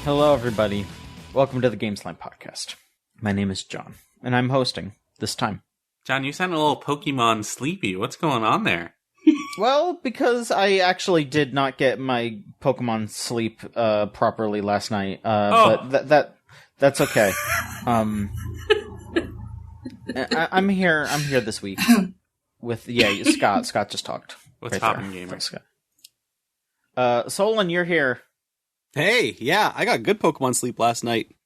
Hello, everybody. Welcome to the Gamesline podcast. My name is John, and I'm hosting this time. John, you sound a little Pokemon sleepy. What's going on there? Well, because I actually did not get my Pokemon Sleep properly last night, but that's okay. I'm here this week with Scott. Scott just talked. What's hopping, gamer? Solon, you're here. Hey, yeah, I got good Pokemon Sleep last night.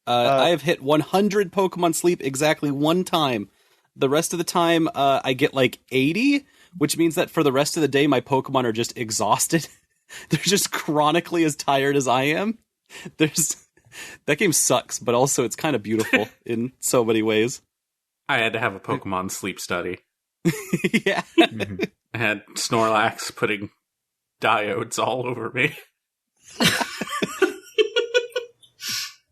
I have hit 100 Pokemon Sleep exactly one time. The rest of the time, I get like 80, which means that for the rest of the day, my Pokemon are just exhausted. They're just chronically as tired as I am. That game sucks, but also it's kind of beautiful in so many ways. I had to have a Pokemon Sleep study. Yeah. Mm-hmm. I had Snorlax putting diodes all over me.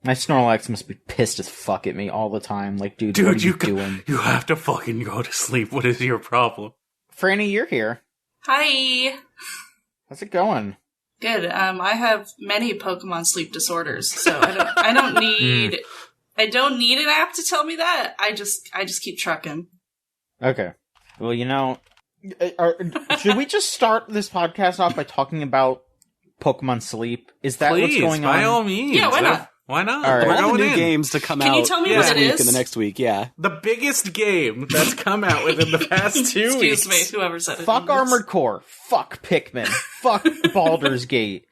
My Snorlax must be pissed as fuck at me all the time. Like, dude, what are you doing? You have to fucking go to sleep. What is your problem? Franny, you're here. Hi. How's it going? Good. I have many Pokemon sleep disorders, so I don't need I don't need an app to tell me that. I just keep trucking. Okay. Well, should we just start this podcast off by talking about Pokemon Sleep? Is that Please, what's going on? by all means. Yeah, why not? Why not? All right. We're All the going new games to come Can out you tell me this what it week is? and the next week, yeah. The biggest game that's come out within the past 2 weeks. Excuse me, whoever said it. Fuck Armored Core. Fuck Pikmin. Fuck Baldur's Gate.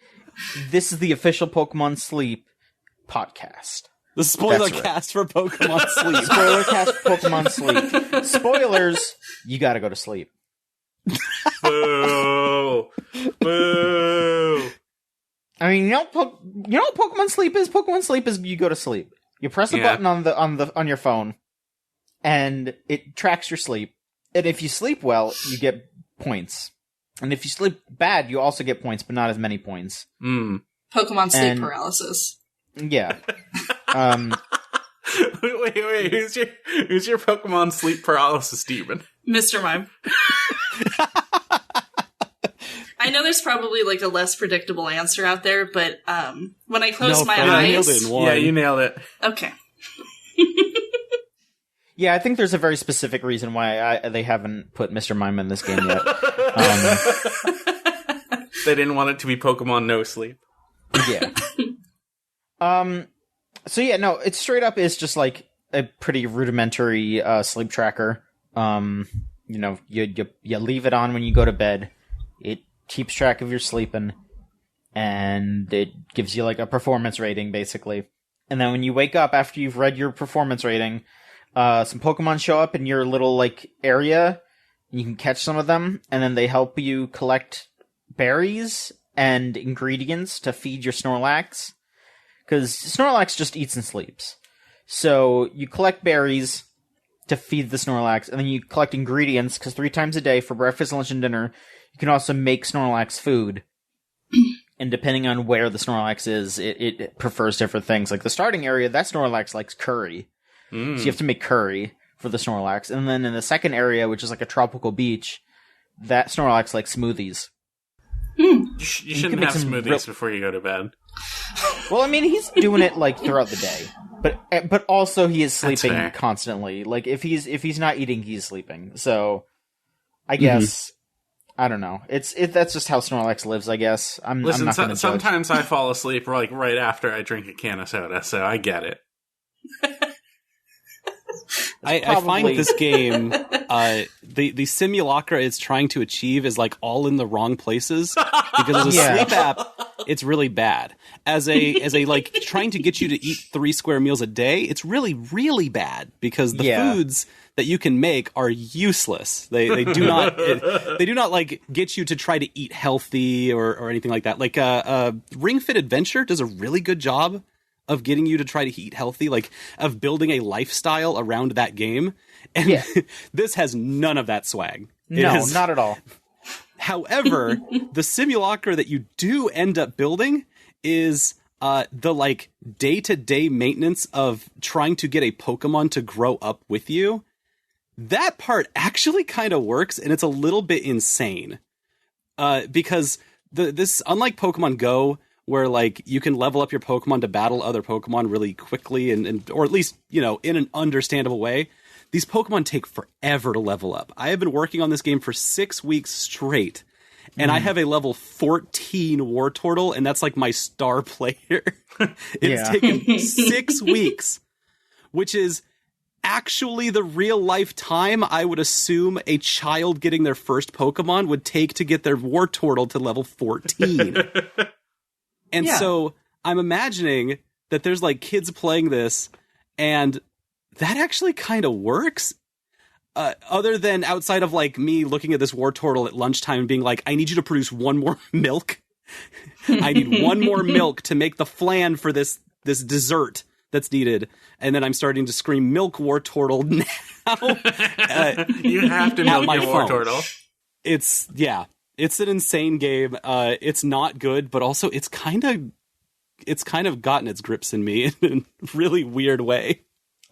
This is the official Pokemon Sleep podcast. The spoiler That's right. cast for Pokemon Sleep. Spoiler cast for Pokemon Sleep. Spoilers, you gotta go to sleep. Boo! Boo! I mean, you know what Pokemon Sleep is? Pokemon Sleep is you go to sleep. You press a button on your phone, and it tracks your sleep. And if you sleep well, you get points. And if you sleep bad, you also get points, but not as many points. Pokemon sleep paralysis. Yeah. Wait. Who's your Pokemon sleep paralysis demon? Mr. Mime. I know there's probably like a less predictable answer out there, but when I close my eyes... Yeah, you nailed it. Okay. Yeah, I think there's a very specific reason why they haven't put Mr. Mime in this game yet. They didn't want it to be Pokemon No Sleep. Yeah. So yeah, no, it straight up is just like a pretty rudimentary sleep tracker. You leave it on when you go to bed. It keeps track of your sleeping, and it gives you like a performance rating, basically. And then when you wake up after you've read your performance rating, some Pokemon show up in your little like area. You can catch some of them, and then they help you collect berries and ingredients to feed your Snorlax. Because Snorlax just eats and sleeps. So you collect berries to feed the Snorlax, and then you collect ingredients, because 3 times a day for breakfast, lunch, and dinner, you can also make Snorlax food. And depending on where the Snorlax is, it prefers different things. Like the starting area, that Snorlax likes curry. So you have to make curry for the Snorlax. And then in the second area, which is like a tropical beach, that Snorlax likes smoothies. You shouldn't have smoothies before you go to bed. Well, I mean, he's doing it like throughout the day, but also he is sleeping constantly. Like if he's not eating, he's sleeping. So I guess I don't know. That's just how Snorlax lives. I guess. Listen, I'm not gonna sometimes I fall asleep like right after I drink a can of soda, so I get it. I find this game, the simulacra it's trying to achieve is like all in the wrong places, because as a sleep app, it's really bad. As a like trying to get you to eat 3 square meals a day, it's really, really bad, because the foods that you can make are useless. They do not they do not like get you to try to eat healthy or anything like that. Like Ring Fit Adventure does a really good job of getting you to try to eat healthy, like of building a lifestyle around that game. And this has none of that swag. Not at all. However, the simulacra that you do end up building is the like day-to-day maintenance of trying to get a Pokemon to grow up with you. That part actually kind of works, and it's a little bit insane. Because this, unlike Pokemon Go, where like you can level up your Pokemon to battle other Pokemon really quickly and or at least, you know, in an understandable way. These Pokemon take forever to level up. I have been working on this game for 6 weeks straight, and I have a level 14 Wartortle, and that's like my star player. It's taken 6 weeks, which is actually the real life time I would assume a child getting their first Pokemon would take to get their Wartortle to level 14. And so I'm imagining that there's like kids playing this, and that actually kind of works. Other than outside of like me looking at this Wartortle at lunchtime and being like, I need you to produce one more milk. I need one more milk to make the flan for this dessert that's needed. And then I'm starting to scream milk Wartortle now. You have to milk your Wartortle. It's an insane game. It's not good, but also it's kind of gotten its grips in me in a really weird way.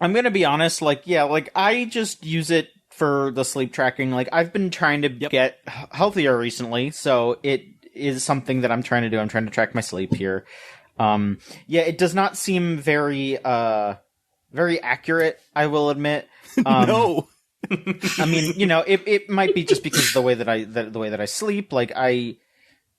I'm going to be honest, I just use it for the sleep tracking. Like, I've been trying to get healthier recently, so it is something that I'm trying to do. I'm trying to track my sleep here. It does not seem very accurate, I will admit. No. I mean, you know, it might be just because of the way that I sleep. Like, I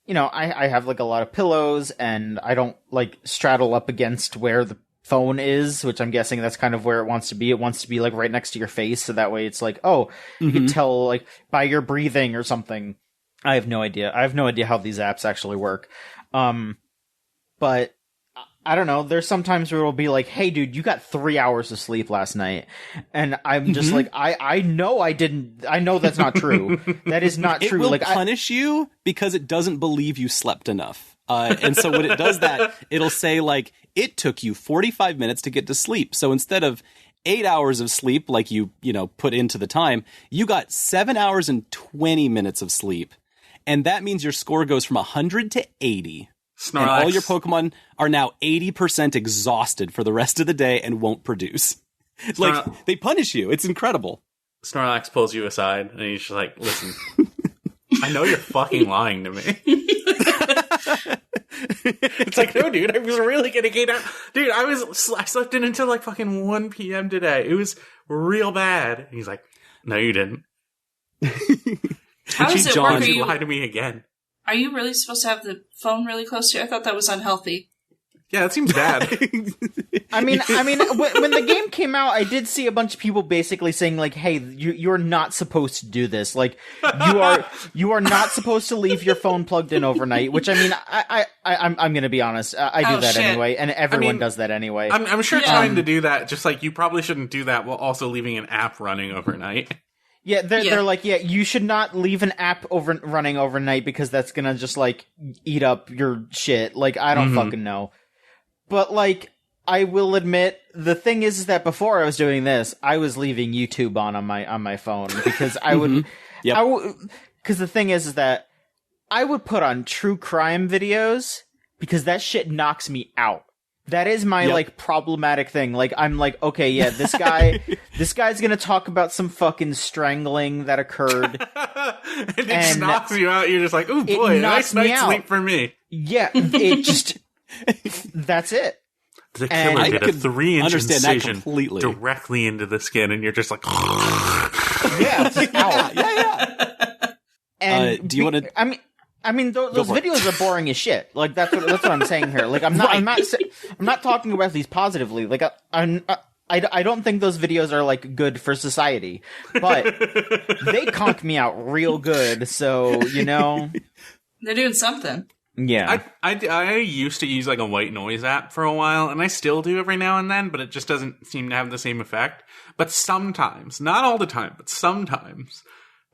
have like a lot of pillows, and I don't like straddle up against where the phone is, which I'm guessing that's kind of where it wants to be. It wants to be like right next to your face, so that way it's like, you can tell like by your breathing or something. I have no idea how these apps actually work. But I don't know. There's sometimes where it'll be like, hey dude, you got 3 hours of sleep last night. And I'm just like, I know I didn't. I know that's not true. That is not true. It will like, punish you because it doesn't believe you slept enough. And so when it does that, it'll say like, it took you 45 minutes to get to sleep. So instead of 8 hours of sleep, like you put into the time, you got 7 hours and 20 minutes of sleep. And that means your score goes from 100 to 80. Snorlax. And all your Pokemon are now 80% exhausted for the rest of the day and won't produce. Like, they punish you. It's incredible. Snorlax pulls you aside, and he's just like, listen, I know you're fucking lying to me. It's like, no, dude, I was really gonna get out. Dude, I slept in until like fucking 1 p.m. today. It was real bad. And he's like, no, you didn't. How does it work? You lied to me again. Are you really supposed to have the phone really close to you? I thought that was unhealthy. Yeah, that seems bad. I mean, when the game came out, I did see a bunch of people basically saying like, "Hey, you're not supposed to do this. Like, you are not supposed to leave your phone plugged in overnight." Which I mean, I'm gonna be honest, I do that shit. anyway, and everyone does that anyway. I'm sure trying to do that, just like you probably shouldn't do that while also leaving an app running overnight. Yeah, they're like, you should not leave an app running overnight because that's gonna just like eat up your shit. Like, I don't fucking know. But, like, I will admit, the thing is that before I was doing this, I was leaving YouTube on my phone, because I would, because the thing is that I would put on true crime videos, because that shit knocks me out. That is my, like, problematic thing. Like, I'm like, okay, yeah, this guy's gonna talk about some fucking strangling that occurred. And it just knocks you out, you're just like, ooh, boy, nice night's sleep for me. Yeah, it just... That's it. The killer did a 3-inch incision directly into the skin, and you're just like, yeah, ow. Yeah. And do you want to? I mean, those videos are boring as shit. Like, that's what I'm saying here. Like, I'm not talking about these positively. Like, I don't think those videos are like good for society, but they conk me out real good. So they're doing something. Yeah. I used to use like a white noise app for a while, and I still do every now and then, but it just doesn't seem to have the same effect. But sometimes, not all the time, but sometimes,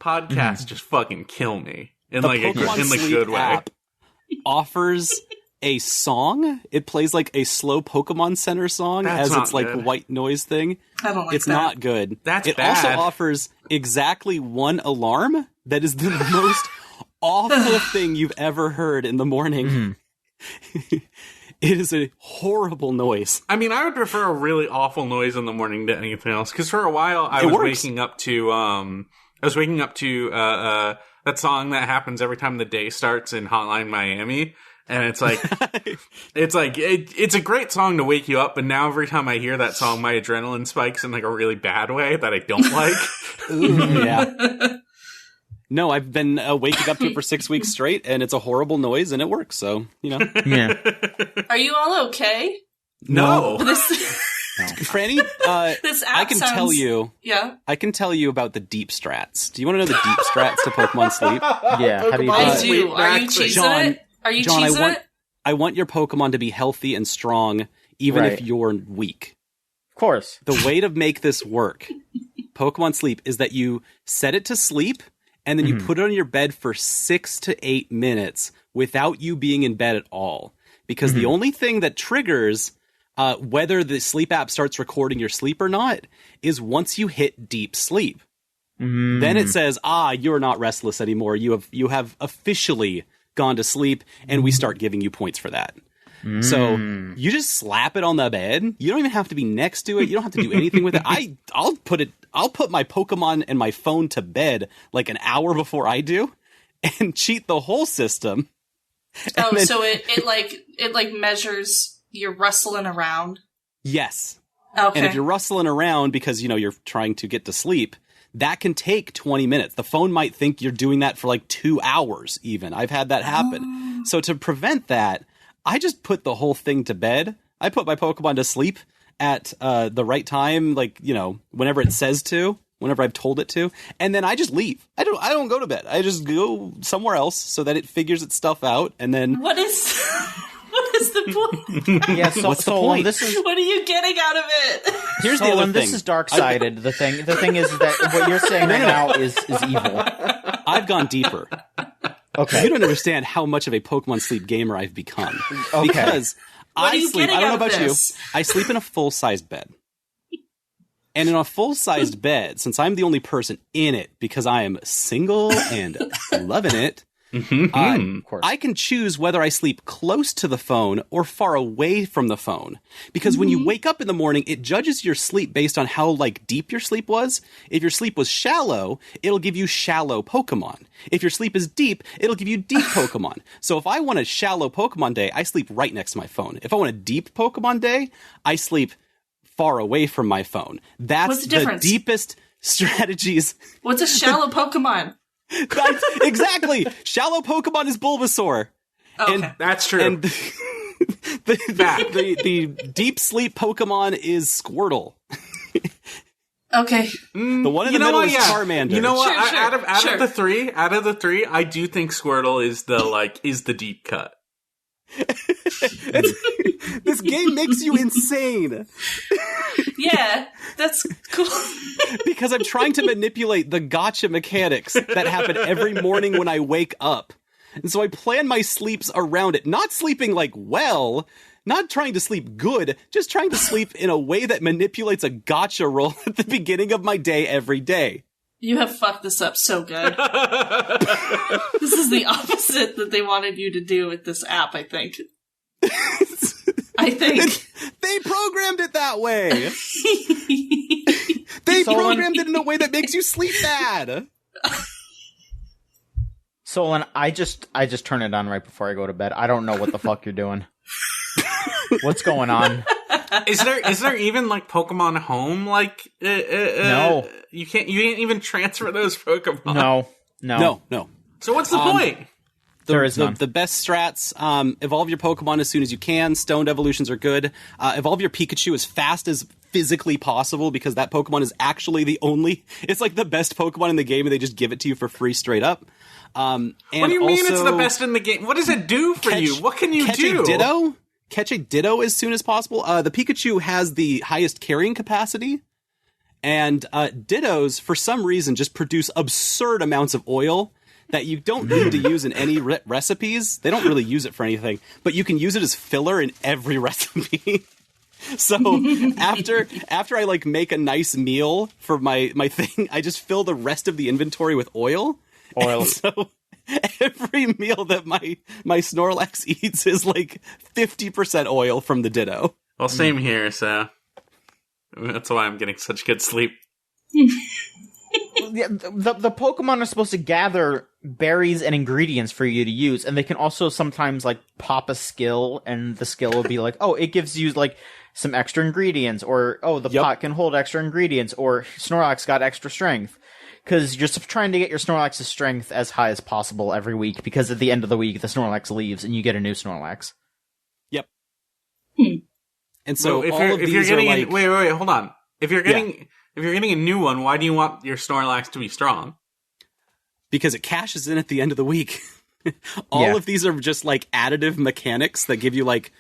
podcasts just fucking kill me in like a good way. App offers a song. It plays like a slow Pokemon Center song as its like white noise thing. I don't like it's that. not good. It also offers exactly one alarm that is the most awful thing you've ever heard in the morning. It is a horrible noise. I mean, I would prefer a really awful noise in the morning to anything else, because for a while I was waking up to that song that happens every time the day starts in Hotline Miami, And it's like, it's a great song to wake you up, but now every time I hear that song, my adrenaline spikes in like a really bad way that I don't like. Ooh, yeah. No, I've been waking up to it for 6 weeks straight, and it's a horrible noise, and it works, so, Yeah. Are you all okay? No. Franny, this app I can tell you. Yeah. I can tell you about the deep strats. Do you want to know the deep strats to Pokemon Sleep? Yeah, how do you I do. Are you cheesing it? Are you cheesing it? I want your Pokemon to be healthy and strong, even if you're weak. Of course. The way to make this work, Pokemon Sleep, is that you set it to sleep, and then you put it on your bed for 6 to 8 minutes without you being in bed at all. Because the only thing that triggers whether the sleep app starts recording your sleep or not is once you hit deep sleep. Then it says, you're not restless anymore. You have officially gone to sleep, and we start giving you points for that. So you just slap it on the bed. You don't even have to be next to it. You don't have to do anything with it. I'll put my Pokemon and my phone to bed like an hour before I do and cheat the whole system. Oh, then, so it measures you're rustling around? Yes. Okay. And if you're rustling around because, you're trying to get to sleep, that can take 20 minutes. The phone might think you're doing that for like 2 hours even. I've had that happen. So to prevent that, I just put the whole thing to bed. I put my Pokemon to sleep at the right time, like, whenever it says to, whenever I've told it to, and then I just leave. I don't go to bed. I just go somewhere else so that it figures its stuff out, and then... What is the point? Yeah, so, what's the point? What are you getting out of it? Here's the other thing. This is dark-sided. The thing is that what you're saying right now is evil. I've gone deeper. Okay. You don't understand how much of a Pokemon Sleep gamer I've become. Okay. Because I sleep, I don't know about this? you, I sleep in a full-sized bed. And in a full-sized bed, since I'm the only person in it because I am single and loving it, of course. I can choose whether I sleep close to the phone or far away from the phone. Because when you wake up in the morning, it judges your sleep based on how deep your sleep was. If your sleep was shallow, it'll give you shallow Pokemon. If your sleep is deep, it'll give you deep Pokemon. So if I want a shallow Pokemon day, I sleep right next to my phone. If I want a deep Pokemon day, I sleep far away from my phone. That's What's the difference? Deepest strategies. What's a shallow Pokemon? Exactly. Shallow Pokemon is Bulbasaur. Okay. And that's true. And the deep sleep Pokemon is Squirtle. Okay. The one in the middle is Charmander. You know what? Sure, Out of the three, I do think Squirtle is the deep cut. This game makes you insane. Yeah, that's cool. Because I'm trying to manipulate the gotcha mechanics that happen every morning when I wake up. And so I plan my sleeps around it. Not sleeping well, not trying to sleep good, just trying to sleep in a way that manipulates a gotcha roll at the beginning of my day every day. You have fucked this up so good. This is the opposite that they wanted you to do with this app, I think. They programmed it that way. They programmed it in a way that makes you sleep bad. Solon, I just turn it on right before I go to bed. I don't know what the fuck you're doing. What's going on? Is there even Pokemon Home? No, you can't even transfer those Pokemon. No. So what's the point? There is none. The best strats, evolve your Pokemon as soon as you can. Stoned evolutions are good. Evolve your Pikachu as fast as physically possible because that Pokemon is actually it's the best Pokemon in the game and they just give it to you for free straight up. And what do you mean it's the best in the game? What does it do for you? What can you do? Catch a Ditto as soon as possible. The Pikachu has the highest carrying capacity. And Dittos, for some reason, just produce absurd amounts of oil that you don't need to use in any recipes. They don't really use it for anything, but you can use it as filler in every recipe. So after I make a nice meal for my thing, I just fill the rest of the inventory with oil. And so every meal that my Snorlax eats is 50% oil from the Ditto. Well, same here, so that's why I'm getting such good sleep. the Pokemon are supposed to gather berries and ingredients for you to use, and they can also sometimes like pop a skill, and the skill will be like, oh, it gives you like some extra ingredients, or oh, the pot can hold extra ingredients, or Snorlax got extra strength. Because you're trying to get your Snorlax's strength as high as possible every week, because at the end of the week, the Snorlax leaves, and you get a new Snorlax. Yep. And so if all of these are like... Wait, hold on. If you're getting a new one, why do you want your Snorlax to be strong? Because it cashes in at the end of the week. All of these are just like additive mechanics that give you like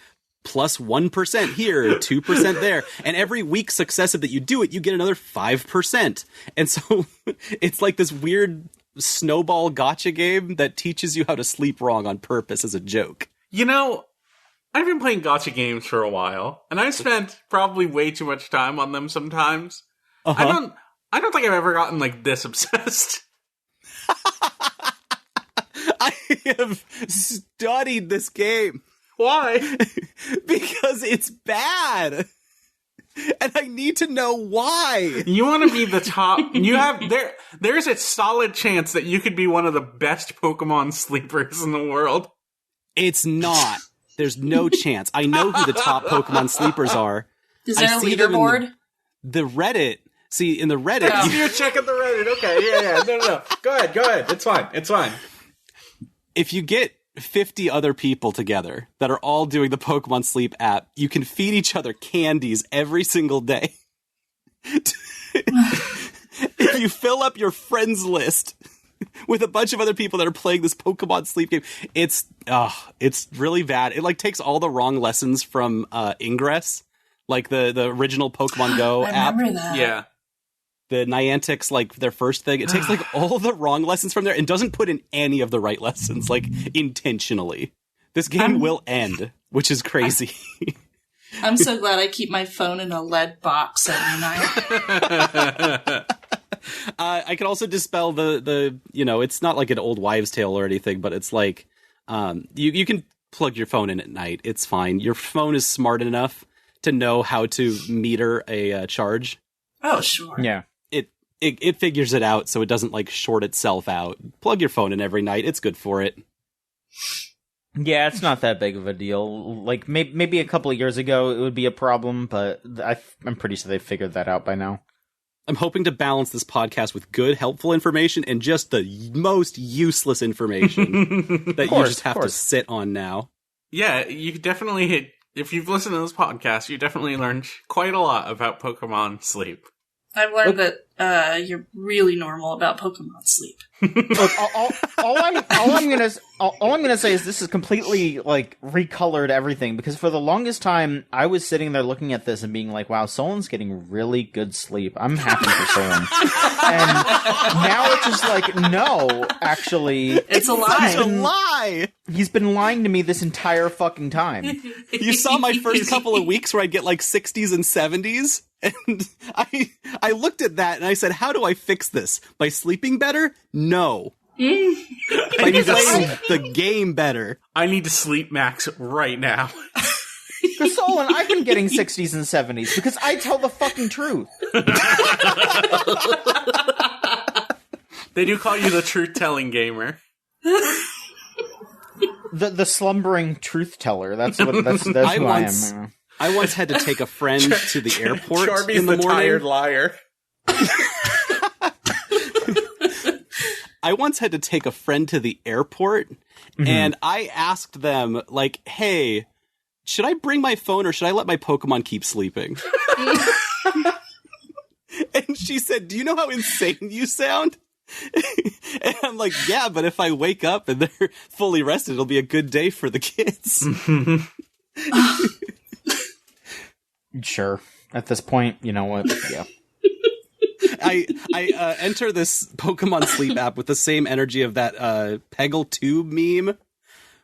plus 1% here, 2% there. And every week successive that you do it, you get another 5%. And so it's like this weird snowball gotcha game that teaches you how to sleep wrong on purpose as a joke. You know, I've been playing gacha games for a while, and I've spent probably way too much time on them sometimes. I don't think I've ever gotten like this obsessed. I have studied this game. Why? Because it's bad. And I need to know why. You want to be the top. There's a solid chance that you could be one of the best Pokemon sleepers in the world. It's not. There's no chance. I know who the top Pokemon sleepers are. Is there a leaderboard? The Reddit. See, in the Reddit... Oh. You're checking the Reddit. Okay, yeah. No. Go ahead. It's fine. If you get 50 other people together that are all doing the Pokemon Sleep app, you can feed each other candies every single day. If you fill up your friends list with a bunch of other people that are playing this Pokemon Sleep game, it's really bad. It like takes all the wrong lessons from Ingress, like the original Pokemon Go app. I remember that. Yeah. The Niantic's, like, their first thing. It takes, like, all the wrong lessons from there and doesn't put in any of the right lessons, like, intentionally. This game will end, which is crazy. I'm so glad I keep my phone in a lead box every night. I can also dispel the it's not like an old wives' tale or anything, but it's like, you can plug your phone in at night. It's fine. Your phone is smart enough to know how to meter a charge. Oh, sure. Yeah. It figures it out so it doesn't, like, short itself out. Plug your phone in every night. It's good for it. Yeah, it's not that big of a deal. Like, maybe a couple of years ago it would be a problem, but I'm pretty sure they figured that out by now. I'm hoping to balance this podcast with good, helpful information and just the most useless information that you just have to sit on now. Yeah, you definitely if you've listened to this podcast, you definitely learned quite a lot about Pokemon Sleep. I've learned that you're really normal about Pokemon Sleep. Look, all I'm gonna say is this is completely like recolored everything, because for the longest time I was sitting there looking at this and being like, "Wow, Solon's getting really good sleep. I'm happy for Solon." And now it's just like, no, actually, it's a lie. It's a lie. He's been lying to me this entire fucking time. You saw my first couple of weeks where I'd get like 60s and 70s. And I looked at that and I said, how do I fix this? By sleeping better? No. By playing the game better. I need to sleep max right now. Because Solon, I've been getting 60s and 70s because I tell the fucking truth. They do call you the truth-telling gamer. The slumbering truth teller. That's who I am. I once had to take a friend to the airport Charmy's in the morning. Tired liar. I once had to take a friend to the airport, and I asked them, like, hey, should I bring my phone or should I let my Pokemon keep sleeping? And she said, do you know how insane you sound? And I'm like, yeah, but if I wake up and they're fully rested, it'll be a good day for the kids. Sure. At this point, you know what? Yeah. I enter this Pokemon Sleep app with the same energy of that Peggle 2 meme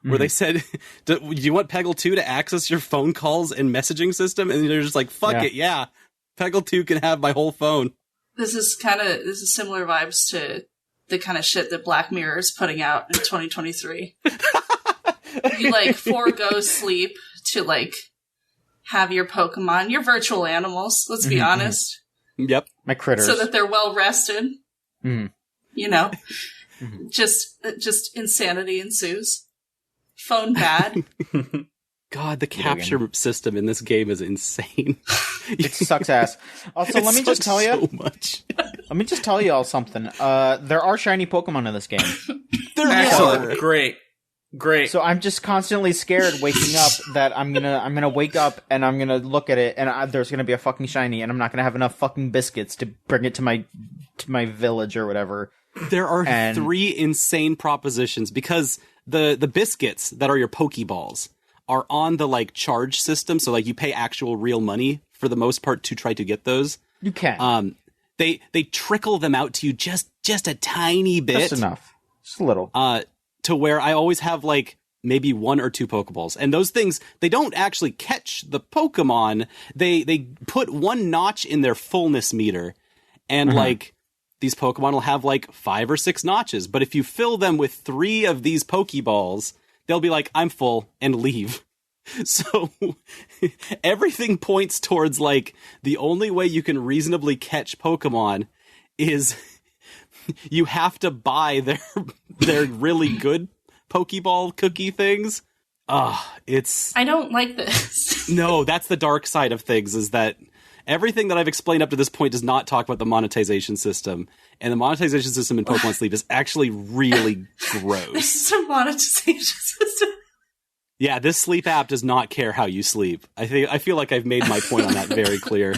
where they said, do you want Peggle 2 to access your phone calls and messaging system? And they're just like, fuck it, yeah. Peggle 2 can have my whole phone. This is similar vibes to the kind of shit that Black Mirror is putting out in 2023. You like forego sleep to like have your Pokemon, your virtual animals, let's be honest. Yep. My critters. So that they're well rested. Mm. You know, just insanity ensues. Phone bad. God, the capture system in this game is insane. It sucks ass. Also, let me just tell you so much. Let me just tell you all something. There are shiny Pokemon in this game. Excellent. Great. So I'm just constantly scared waking up that I'm gonna wake up and I'm gonna look at it and there's gonna be a fucking shiny and I'm not gonna have enough fucking biscuits to bring it to my village or whatever. There are 3 insane propositions because the biscuits that are your Pokeballs are on the like charge system, so like you pay actual real money for the most part to try to get those. You can. They trickle them out to you just a tiny bit. Just enough. Just a little. To where I always have like maybe 1 or 2 Pokeballs. And those things, they don't actually catch the Pokemon. They put 1 notch in their fullness meter. And like these Pokemon will have like 5 or 6 notches. But if you fill them with 3 of these Pokeballs, they'll be like, I'm full, and leave. So everything points towards like the only way you can reasonably catch Pokemon is you have to buy their really good Pokeball cookie things. I don't like this. No, that's the dark side of things, is that everything that I've explained up to this point does not talk about the monetization system. And the monetization system in Pokemon Sleep is actually really gross. It's a monetization system. Yeah, this sleep app does not care how you sleep. I feel like I've made my point on that very clear.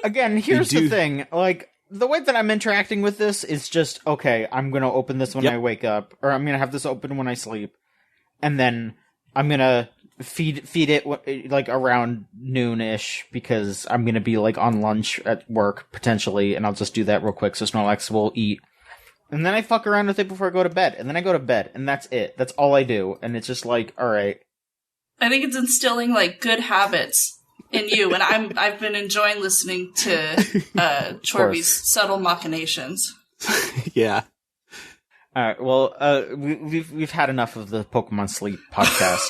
Again, here's the thing. Like, the way that I'm interacting with this is just, okay, I'm going to open this when I wake up, or I'm going to have this open when I sleep, and then I'm going to feed it like around noon-ish, because I'm going to be like on lunch at work, potentially, and I'll just do that real quick so Snorlax will eat. And then I fuck around with it before I go to bed, and then I go to bed, and that's it. That's all I do, and it's just like, alright. I think it's instilling like good habits in you, and I've been enjoying listening to Chorby's subtle machinations. Yeah. All right. Well, we've had enough of the Pokemon Sleep podcast.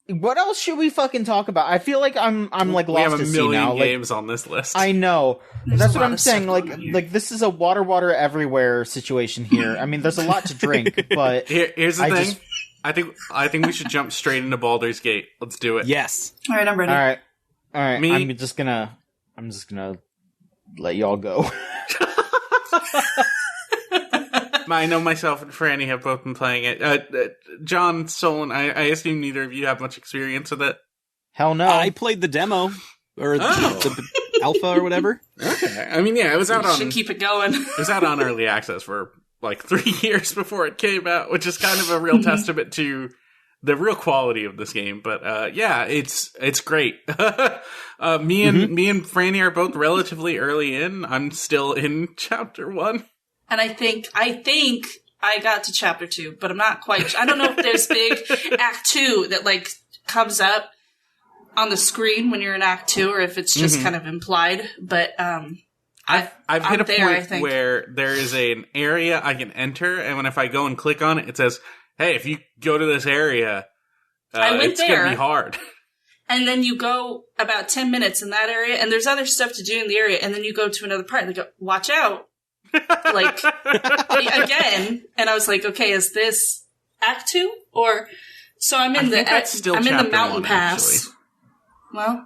What else should we fucking talk about? I feel like I'm like lost at sea now. We have a million games on this list. I know. That's what I'm saying. Like this is a water everywhere situation here. I mean, there's a lot to drink, but here's the thing. I think we should jump straight into Baldur's Gate. Let's do it. Yes. All right, I'm ready. All right. I'm just gonna let y'all go. I know myself and Franny have both been playing it. John, Solon, I assume neither of you have much experience with it. Hell no. I played the demo, or the alpha or whatever. Okay. I mean, yeah, it was out on... Should keep it going. It was out on early access for like 3 years before it came out, which is kind of a real testament to the real quality of this game. But yeah, it's great. Me and Franny are both relatively early in. I'm still in chapter 1. And I think I got to chapter 2, but I'm not quite. I don't know if there's big Act 2 that like comes up on the screen when you're in Act 2, or if it's just kind of implied. But I've hit a point where there is an area I can enter, and if I go and click on it, it says, "Hey, if you go to this area, it's going to be hard." And then you go about 10 minutes in that area, and there's other stuff to do in the area, and then you go to another part, and they go, "Watch out." Like again, and I was like, okay, is this Act 2 or so? I'm in the mountain pass. Actually. Well,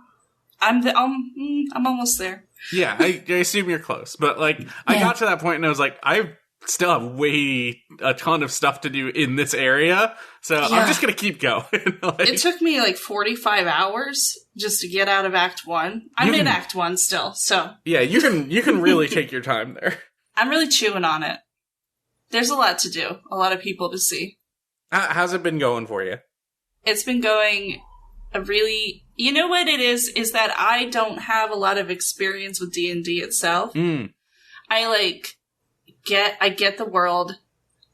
I'm almost there. Yeah, I assume you're close, but like I got to that point and I was like, I still have a ton of stuff to do in this area, so I'm just gonna keep going. It took me like 45 hours just to get out of Act 1. I'm in Act 1 still, so yeah, you can really take your time there. I'm really chewing on it. There's a lot to do. A lot of people to see. How's it been going for you? It's been going you know what it is that I don't have a lot of experience with D&D itself. I get the world,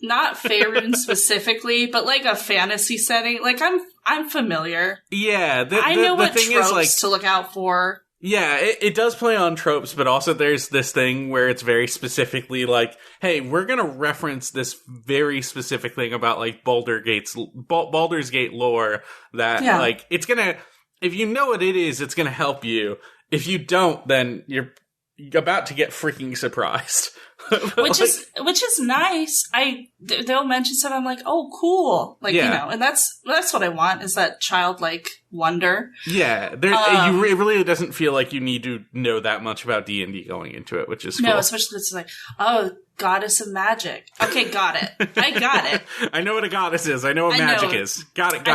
not Faerun specifically, but like a fantasy setting. Like I'm familiar. Yeah. I know what tropes to look out for. Yeah, it does play on tropes, but also there's this thing where it's very specifically like, hey, we're going to reference this very specific thing about like Baldur's Gate lore that like it's going to, if you know what it is, it's going to help you. If you don't, then you're about to get freaking surprised. which is nice. They'll mention something, I'm like, oh, cool. Like, you know, and that's what I want, is that childlike wonder. Yeah. It really doesn't feel like you need to know that much about D&D going into it, which is cool. No, especially it's like, oh, goddess of magic. Okay, got it. I got it. I know what a goddess is. I know what magic is. Got it.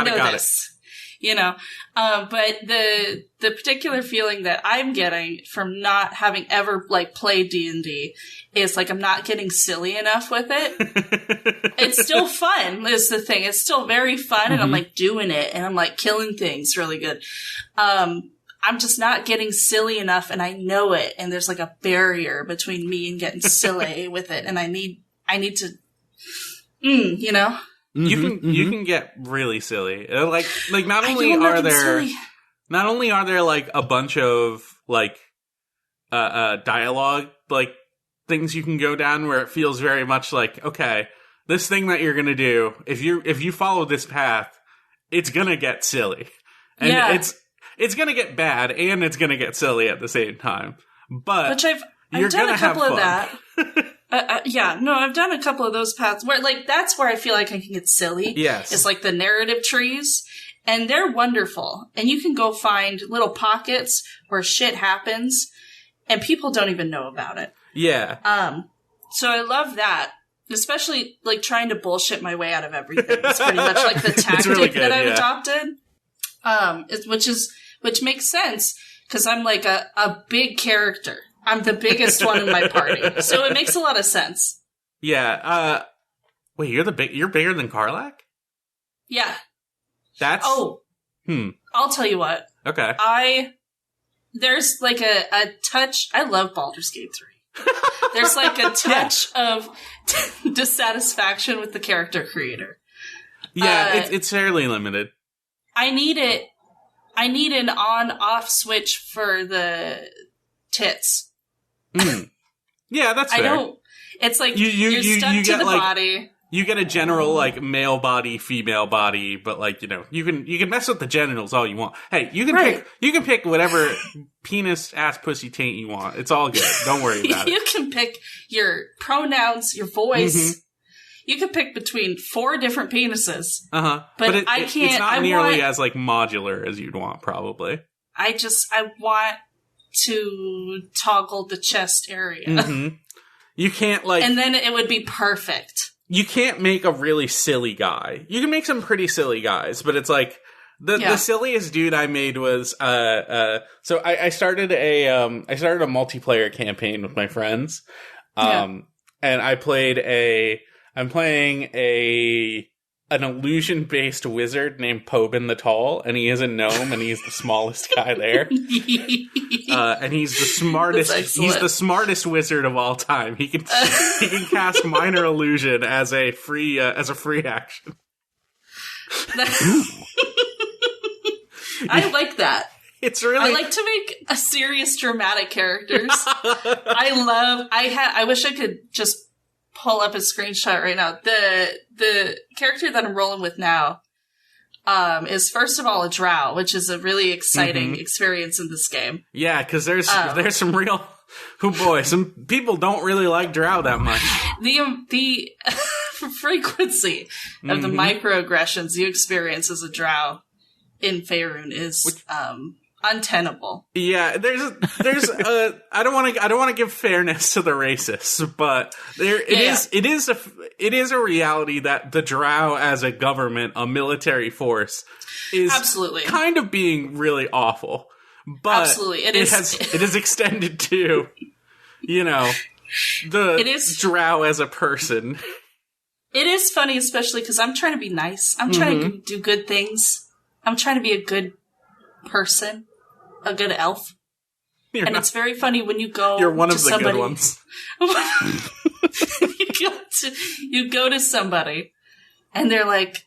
You know, but the particular feeling that I'm getting from not having ever like played D&D is like I'm not getting silly enough with it. It's still fun is the thing. It's still very fun, and I'm like doing it, and I'm like killing things really good. I'm just not getting silly enough, and I know it, and there's like a barrier between me and getting silly with it, and I need to, you know. You can get really silly. Like not only are there like a bunch of like dialogue like things you can go down where it feels very much like, okay, this thing that you're gonna do, if you follow this path, it's gonna get silly, and it's gonna get bad, and it's gonna get silly at the same time. But I've done a couple of that. I've done a couple of those paths where, like, that's where I feel like I can get silly. Yes. It's like the narrative trees, and they're wonderful. And you can go find little pockets where shit happens, and people don't even know about it. Yeah. So I love that. Especially, like, trying to bullshit my way out of everything. It's pretty much like the tactic really good, that I've adopted. Which makes sense, because I'm like a big character. I'm the biggest one in my party, so it makes a lot of sense. Yeah. Wait, you're bigger than Karlach? Yeah. That's... Oh. I'll tell you what. Okay. There's like a touch... I love Baldur's Gate 3. There's like a touch of dissatisfaction with the character creator. Yeah, it's fairly limited. I need an on-off switch for the tits. Yeah, that's fair. It's like you're stuck to the body. You get a general like male body, female body, but like, you know, you can mess with the genitals all you want. Hey, you can pick whatever penis, ass, pussy, taint you want. It's all good. Don't worry about it. You can pick your pronouns, your voice. You can pick between 4 different penises. But I can't. It's not nearly as like modular as you'd want, probably. I want to toggle the chest area. You can't like... And then it would be perfect. You can't make a really silly guy. You can make some pretty silly guys, but it's like... The silliest dude I made was... So I started a multiplayer campaign with my friends. And I'm playing an illusion-based wizard named Pobin the Tall, and he is a gnome, and he's the smallest guy there. And he's the smartest. He's the smartest wizard of all time. He can cast minor illusion as a free action. I like that. It's really... I like to make a serious, dramatic characters. I wish I could just pull up a screenshot right now. The character that I'm rolling with now is, first of all, a drow, which is a really exciting experience in this game. Yeah, because there's some real... Oh boy, some people don't really like drow that much. The frequency of the microaggressions you experience as a drow in Faerun is untenable. Yeah, there's I don't want to give fairness to the racists, but it is a reality that the drow as a government, a military force, is absolutely kind of being really awful. But absolutely, it It is funny, especially because I'm trying to be nice. I'm trying to do good things. I'm trying to be a good person, a good elf. It's very funny when you go. You're one to of the somebody, good ones. you go to somebody, and they're like,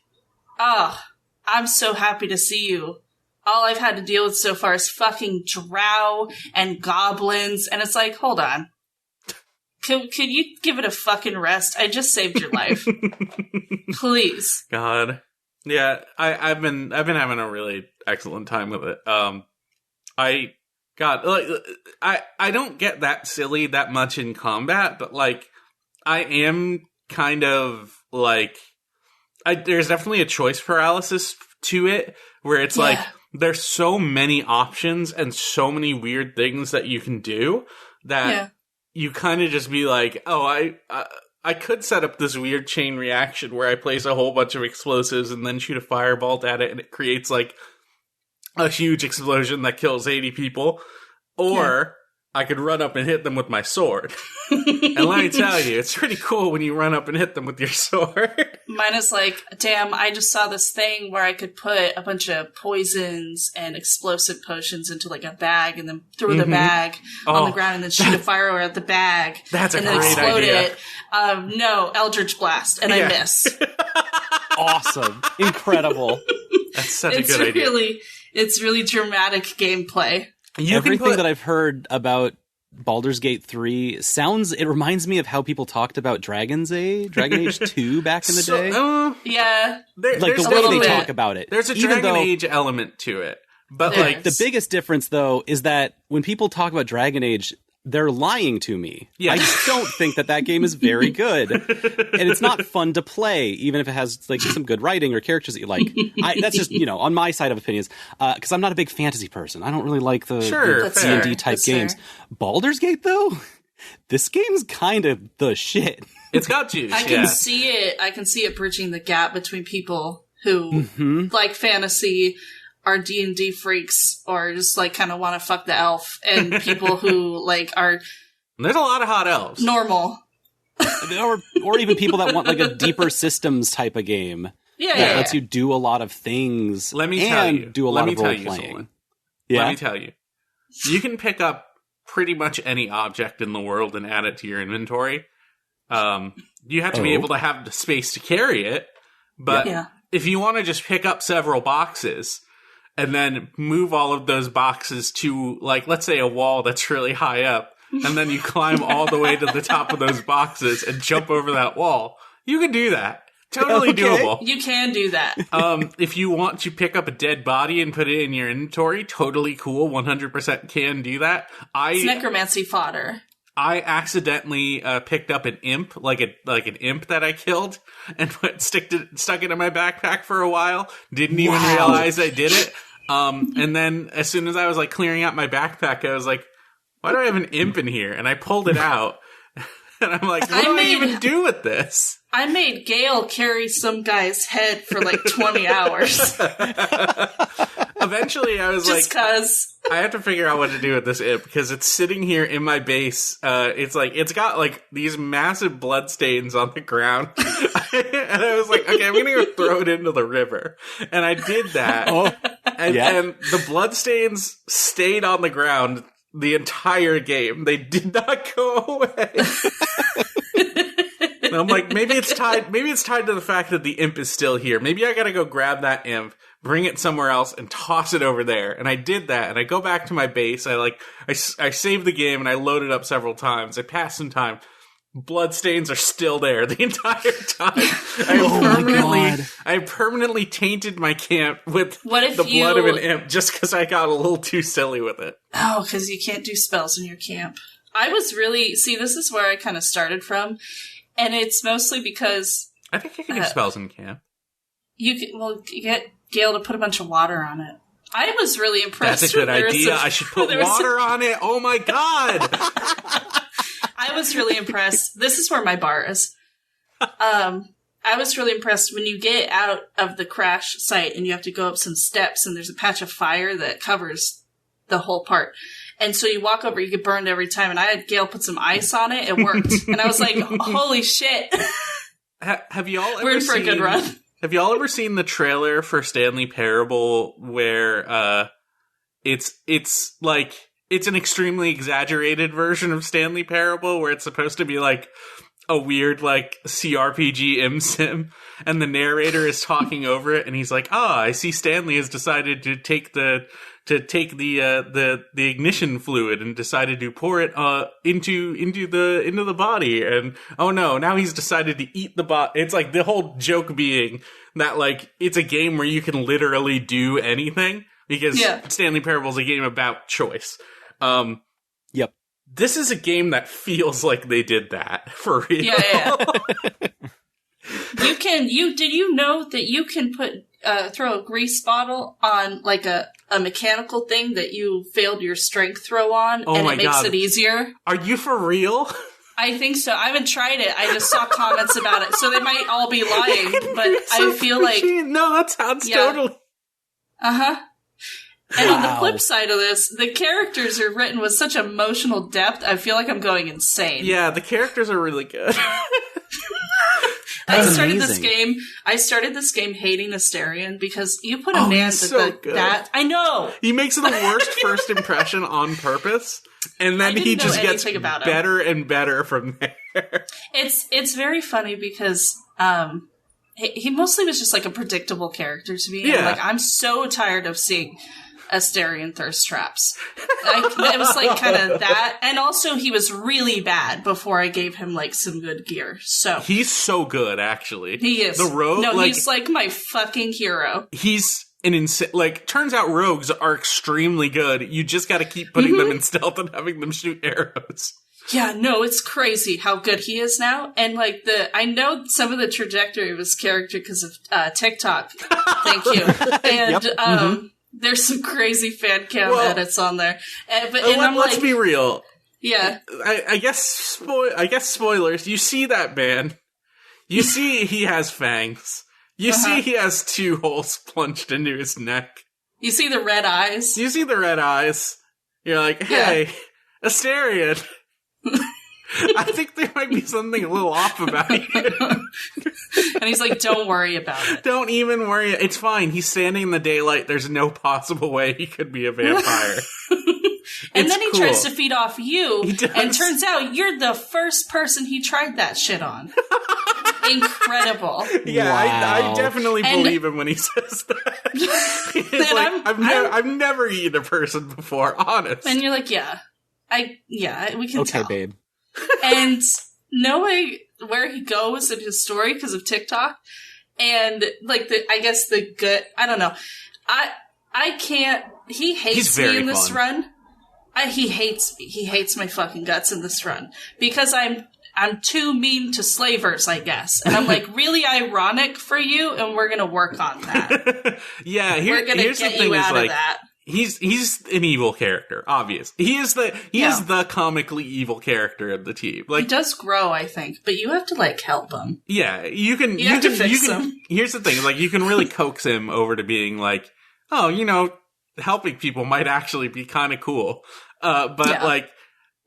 "Oh, I'm so happy to see you. All I've had to deal with so far is fucking drow and goblins." And it's like, hold on. Could you give it a fucking rest? I just saved your life. Please. God. Yeah, I've been having a really excellent time with it. I God, like, I don't get that silly that much in combat, but like I am kind of like there's definitely a choice paralysis to it where it's like there's so many options and so many weird things that you can do that you kind of just be like, oh, I could set up this weird chain reaction where I place a whole bunch of explosives and then shoot a firebolt at it and it creates like a huge explosion that kills 80 people. Or I could run up and hit them with my sword. And let me tell you, it's pretty cool when you run up and hit them with your sword. Mine is like, damn, I just saw this thing where I could put a bunch of poisons and explosive potions into like a bag and then throw the bag on the ground and then shoot a fire at the bag. That's a and great then explode idea. it. No, Eldritch Blast, and I miss. Awesome. Incredible. That's such a good idea. It's really dramatic gameplay. Everything that I've heard about Baldur's Gate 3 it reminds me of how people talked about Dragon Age 2 back in the day. Like the way they talk about it. There's a Dragon Age element to it. But like the biggest difference though is that when people talk about Dragon Age, they're lying to me. I don't think that game is very good. And it's not fun to play, even if it has like some good writing or characters that you like. That's just, on my side of opinions. Because I'm not a big fantasy person. I don't really like the D&D type games. Fair. Baldur's Gate, though, this game's kind of the shit. It's got juice. I can see it bridging the gap between people who like fantasy, are D&D freaks, or just like kind of want to fuck the elf, and people who like are. There's a lot of hot elves. Normal. or even people that want like a deeper systems type of game. That lets you do a lot of things. Let me tell you. Do a lot of role playing. Let me tell you. You can pick up pretty much any object in the world and add it to your inventory. You have to be able to have the space to carry it, but if you want to just pick up several boxes and then move all of those boxes to, like, let's say a wall that's really high up, and then you climb all the way to the top of those boxes and jump over that wall, you can do that. Totally doable. You can do that. If you want to pick up a dead body and put it in your inventory, totally cool. 100% can do that. It's necromancy fodder. I accidentally picked up an imp, like an imp that I killed, and stuck it in my backpack for a while. Didn't even realize I did it. And then as soon as I was like clearing out my backpack, I was like, "Why do I have an imp in here?" And I pulled it out, and I'm like, "What do I even do with this?" I made Gale carry some guy's head for like 20 hours. Eventually, I was just cause. I have to figure out what to do with this imp, because it's sitting here in my base. It's got like these massive blood stains on the ground. And I was like, okay, I'm gonna go throw it into the river. And I did that. And the blood stains stayed on the ground the entire game. They did not go away. And I'm like, maybe it's tied to the fact that the imp is still here. Maybe I gotta go grab that imp, bring it somewhere else, and toss it over there. And I did that, and I go back to my base. I saved the game, and I loaded up several times. I passed some time. Bloodstains are still there the entire time. I permanently tainted my camp with the blood of an imp just because I got a little too silly with it. Oh, because you can't do spells in your camp. this is where I kind of started from, and it's mostly because I think you can do spells in camp. You get Gale to put a bunch of water on it. I was really impressed. That's a good idea. I should put water on it. Oh my god! I was really impressed. This is where my bar is. I was really impressed when you get out of the crash site and you have to go up some steps and there's a patch of fire that covers the whole part. And so you walk over, you get burned every time. And I had Gale put some ice on it. It worked. And I was like, holy shit. Have y'all ever We're in for a good run. Have y'all ever seen the trailer for Stanley Parable where it's an extremely exaggerated version of Stanley Parable where it's supposed to be like a weird like CRPG sim, and the narrator is talking over it and he's like, I see Stanley has decided to take the ignition fluid and decided to pour it into the body, and oh no, now he's decided to eat the bot. It's like the whole joke being that like it's a game where you can literally do anything because Stanley Parable is a game about choice. Yep. This is a game that feels like they did that for real. Yeah. Did you know that you can throw a grease bottle on like a mechanical thing that you failed your strength throw on, and it makes it easier? Are you for real? I think so. I haven't tried it. I just saw comments about it, so they might all be lying. But I feel like no, that sounds totally. And on the flip side of this, the characters are written with such emotional depth. I feel like I'm going insane. Yeah, the characters are really good. I started this game hating Asterion because you put a man that I know. He makes the worst first impression on purpose, and then he just gets better and better from there. It's very funny because he mostly was just like a predictable character to me. Yeah. Like, I'm so tired of seeing Asterion thirst traps. It was like kind of that, and also he was really bad before I gave him like some good gear. So he's so good, actually. He is. The rogue. No, he's like my fucking hero. He's an insane. Like, turns out rogues are extremely good. You just got to keep putting them in stealth and having them shoot arrows. Yeah, no, it's crazy how good he is now. And like I know some of the trajectory of his character because of TikTok. Thank you. And there's some crazy fan cam edits on there. Let's be real. Yeah. I guess spoilers. You see that man. You see he has fangs. You see he has 2 holes plunged into his neck. You see the red eyes. You're like, hey, Asterion. I think there might be something a little off about you. And he's like, don't worry about it. Don't even worry. It's fine. He's standing in the daylight. There's no possible way he could be a vampire. And then he tries to feed off you, and turns out you're the first person he tried that shit on. Incredible. Yeah, wow. I definitely believe him when he says that. He's like, I've never eaten a person before, honest. And you're like, we can tell. Okay, babe. And knowing where he goes in his story because of TikTok, and like the good, I don't know. I can't. He hates me in this run. He hates me. He hates my fucking guts in this run because I'm too mean to slavers, I guess. And I'm like, really ironic for you, and we're gonna work on that. Yeah, we're gonna get you out of that. He's an evil character, obvious. He is the comically evil character of the team. Like, he does grow, I think, but you have to like help him. Yeah, you can fix him. Here's the thing, like, you can really coax him over to being like, oh, helping people might actually be kind of cool. Like,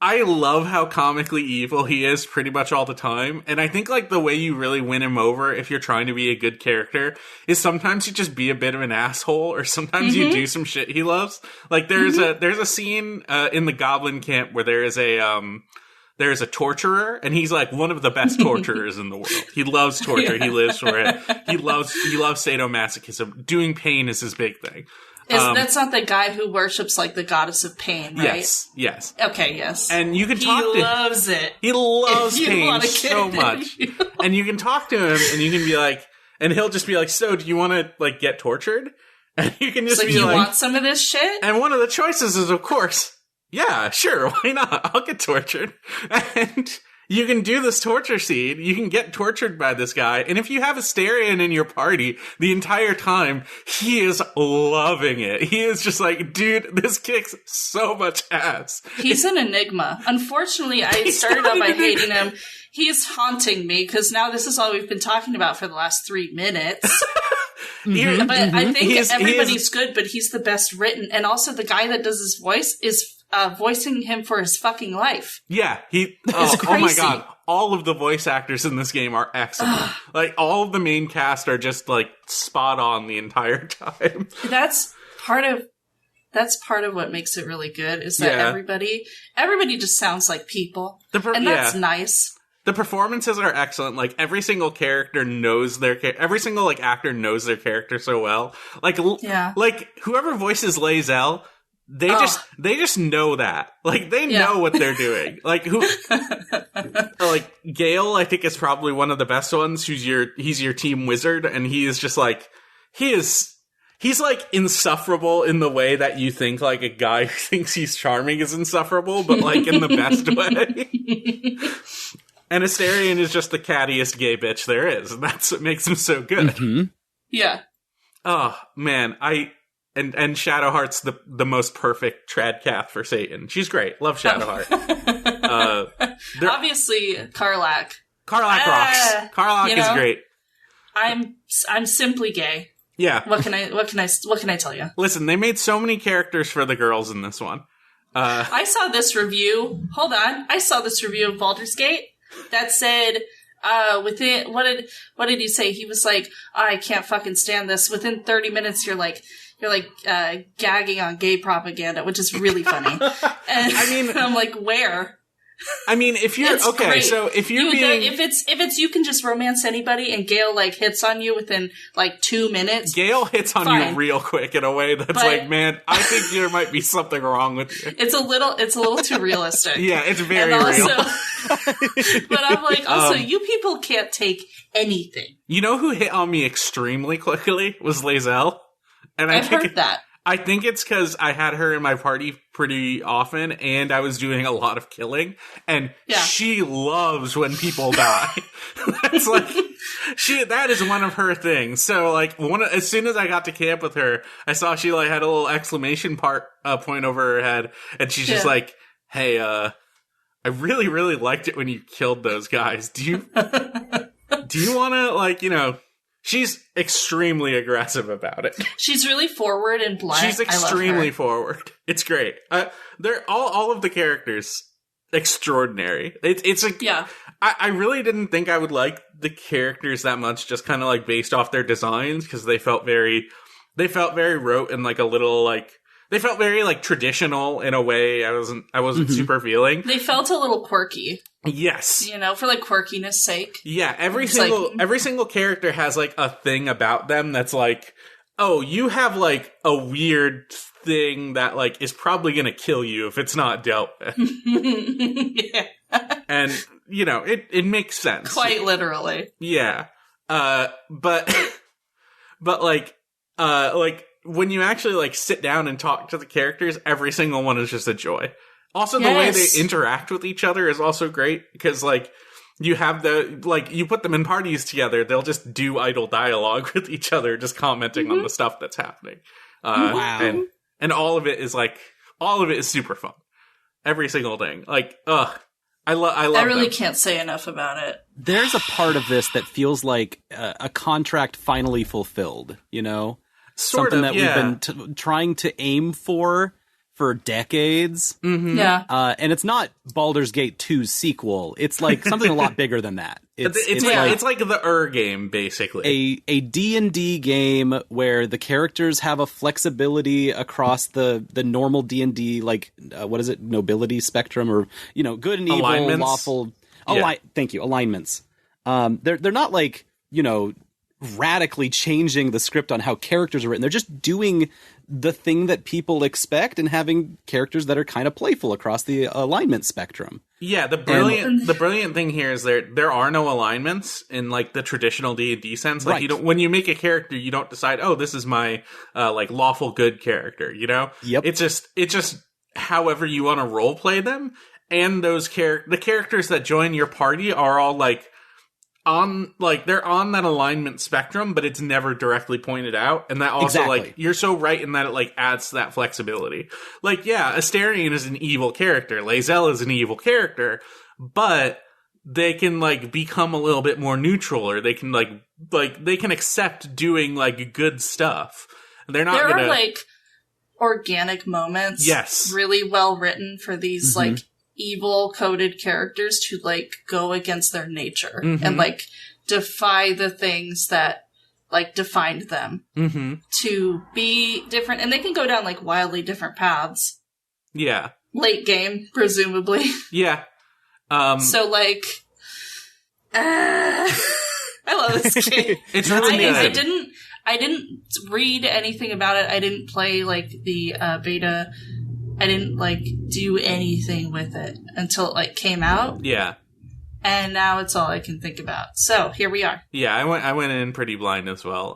I love how comically evil he is pretty much all the time. And I think, like, the way you really win him over if you're trying to be a good character is sometimes you just be a bit of an asshole, or sometimes you do some shit he loves. Like, there's a scene in the Goblin camp where there is a torturer, and he's like one of the best torturers in the world. He loves torture. He lives for it. He loves sadomasochism. Doing pain is his big thing. That's not the guy who worships like the goddess of pain, right? Yes. Okay, yes. And you can talk to him. He loves it. He loves pain so much. And you can talk to him, and you can be like, and he'll just be like, so do you want to like get tortured? And you can just be like, you want some of this shit? And one of the choices is, of course, yeah, sure, why not? I'll get tortured. And you can do this torture scene. You can get tortured by this guy. And if you have Asterion in your party the entire time, he is loving it. He is just like, dude, this kicks so much ass. He's an enigma. Unfortunately, I started out by hating him. He's haunting me because now this is all we've been talking about for the last 3 minutes. But I think everybody's good, but he's the best written. And also the guy that does his voice is voicing him for his fucking life. Yeah, oh my god, all of the voice actors in this game are excellent. Like, all of the main cast are just like spot on the entire time. That's part of what makes it really good, is that everybody just sounds like people. And that's nice. The performances are excellent. Like, every single character knows every single like actor knows their character so well. Like, like whoever voices Lae'zel, they just know that. Like, they know what they're doing. Like, like, Gale, I think, is probably one of the best ones. He's your team wizard, and he is just like, he is He's, like, insufferable in the way that you think, like, a guy who thinks he's charming is insufferable, but, like, in the best way. And Astarion is just the cattiest gay bitch there is, and that's what makes him so good. Mm-hmm. Yeah. Oh, man, And Shadowheart's the most perfect tradcath for Satan. She's great. Love Shadowheart. Obviously, Karlach. Karlach rocks. Karlach is great. I'm simply gay. Yeah. What can I tell you? Listen, they made so many characters for the girls in this one. I saw this review. Hold on. I saw this review of Baldur's Gate that said, within, what did he say? He was like, I can't fucking stand this. Within 30 minutes, you're gagging on gay propaganda, which is really funny. And I mean, I'm like, where? I mean, if you're It's okay, great. so if you're being, if it's you can just romance anybody, and Gale like hits on you within like 2 minutes. Gale hits on you real quick in a way that's like, man, I think there might be something wrong with you. It's a little too realistic. Yeah, it's very and real. But I'm like, also, you people can't take anything. You know who hit on me extremely quickly was Lae'zel. And I've heard that. I think it's because I had her in my party pretty often, and I was doing a lot of killing, and she loves when people die. That's like, that is one of her things. So, like, as soon as I got to camp with her, I saw she, like, had a little exclamation point over her head, and she's just like, hey, I really, really liked it when you killed those guys. Do you want to, like, she's extremely aggressive about it. She's really forward and blunt. She's extremely forward. It's great. They're all of the characters extraordinary. I really didn't think I would like the characters that much, just kind of like based off their designs, because they felt very rote and like a little like. They felt very, like, traditional in a way I wasn't super feeling. They felt a little quirky. Yes. For, like, quirkiness sake. Yeah, every single character has, like, a thing about them that's like, oh, you have, like, a weird thing that, like, is probably gonna kill you if it's not dealt with. Yeah. And, it makes sense. Quite literally. Yeah. But when you actually, like, sit down and talk to the characters, every single one is just a joy. Also, the way they interact with each other is also great, because, like, you have you put them in parties together, they'll just do idle dialogue with each other, just commenting on the stuff that's happening. Wow. And all of it is super fun. Every single thing. Like, I love I really them. can't say enough about it. There's a part of this that feels like a contract finally fulfilled, Something that we've been trying to aim for decades. Mm-hmm. Yeah. And it's not Baldur's Gate 2's sequel. It's like something a lot bigger than that. It's like the game, basically. A D&D game where the characters have a flexibility across the normal D&D, like, what is it? Nobility spectrum, or, good and evil, alignments. lawful. Thank you. Alignments. They're not like, radically changing the script on how characters are written. They're just doing the thing that people expect and having characters that are kind of playful across the alignment spectrum. Yeah, the brilliant thing here is there are no alignments in like the traditional D&D sense. Like when you make a character, you don't decide, oh, this is my like lawful good character, Yep. It's just however you want to role play them, and the characters that join your party are all like they're on that alignment spectrum, but it's never directly pointed out. And that also, like, you're so right in that it, like, adds to that flexibility. Like, yeah, Astarion is an evil character. Lae'zel is an evil character. But they can, like, become a little bit more neutral, or they can, they can accept doing, like, good stuff. There are, like, organic moments. Yes. Really well written for these, like, evil coded characters to like go against their nature and like defy the things that like defined them to be different, and they can go down like wildly different paths. Yeah. Late game, presumably. Yeah. So like I love this game. It's really good. I didn't read anything about it. I didn't play like the beta. I didn't, like, do anything with it until it, like, came out. Yeah. And now it's all I can think about. So, here we are. Yeah, I went in pretty blind as well.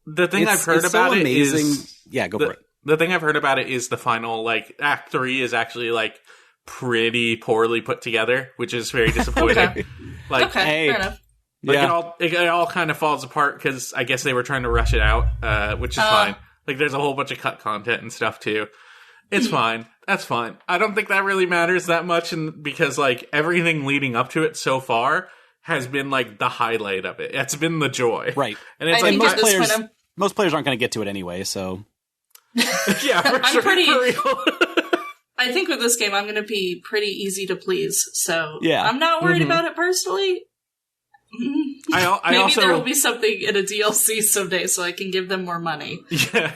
The thing I've heard about it is... Yeah, go for it. The thing I've heard about it is the final, like, Act 3 is actually, like, pretty poorly put together, which is very disappointing. Okay. Like, fair enough. Like, it all kind of falls apart because I guess they were trying to rush it out, which is fine. Like, there's a whole bunch of cut content and stuff, too. It's fine. That's fine. I don't think that really matters that much because, like, everything leading up to it so far has been, like, the highlight of it. It's been the joy. Right. And it's most players aren't going to get to it anyway, so... Yeah, for real. I think with this game, I'm going to be pretty easy to please, so yeah. I'm not worried about it personally. Maybe also, there will be something in a DLC someday so I can give them more money. Yeah.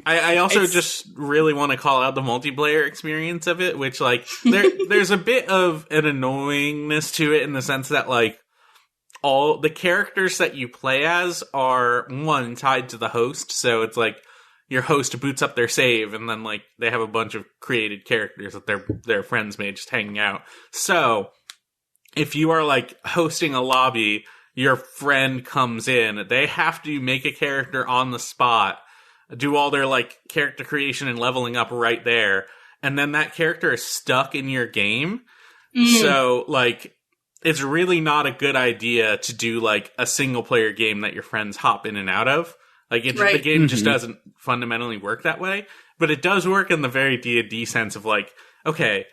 I also just really want to call out the multiplayer experience of it, which, like, there's a bit of an annoyingness to it in the sense that, like, all the characters that you play as are, one, tied to the host, so it's like, your host boots up their save, and then, like, they have a bunch of created characters that their friends made just hanging out. So, if you are, like, hosting a lobby, your friend comes in, they have to make a character on the spot, do all their, like, character creation and leveling up right there, and then that character is stuck in your game. So, like, it's really not a good idea to do, like, a single-player game that your friends hop in and out of. Like, the game just doesn't fundamentally work that way. But it does work in the very D&D sense of, like, okay,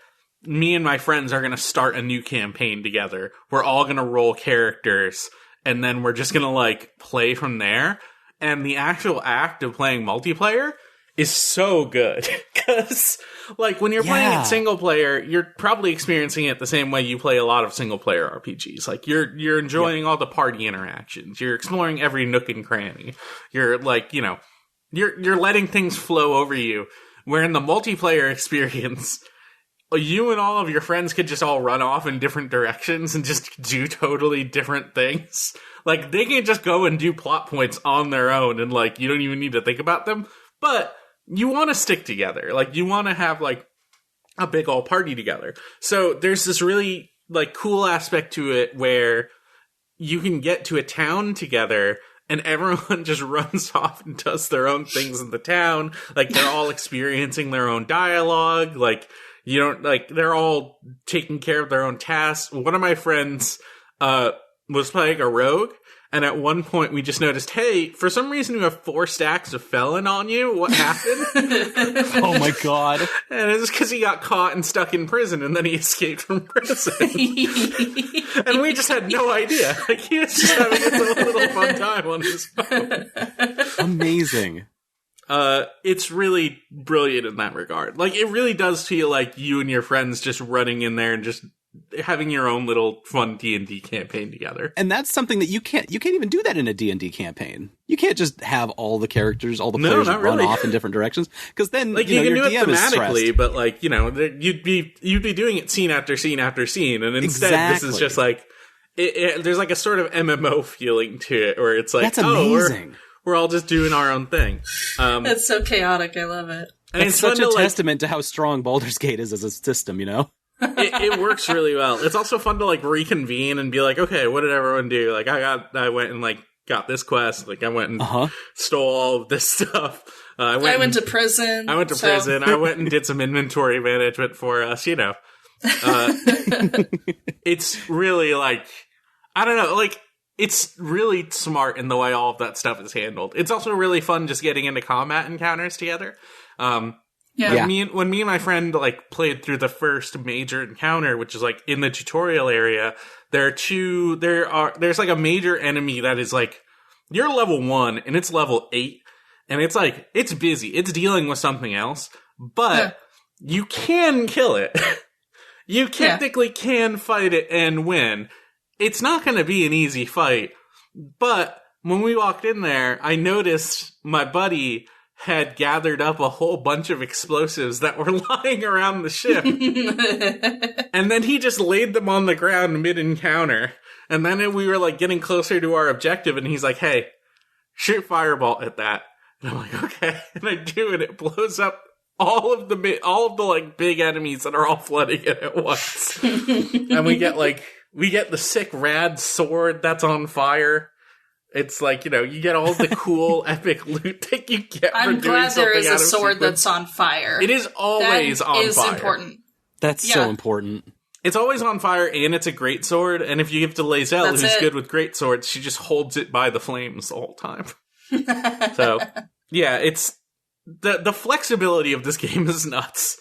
me and my friends are going to start a new campaign together. We're all going to roll characters, and then we're just going to, like, play from there. And the actual act of playing multiplayer is so good. Because, like, when you're playing it single player, you're probably experiencing it the same way you play a lot of single player RPGs. Like, you're enjoying all the party interactions. You're exploring every nook and cranny. You're, like, you know, you're letting things flow over you. Where in the multiplayer experience, you and all of your friends could just all run off in different directions and just do totally different things. Like, they can just go and do plot points on their own, and, like, you don't even need to think about them. But you want to stick together. Like, you want to have, like, a big old party together. So there's this really, like, cool aspect to it where you can get to a town together and everyone just runs off and does their own things in the town. Like, they're all experiencing their own dialogue. Like, you don't, like, they're all taking care of their own tasks. One of my friends was playing a rogue. And at one point, we just noticed, hey, for some reason, you have 4 stacks of felon on you. What happened? Oh, my God. And it was because he got caught and stuck in prison, and then he escaped from prison. And we just had no idea. Like, he was just having his own little fun time on his phone. Amazing. It's really brilliant in that regard. Like, it really does feel like you and your friends just running in there and just having your own little fun D&D campaign together. And that's something that you can't even do that in a D&D campain. You can't just have all the characters, all the players run off in different directions, because then, like, you know, can your do DM it thematically, is but, like, you know, you'd be doing it scene after scene after scene, and instead this is just like, there's like a sort of MMO feeling to it, where it's like, that's amazing. We're all just doing our own thing. It's so chaotic, I love it. And it's such a testament to how strong Baldur's Gate is as a system, you know? It works really well. It's also fun to, like, reconvene and be like, okay, what did everyone do? Like, I went and, like, got this quest. Like, I went and stole all of this stuff. I went to prison. I went to prison. I went and did some inventory management for us, you know. It's really, like, I don't know, like, it's really smart in the way all of that stuff is handled. It's also really fun just getting into combat encounters together. When me and my friend, like, played through the first major encounter, which is, like, in the tutorial area, there's like a major enemy that is, like, you're level 1 and it's level 8, and it's like, it's busy, it's dealing with something else, but you can kill it. You technically can fight it and win. It's not going to be an easy fight, but when we walked in there, I noticed my buddy had gathered up a whole bunch of explosives that were lying around the ship. And then he just laid them on the ground mid-encounter. And then we were, like, getting closer to our objective, and he's like, hey, shoot fireball at that. And I'm like, okay. And I do, and it blows up all of the like, big enemies that are all flooding it at once. And we get the sick rad sword that's on fire. It's like, you get all the cool, epic loot that you get I'm for doing glad there something is out a of sword sequence. that's on fire. It is always that on is fire. important. That's so important. It's always on fire, and it's a great sword. And if you give it to Lazelle, That's who's it. good with great swords, she just holds it by the flames the whole time. So, yeah, it's the flexibility of this game is nuts.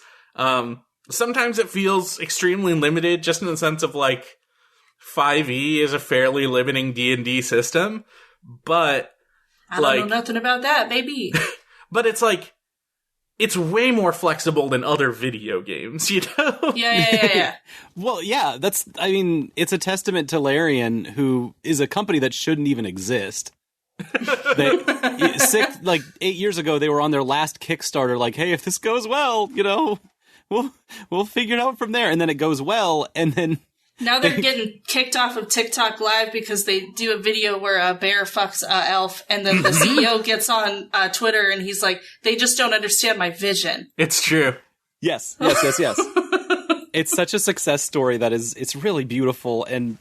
Sometimes it feels extremely limited, just in the sense of like 5e is a fairly limiting D&D system, but I don't know nothing about that, baby. but it's like it's way more flexible than other video games, Yeah. Well, yeah, it's a testament to Larian, who is a company that shouldn't even exist. 8 years ago, they were on their last Kickstarter, like, hey, if this goes well, we'll figure it out from there. And then it goes well, and then now they're getting kicked off of TikTok Live because they do a video where a bear fucks a elf, and then the CEO gets on Twitter and he's like, they just don't understand my vision. It's true. Yes. It's such a success story that it's really beautiful, and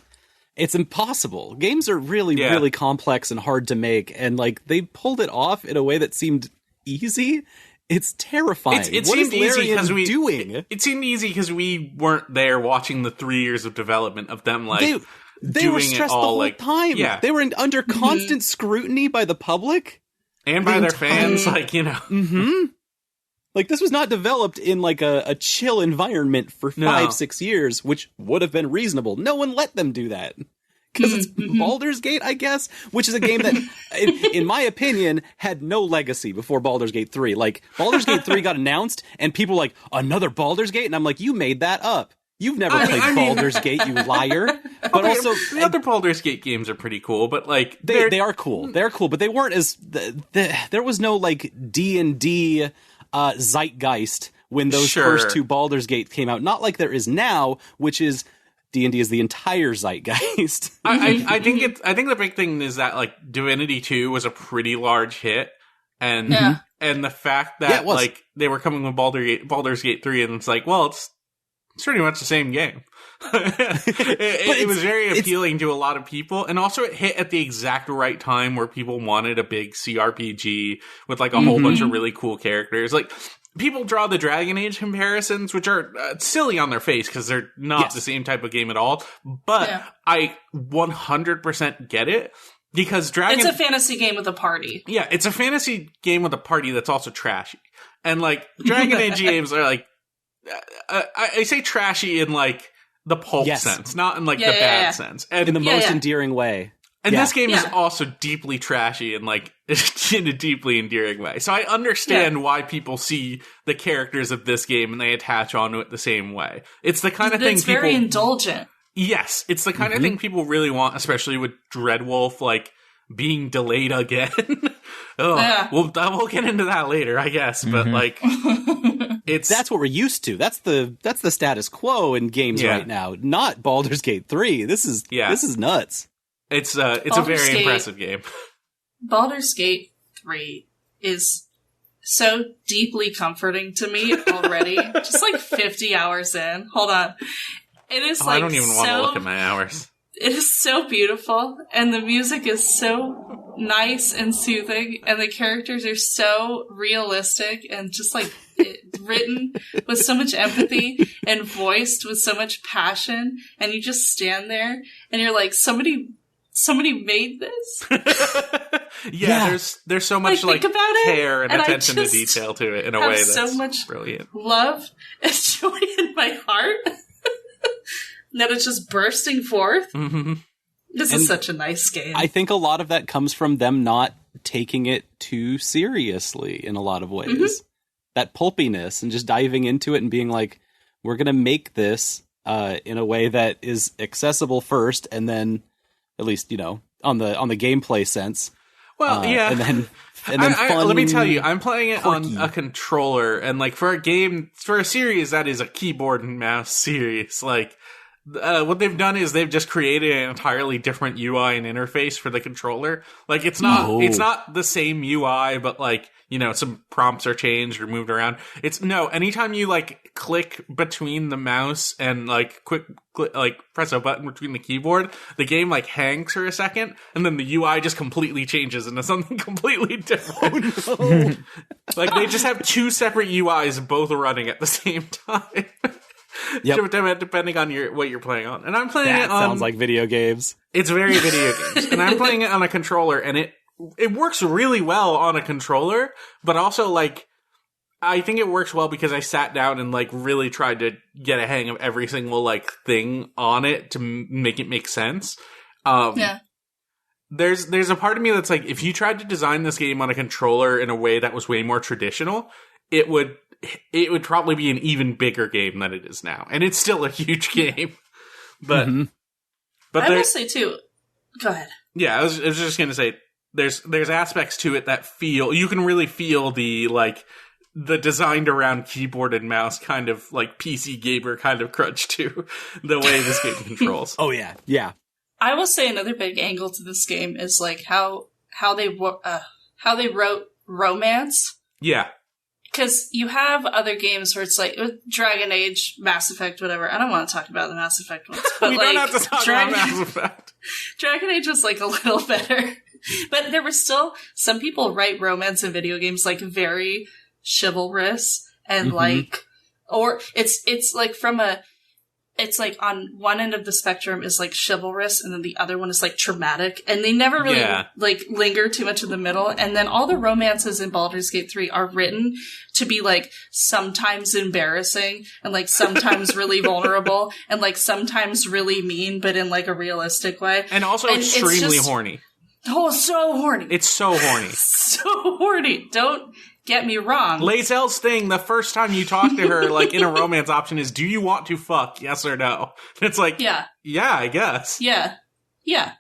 it's impossible. Games are really complex and hard to make, and like they pulled it off in a way that seemed easy. It's terrifying. It what seemed is easy Larian doing? It seemed easy because we weren't there watching the 3 years of development of them, like, they doing were stressed it all, the whole time. Yeah. They were under constant scrutiny by the public. And by their fans, Mm-hmm. Like, this was not developed in, like, a chill environment for 5-6 years, which would have been reasonable. No one let them do that. Because it's Baldur's Gate, I guess, which is a game that, in my opinion, had no legacy before Baldur's Gate 3. Like, Baldur's Gate 3 got announced, and people were like, another Baldur's Gate? And I'm like, you made that up. You've never played Baldur's Gate, you liar. But also, the other Baldur's Gate games are pretty cool, but like they are cool. They're cool, but they weren't as there was no like D&D zeitgeist when those first two Baldur's Gate came out. Not like there is now, which is D&D is the entire zeitgeist. I think the big thing is that like Divinity 2 was a pretty large hit, and the fact that like they were coming with Baldur's Gate 3, and it's like, well, it's pretty much the same game. it was very appealing to a lot of people, and also it hit at the exact right time where people wanted a big CRPG with like a whole bunch of really cool characters. Like, people draw the Dragon Age comparisons, which are silly on their face because they're not the same type of game at all. But I 100% get it, because it's a fantasy game with a party. Yeah, it's a fantasy game with a party that's also trashy. And like Dragon Age games are like, I say trashy in like the pulp sense, not in like the bad sense, and in the most endearing way. And this game is also deeply trashy and like in a deeply endearing way. So I understand why people see the characters of this game and they attach onto it the same way. It's the kind of thing people... It's very indulgent. Yes, it's the kind of thing people really want, especially with Dreadwolf like being delayed again. We'll get into that later, I guess. But like, that's what we're used to. That's the status quo in games right now. Not Baldur's Gate 3. This is nuts. It's a very impressive game. Baldur's Gate 3 is so deeply comforting to me already. Just like 50 hours in. Hold on. It is I don't even want to look at my hours. It is so beautiful, and the music is so nice and soothing, and the characters are so realistic and just like written with so much empathy and voiced with so much passion, and you just stand there and you're like, somebody made this. There's so much like care and attention to detail to it in a way that's so much brilliant. Love and joy in my heart that it's just bursting forth. Mm-hmm. This is such a nice game. I think a lot of that comes from them not taking it too seriously in a lot of ways. That pulpiness and just diving into it and being like, we're going to make this in a way that is accessible first, and then at least, on the gameplay sense. Well, and then fun. Let me tell you, I'm playing it quirky. on a controller, and like for a series that is a keyboard and mouse series, like what they've done is they've just created an entirely different UI and interface for the controller. Like, it's not the same UI, but like, you know, some prompts are changed or moved around. Anytime you like click between the mouse and like press a button between the keyboard, the game like hangs for a second, and then the UI just completely changes into something completely different. Oh, no. Like, they just have two separate UIs both running at the same time. Yep. Depending on what you're playing on. And I'm playing it on... sounds like video games. It's very video games. And I'm playing it on a controller, and it works really well on a controller, but also, like, I think it works well because I sat down and, like, really tried to get a hang of every single, like, thing on it to make it make sense. Yeah. There's a part of me that's like, if you tried to design this game on a controller in a way that was way more traditional, it would probably be an even bigger game than it is now. And it's still a huge game. But but I will say, too... Go ahead. Yeah, I was just going to say, there's aspects to it that you can really feel the, like, the designed around keyboard and mouse kind of, like, PC gamer kind of crunch to the way this game controls. Oh, yeah. Yeah. I will say another big angle to this game is, like, how they wrote romance. Yeah. Because you have other games where it's like Dragon Age, Mass Effect, whatever. I don't want to talk about the Mass Effect ones, but we don't have to talk about Mass Effect. Dragon Age was like a little better, but there were still some people write romance in video games like very chivalrous and like, or it's like it's like on one end of the spectrum is like chivalrous and then the other one is like traumatic, and they never really like linger too much in the middle. And then all the romances in Baldur's Gate 3 are written to be like sometimes embarrassing and like sometimes really vulnerable and like sometimes really mean, but in like a realistic way. And also extremely horny. Oh, so horny. It's so horny. So horny. Don't get me wrong. Lae'zel's thing, the first time you talk to her, like, in a romance option is, do you want to fuck? Yes or no? And it's like, yeah, I guess. Yeah. Yeah.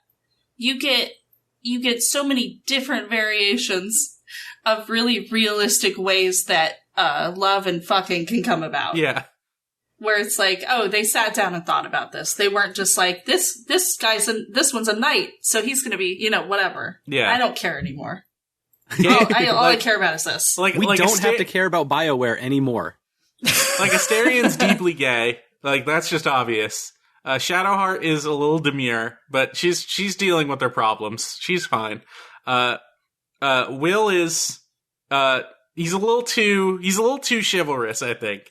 You get so many different variations of really realistic ways that love and fucking can come about. Yeah. Where it's like, oh, they sat down and thought about this. They weren't just like, this one's a knight, so he's gonna be, whatever. Yeah. I don't care anymore. All I care about is this. We don't have to care about BioWare anymore. Like, Astarion's deeply gay. Like, that's just obvious. Shadowheart is a little demure, but she's dealing with her problems. She's fine. Will is he's a little too chivalrous, I think.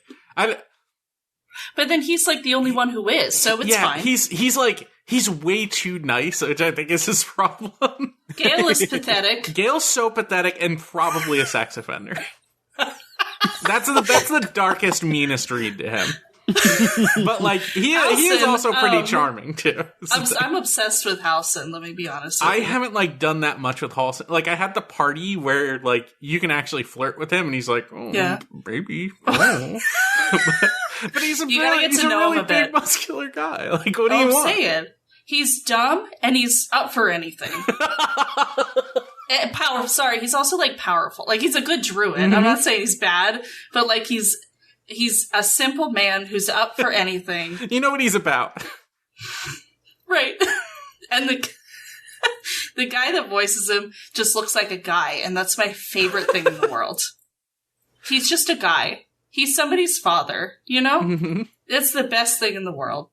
But then he's like the only one who is, so it's fine. He's way too nice, which I think is his problem. Gale is pathetic. Gale's so pathetic and probably a sex offender. That's the darkest, meanest read to him. But like he is also pretty charming too. I'm obsessed with Halsin. Let me be honest. I haven't like done that much with Halsin. Like, I had the party where like you can actually flirt with him, and he's like, "Oh, yeah, baby." Oh. But he's a really big, muscular guy. Like, what do you want? I'm saying he's dumb and he's up for anything. Powerful. Sorry, he's also like powerful. Like, he's a good druid. I'm not saying he's bad, but like he's a simple man who's up for anything. You know what he's about. Right. And the guy that voices him just looks like a guy, and that's my favorite thing in the world. He's just a guy. He's somebody's father, Mm-hmm. It's the best thing in the world.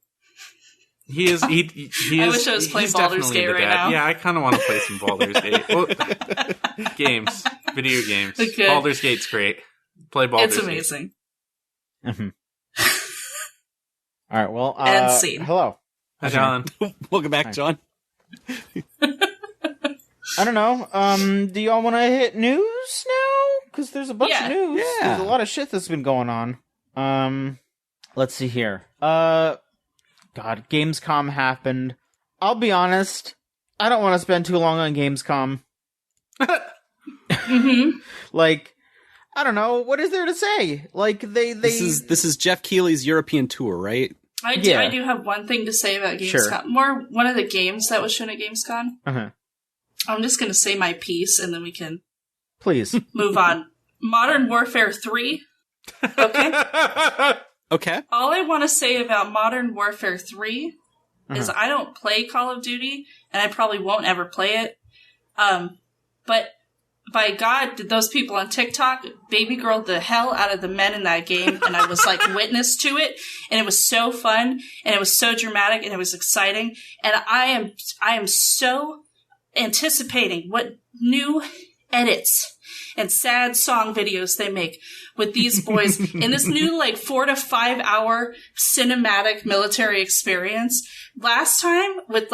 He is. He I wish I was playing Baldur's Gate right now. Yeah, I kind of want to play some Baldur's Gate. Games. Video games. Okay. Baldur's Gate's great. Play Baldur's Gate. It's amazing. Mm-hmm. All right, well, and scene. Hello. Hi, John. Welcome back, John. I don't know. Do y'all want to hit news now? Because there's a bunch of news. Yeah. There's a lot of shit that's been going on. Let's see here. God, Gamescom happened. I'll be honest, I don't want to spend too long on Gamescom. Like, I don't know. What is there to say? Like, This is Jeff Keighley's European tour, right? I do have one thing to say about Gamescom. Sure. One of the games that was shown at Gamescom. Uh-huh. I'm just going to say my piece, and then we can... Please. Move on. Modern Warfare 3. Okay? Okay. All I want to say about Modern Warfare 3 is I don't play Call of Duty, and I probably won't ever play it. But by God, did those people on TikTok baby girl the hell out of the men in that game, and I was like witness to it, and it was so fun, and it was so dramatic, and it was exciting, and I am so anticipating what new edits and sad song videos they make with these boys in this new 4 to 5 hour cinematic military experience. Last time with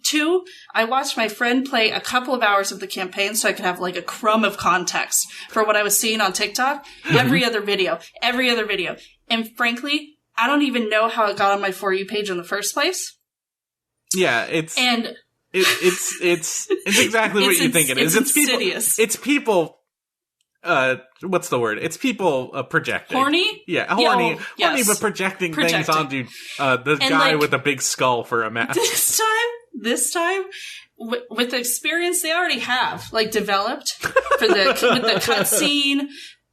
2, I watched my friend play a couple of hours of the campaign so I could have a crumb of context for what I was seeing on TikTok. Every other video. And frankly, I don't even know how it got on my For You page in the first place. Yeah, it's exactly what you think it is. It's insidious. It's people. What's the word? It's people projecting. Horny? Yeah, horny. Yes. Horny, but projecting things onto the guy with a big skull for a mask. This time, with the experience they already have, developed with the cutscene,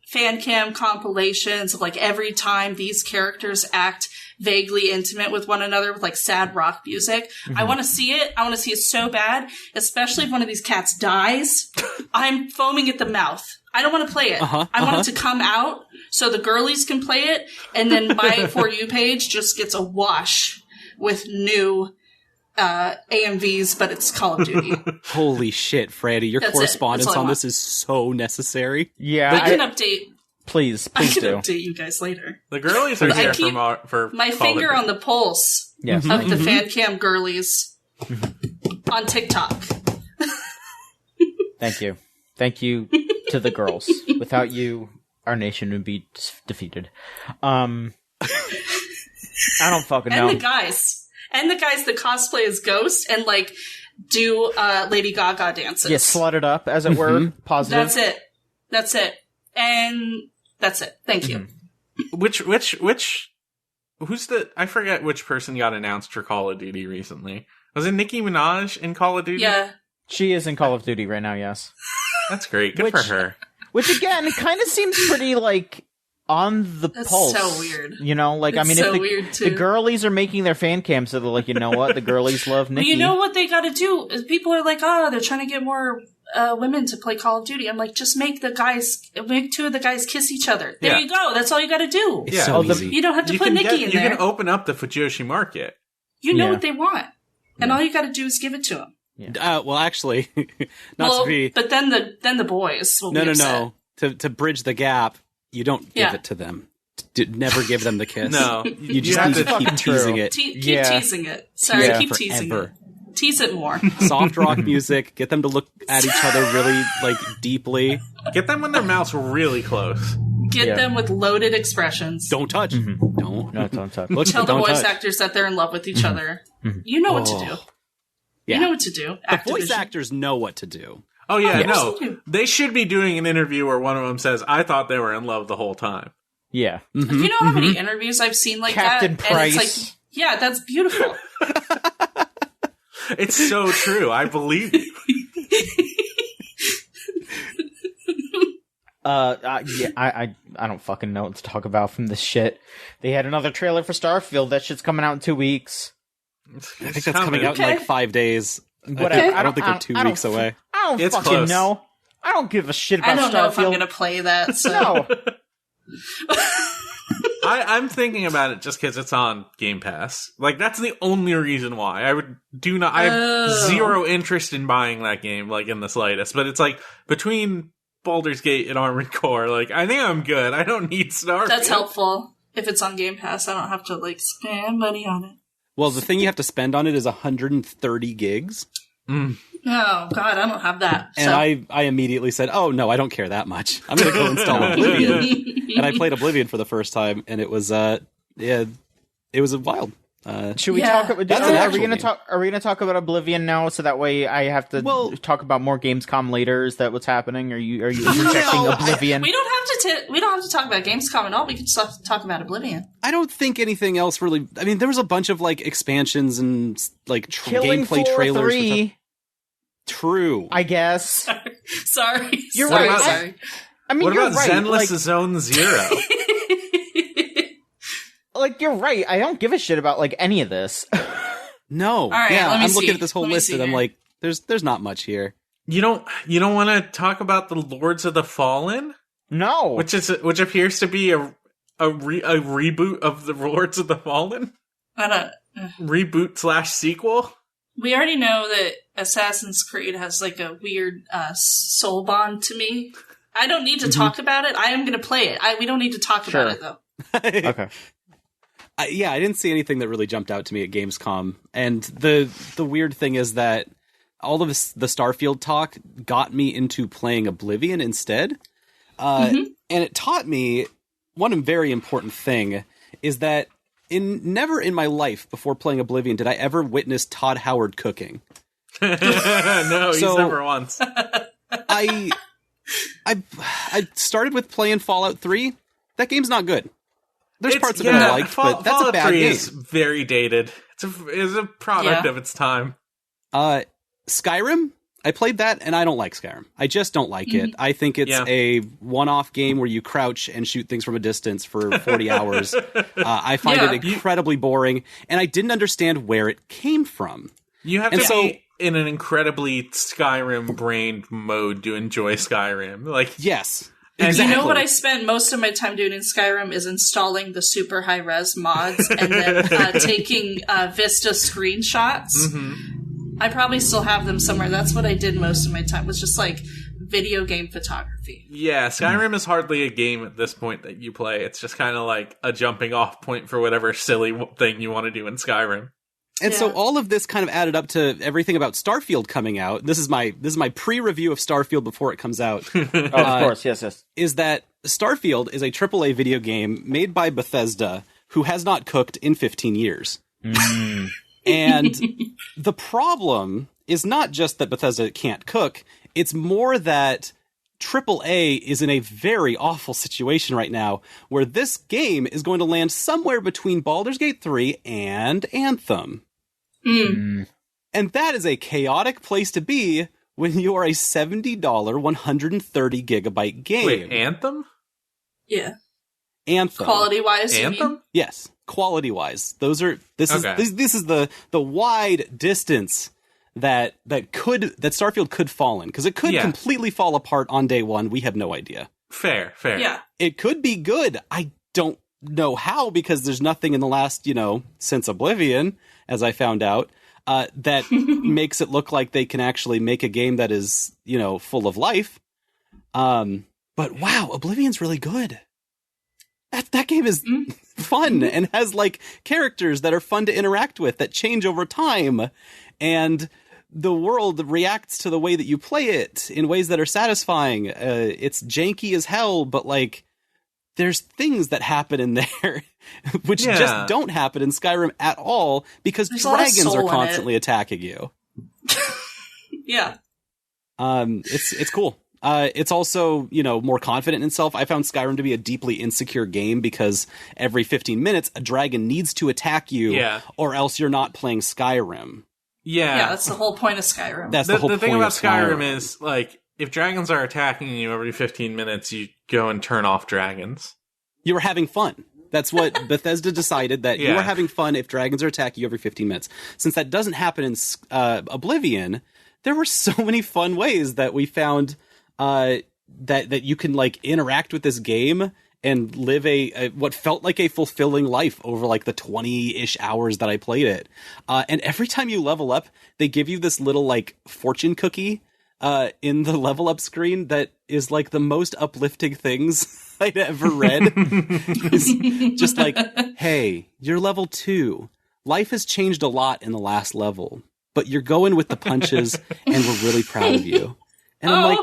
fan cam compilations of every time these characters act vaguely intimate with one another with sad rock music. Mm-hmm. I want to see it. I want to see it so bad, especially if one of these cats dies. I'm foaming at the mouth. I don't want to play it. I want it to come out so the girlies can play it, and then my For You page just gets awash with new AMVs, but it's Call of Duty. Holy shit, Franny, your correspondence on this is so necessary. Yeah, I can update. Please I can do. update you guys later. The girlies are here for my finger on the pulse of the fan cam girlies on TikTok. Thank you to the girls. Without you, our nation would be defeated. I don't fucking know. And the guys that cosplay as Ghost and do Lady Gaga dances. Yeah, slut it up, as it were. Positive. That's it. And that's it. Thank you. I forget which person got announced for Call of Duty recently. Was it Nicki Minaj in Call of Duty? Yeah. She is in Call of Duty right now, yes. That's great. Good for her. Which, again, kind of seems pretty, on the pulse. That's so weird. You know, if the girlies are making their fan cams, so they're you know what? The girlies love Nicki. Well, you know what they gotta do? Is people are they're trying to get more women to play Call of Duty. I'm just make 2 of the guys kiss each other. There you go. That's all you gotta do. It's so easy. You don't have to put Nicki in there. You can open up the Fujoshi market. You know what they want. And all you gotta do is give it to them. Yeah. Well, actually, but then the boys will be upset. To bridge the gap, you don't give it to them. Never give them the kiss. No, you just have to keep teasing it. Keep teasing it. Sorry, keep teasing it. Tease it more. Soft rock music. Get them to look at each other really deeply. Get them when their mouths really close. Get them with loaded expressions. Don't touch. Mm-hmm. Don't touch. Tell the voice actors that they're in love with each other. Mm-hmm. You know what to do. Yeah. You know what to do. The voice actors know what to do. Oh, yeah, no. They should be doing an interview where one of them says, I thought they were in love the whole time. Yeah. Mm-hmm. You know how many interviews I've seen Captain that? Price. And it's yeah, that's beautiful. It's so true. I believe you. I don't fucking know what to talk about from this shit. They had another trailer for Starfield. That shit's coming out in 2 weeks. I think that's coming out in 5 days. Whatever. I don't think we're 2 weeks away. I don't fucking close. know. I don't give a shit about Starfield. I don't know if I'm going to play that, so... No. I'm thinking about it just because it's on Game Pass. That's the only reason why. I have zero interest in buying that game, in the slightest. But it's between Baldur's Gate and Armored Core, I think I'm good. I don't need Starfield. That's helpful. If it's on Game Pass, I don't have to, spend money on it. Well, the thing you have to spend on it is 130 gigs. Mm. Oh, God, I don't have that. And I immediately said, oh, no, I don't care that much. I'm going to go install Oblivion. And I played Oblivion for the first time, and it was, it was wild. Should we talk about? Are we going to talk about Oblivion now? So that way, I have to talk about more Gamescom later. Is that what's happening? Are you interjecting Oblivion? We don't have to talk about Gamescom at all. We can just talk about Oblivion. I don't think anything else really. I mean, there was a bunch of expansions and gameplay trailers. 3. True, I guess. Sorry, you're right. Sorry. I mean, what you're about right. Zenless Zone Zero? like, you're right. I don't give a shit about, like, any of this. No. All right, yeah, I'm see. looking at this whole list and I'm like, there's not much here. You don't want to talk about the Lords of the Fallen? No. Which appears to be a reboot of the Lords of the Fallen? Reboot / sequel? We already know that Assassin's Creed has like a weird soul bond to me. I don't need to talk about it. I am going to play it. We don't need to talk about it, though. Okay. I didn't see anything that really jumped out to me at Gamescom. And the weird thing is that all of the Starfield talk got me into playing Oblivion instead. And it taught me one very important thing is that never in my life before playing Oblivion did I ever witness Todd Howard cooking. No, he's never once. I started with playing Fallout 3. That game's not good. There's parts of it I like, but that's Fallout a bad 3 game. is very dated. It's a product of its time. Skyrim, I played that, and I don't like Skyrim. I just don't like it. I think it's a one-off game where you crouch and shoot things from a distance for 40 hours. I find it incredibly boring, and I didn't understand where it came from. You have to be in an incredibly Skyrim-brained mode to enjoy Skyrim. Yes. Exactly. You know what I spend most of my time doing in Skyrim is installing the super high-res mods and then taking Vista screenshots. I probably still have them somewhere. That's what I did most of my time, was just like video game photography. Yeah, Skyrim is hardly a game at this point that you play. It's just kind of like a jumping off point for whatever silly thing you want to do in Skyrim. And so all of this kind of added up to everything about Starfield coming out. This is my pre-review of Starfield before it comes out. Of course, yes. Is that Starfield is a AAA video game made by Bethesda, who has not cooked in 15 years. And the problem is not just that Bethesda can't cook, it's more that AAA is in a very awful situation right now, where this game is going to land somewhere between Baldur's Gate 3 and Anthem. And that is a chaotic place to be when you are a $70, 130-gigabyte game. Wait, Anthem? Yeah. Anthem. Quality-wise, Anthem? you mean? Yes, quality-wise. This is the wide distance that Starfield could fall in, because it could completely fall apart on day one. We have no idea. Fair. Yeah. It could be good. I don't know how, because there's nothing in the last, since Oblivion, as I found out, that makes it look like they can actually make a game that is, full of life. But wow, Oblivion's really good. That game is fun and has characters that are fun to interact with that change over time, and the world reacts to the way that you play it in ways that are satisfying. It's janky as hell, but there's things that happen in there which just don't happen in Skyrim at all, because dragons are constantly attacking you. Yeah. It's cool. It's also, more confident in itself. I found Skyrim to be a deeply insecure game because every 15 minutes a dragon needs to attack you, or else you're not playing Skyrim. Yeah, that's the whole point of Skyrim. That's the whole point. The thing about Skyrim is, if dragons are attacking you every 15 minutes, you go and turn off dragons. You were having fun. That's what Bethesda decided, that you were having fun if dragons are attacking you every 15 minutes. Since that doesn't happen in Oblivion, there were so many fun ways that we found that you can interact with this game and live a what felt like a fulfilling life over the 20-ish hours that I played it. And every time you level up, they give you this little fortune cookie in the level up screen that is the most uplifting things I'd ever read. It's just hey, you're level 2. Life has changed a lot in the last level, but you're going with the punches and we're really proud of you. And I'm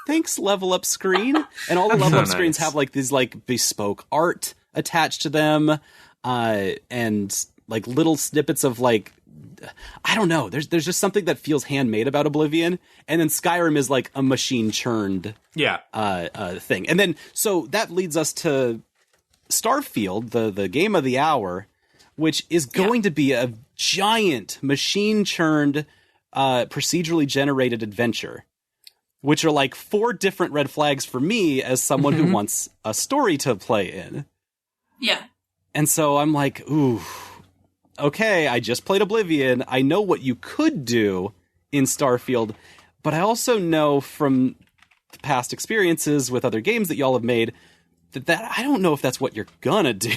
thanks, level up screen. And all the level up screens have these bespoke art attached to them, and little snippets of I don't know. There's just something that feels handmade about Oblivion, and then Skyrim is a machine churned thing. And then so that leads us to Starfield, the game of the hour, which is going to be a giant machine churned procedurally generated adventure, which are 4 different red flags for me as someone who wants a story to play in. Yeah. And so I'm like, ooh, okay, I just played Oblivion. I know what you could do in Starfield, but I also know from past experiences with other games that y'all have made that I don't know if that's what you're gonna do.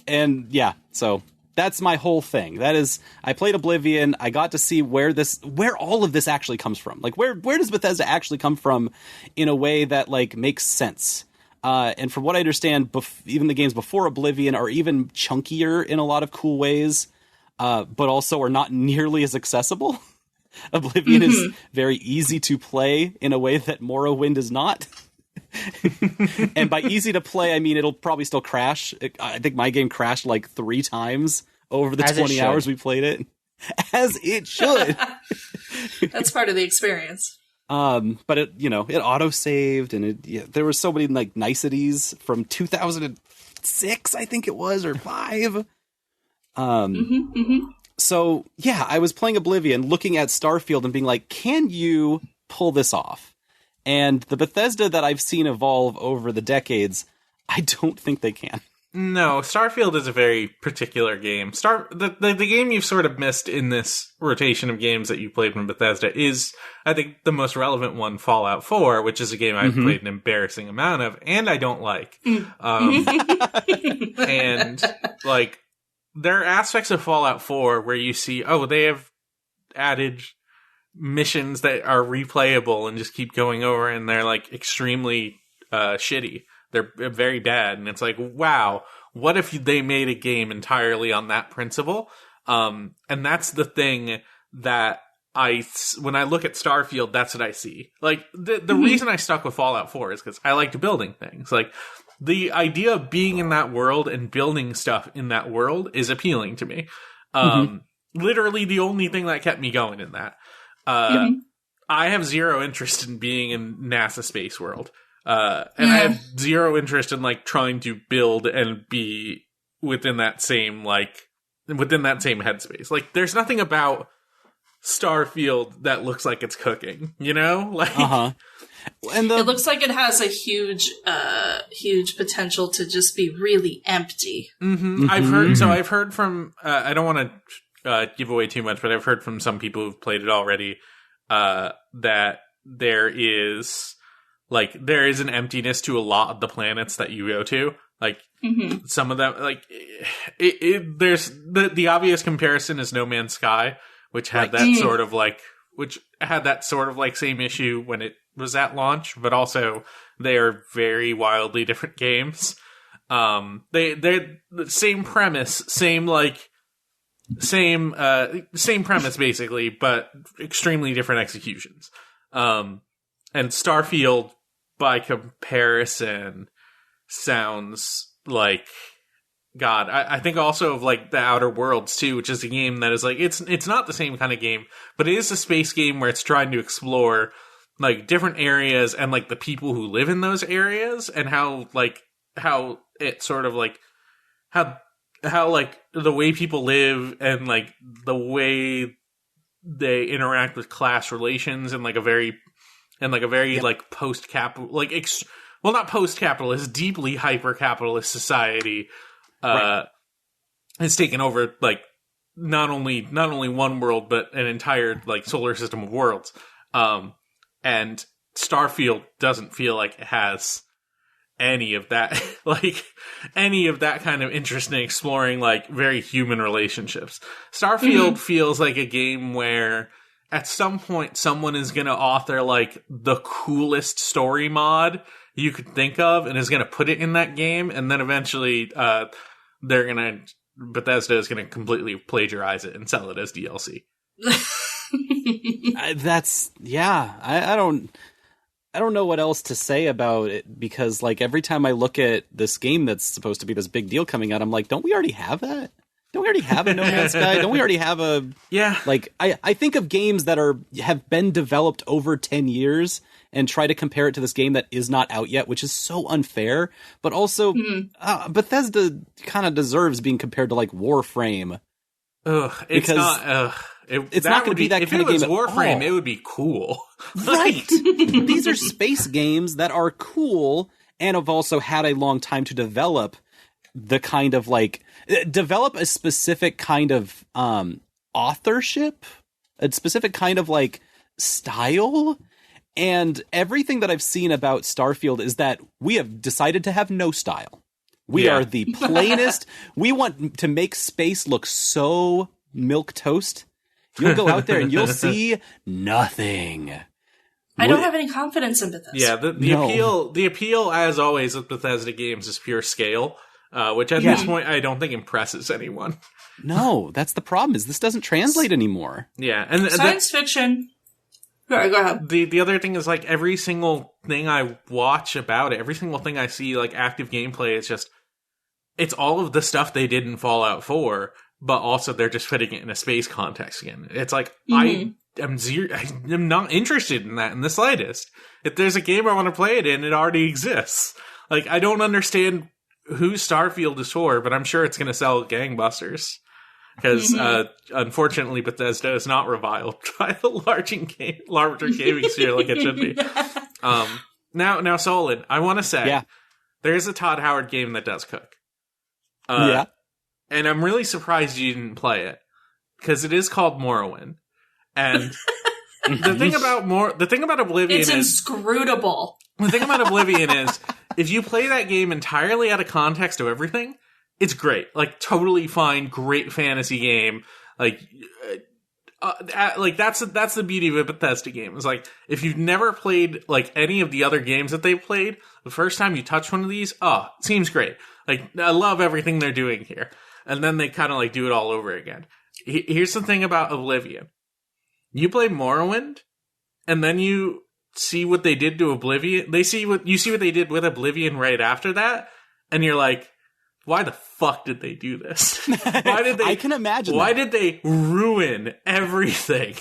And yeah, so that's my whole thing. That is, I played Oblivion. I got to see where all of this actually comes from. Like, where does Bethesda actually come from in a way that, like, makes sense? And from what I understand, even the games before Oblivion are even chunkier in a lot of cool ways, but also are not nearly as accessible. Oblivion is very easy to play in a way that Morrowind is not. And by easy to play, I mean it'll probably still crash. I think my game crashed like 3 times over the 20 hours we played it. As it should. That's part of the experience. But it, it auto-saved, and there were so many like niceties from 2006, I think it was, or 5. So yeah, I was playing Oblivion, looking at Starfield and being like, can you pull this off? And the Bethesda that I've seen evolve over the decades, I don't think they can. No, Starfield is a very particular game. The game you've sort of missed in this rotation of games that you played from Bethesda is, I think, the most relevant one, Fallout 4, which is a game I've played an embarrassing amount of, and I don't like. And, like, there are aspects of Fallout 4 where you see, they have added missions that are replayable and just keep going over, and they're, like, extremely shitty. They're very bad, and it's like, wow, what if they made a game entirely on that principle? And that's the thing that when I look at Starfield, that's what I see. Like, the reason I stuck with Fallout 4 is because I liked building things. Like, the idea of being in that world and building stuff in that world is appealing to me. Literally the only thing that kept me going in that. I have zero interest in being in NASA Space World. And I have zero interest in, like, trying to build and be within that same headspace. Like, there's nothing about Starfield that looks like it's cooking, Like, and it looks like it has a huge potential to just be really empty. I've heard from, I don't want to give away too much, but I've heard from some people who've played it already, that there is an emptiness to a lot of the planets that you go to. Like, some of them, like, there's the obvious comparison is No Man's Sky, which had that sort of like, same issue when it was at launch, but also they are very wildly different games. They're the same premise, same premise basically, but extremely different executions. And Starfield, by comparison, sounds like God. I think also of, like, The Outer Worlds too, which is a game that is like, it's not the same kind of game, but it is a space game where it's trying to explore, like, different areas and, like, the people who live in those areas, and how it sort of, like, how like the way people live and, like, the way they interact with class relations in, like, a very like post-capital, like, not post-capitalist, deeply hyper-capitalist society has taken over, like, not only one world, but an entire, like, solar system of worlds. And Starfield doesn't feel like it has any of that, like, any of that kind of interest in exploring, like, very human relationships. Starfield feels like a game where at some point someone is going to author, like, the coolest story mod you could think of and is going to put it in that game, and then eventually Bethesda is going to completely plagiarize it and sell it as DLC. I don't know what else to say about it, because, like, every time I look at this game that's supposed to be this big deal coming out, I'm like, don't we already have that? Don't we already have a No Man's Sky? Don't we already have a... Yeah. Like, I think of games that have been developed over 10 years and try to compare it to this game that is not out yet, which is so unfair. But also, Bethesda kind of deserves being compared to, like, Warframe. It's not going to be that kind of game. If it was Warframe, it would be cool. Right. These are space games that are cool and have also had a long time to develop the kind of develop a specific kind of authorship, a specific kind of style. And everything that I've seen about Starfield is that we have decided to have no style. We are the plainest. We want to make space look so milquetoast. You'll go out there and you'll see nothing. I don't have any confidence in Bethesda. Yeah, the appeal, as always, with Bethesda games is pure scale, which at this point I don't think impresses anyone. No, that's the problem. Is this doesn't translate anymore? Yeah, and science fiction. Sorry, go ahead. The other thing is every single thing I watch about it, every single thing I see active gameplay is just it's all of the stuff they did in Fallout 4, but also they're just putting it in a space context again. It's I'm not interested in that in the slightest. If there's a game I want to play it in, it already exists. I don't understand who Starfield is for, but I'm sure it's going to sell gangbusters. Because, unfortunately, Bethesda is not reviled by the larger gaming sphere like it should be. Now, Solon, I want to say, there is a Todd Howard game that does cook. And I'm really surprised you didn't play it. Because it is called Morrowind. And the thing about Oblivion it's inscrutable. The thing about Oblivion is, if you play that game entirely out of context of everything, it's great. Totally fine, great fantasy game. That's the beauty of a Bethesda game. It's if you've never played any of the other games that they've played, the first time you touch one of these, it seems great. I love everything they're doing here. And then they kind of do it all over again. Here's the thing about Oblivion. You play Morrowind, and then you see what they did to Oblivion. You see what they did with Oblivion right after that, and you're like, why the fuck did they do this? Why did they? I can imagine. Why did they ruin everything?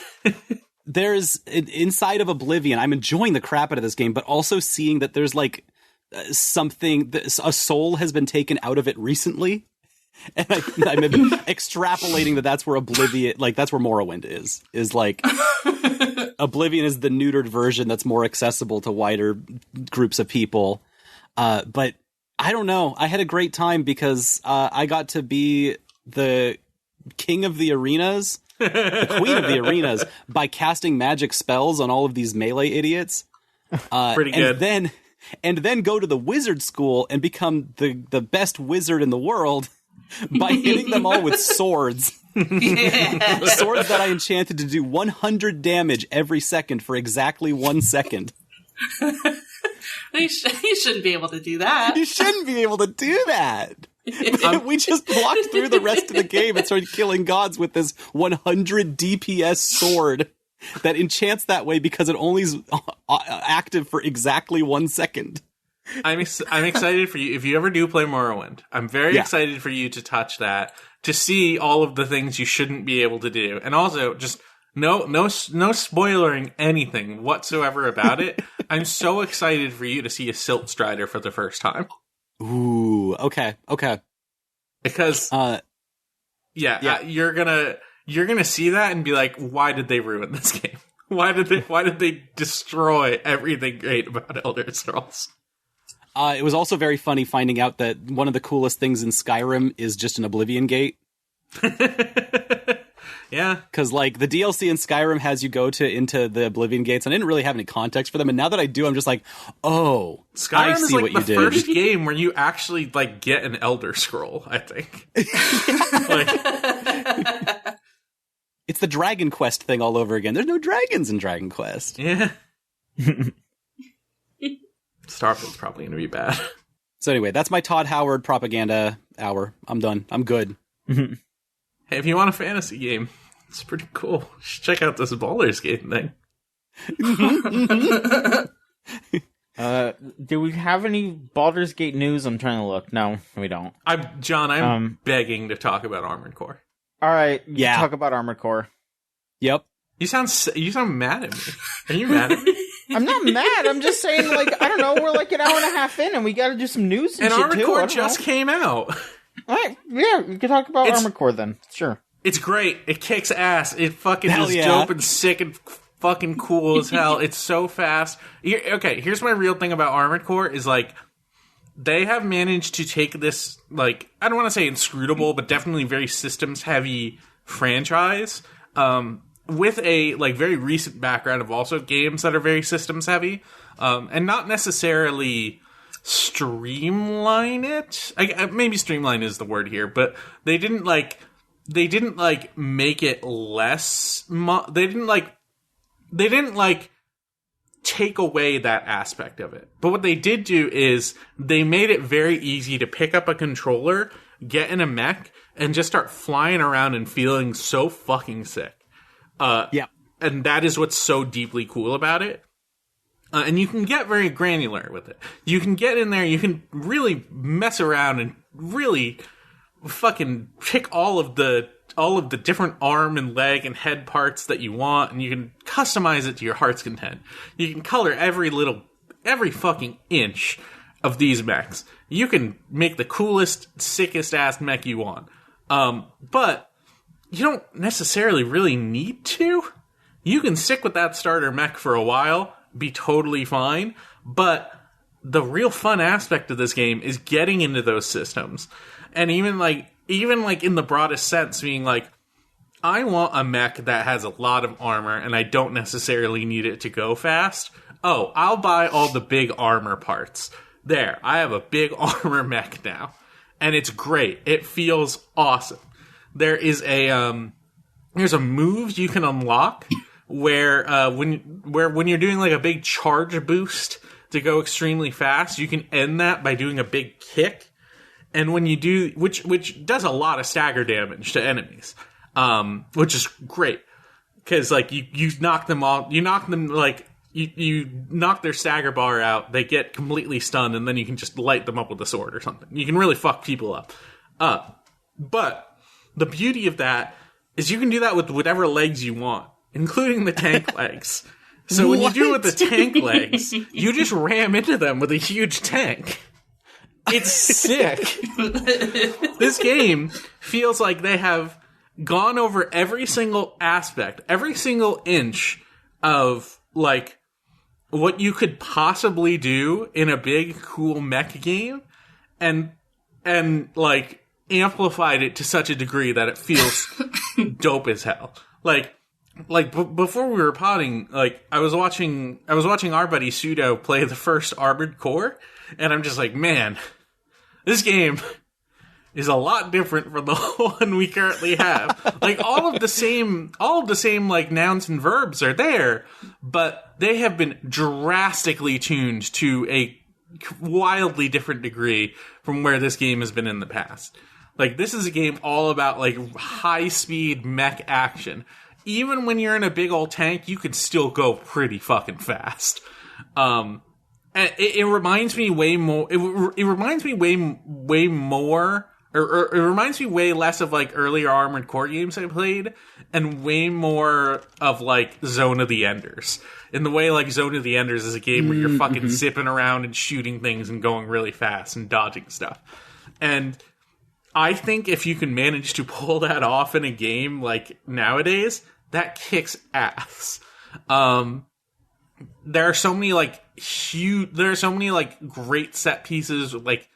There's inside of Oblivion. I'm enjoying the crap out of this game, but also seeing that there's something, a soul has been taken out of it recently, and I'm extrapolating that's where Oblivion, that's where Morrowind is Oblivion is the neutered version that's more accessible to wider groups of people, but. I don't know. I had a great time because I got to be the king of the arenas, the queen of the arenas, by casting magic spells on all of these melee idiots. Pretty good. And then go to the wizard school and become the best wizard in the world by hitting them all with swords. Yeah. Swords that I enchanted to do 100 damage every second for exactly 1 second. You shouldn't be able to do that. You shouldn't be able to do that. We just walked through the rest of the game and started killing gods with this 100 DPS sword that enchants that way because it only is active for exactly 1 second. I'm excited for you. If you ever do play Morrowind, I'm very excited for you to touch that, to see all of the things you shouldn't be able to do. And also, just no spoilering anything whatsoever about it. I'm so excited for you to see a Silt Strider for the first time. Ooh, okay. Because, you're gonna see that and be like, why did they ruin this game? Why did they destroy everything great about Elder Scrolls? It was also very funny finding out that one of the coolest things in Skyrim is just an Oblivion gate. Yeah. Because, the DLC in Skyrim has you go into the Oblivion gates, and I didn't really have any context for them, and now that I do, I'm just like, oh, Skyrim I see what you did. Skyrim is the first game where you actually, get an Elder Scroll, I think. It's the Dragon Quest thing all over again. There's no dragons in Dragon Quest. Yeah. Starfield's probably going to be bad. So anyway, that's my Todd Howard propaganda hour. I'm done. I'm good. Hey, if you want a fantasy game, it's pretty cool. You should check out this Baldur's Gate thing. Do we have any Baldur's Gate news? I'm trying to look. No, we don't. I'm begging to talk about Armored Core. All right, yeah. Talk about Armored Core. Yep. You sound mad at me. Are you mad at me? I'm not mad. I'm just saying, I don't know. We're an hour and a half in, and we got to do some news and shit Armored too. Core just came out. All right, yeah, we can talk about Armored Core then. Sure. It's great. It kicks ass. It fucking is dope and sick and fucking cool as hell. It's so fast. Here's my real thing about Armored Core is they have managed to take this, like, I don't want to say inscrutable, but definitely very systems-heavy franchise, with a, like, very recent background of also games that are very systems-heavy, and not necessarily streamline it. Maybe streamline is the word here, but they didn't make it less, they didn't take away that aspect of it. But what they did do is they made it very easy to pick up a controller, get in a mech, and just start flying around and feeling so fucking sick. And that is what's so deeply cool about it. And you can get very granular with it. You can get in there, you can really mess around and really fucking pick all of the different arm and leg and head parts that you want, and you can customize it to your heart's content. You can color every fucking inch of these mechs. You can make the coolest, sickest ass mech you want. But you don't necessarily really need to. You can stick with that starter mech for a while, be totally fine, but the real fun aspect of this game is getting into those systems. And even in the broadest sense, being like, I want a mech that has a lot of armor, and I don't necessarily need it to go fast. Oh, I'll buy all the big armor parts. There, I have a big armor mech now. And it's great. It feels awesome. There's a move you can unlock where when you're doing like a big charge boost to go extremely fast, you can end that by doing a big kick. And when you do, which does a lot of stagger damage to enemies, which is great, because like you knock them all, you knock their stagger bar out, they get completely stunned, and then you can just light them up with a sword or something. You can really fuck people up. But the beauty of that is you can do that with whatever legs you want, including the tank legs. So when you do it with the tank legs, you just ram into them with a huge tank. It's sick. This game feels like they have gone over every single aspect, every single inch of, like, what you could possibly do in a big, cool mech game, and like, amplified it to such a degree that it feels dope as hell. Before we were potting, like, I was watching our buddy Pseudo play the first Armored Core, and I'm just like, man, this game is a lot different from the one we currently have. Like, all of the same, like, nouns and verbs are there, but they have been drastically tuned to a wildly different degree from where this game has been in the past. Like, this is a game all about, like, high-speed mech action. Even when you're in a big old tank, you can still go pretty fucking fast. And it reminds me way more. It reminds me way more, or it reminds me way less of like earlier Armored Core games I played, and way more of like Zone of the Enders. In the way like Zone of the Enders is a game where you're fucking zipping around and shooting things and going really fast and dodging stuff. And I think if you can manage to pull that off in a game like nowadays, that kicks ass. There are so many like great set pieces like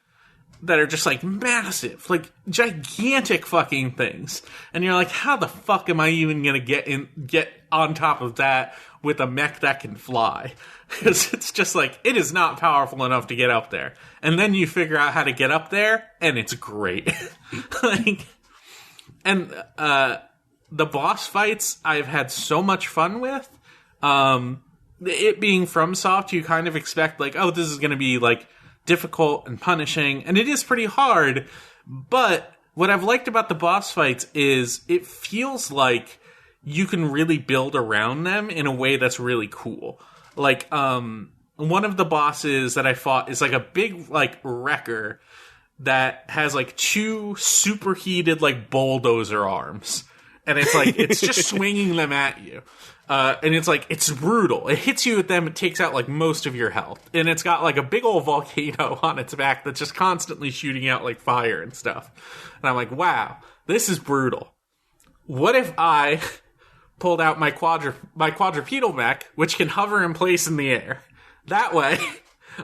that are just like massive, like gigantic fucking things. And you're like, how the fuck am I even gonna get on top of that with a mech that can fly? Because it's just like, it is not powerful enough to get up there. And then you figure out how to get up there, and it's great. The boss fights I've had so much fun with. It being FromSoft, you kind of expect like, oh, this is going to be like difficult and punishing, and it is pretty hard. But what I've liked about the boss fights is it feels like you can really build around them in a way that's really cool. Like, one of the bosses that I fought is like a big like wrecker that has like two superheated like bulldozer arms. And it's like, it's just swinging them at you. And it's like, it's brutal. It hits you with them, it takes out like most of your health. And it's got like a big old volcano on its back that's just constantly shooting out like fire and stuff. And I'm like, wow, this is brutal. What if I pulled out my quadrupedal mech, which can hover in place in the air? That way,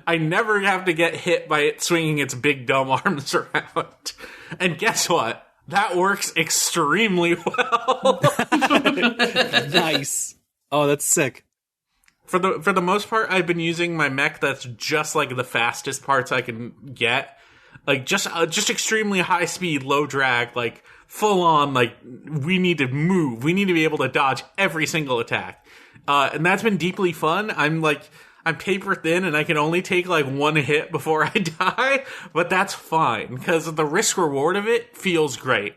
I never have to get hit by it swinging its big dumb arms around. And guess what? That works extremely well. Nice. Oh, that's sick. For the most part, I've been using my mech that's just like the fastest parts I can get. Like, just extremely high speed, low drag, like, full on, like, we need to move. We need to be able to dodge every single attack. And that's been deeply fun. I'm paper thin and I can only take like one hit before I die, but that's fine because the risk reward of it feels great.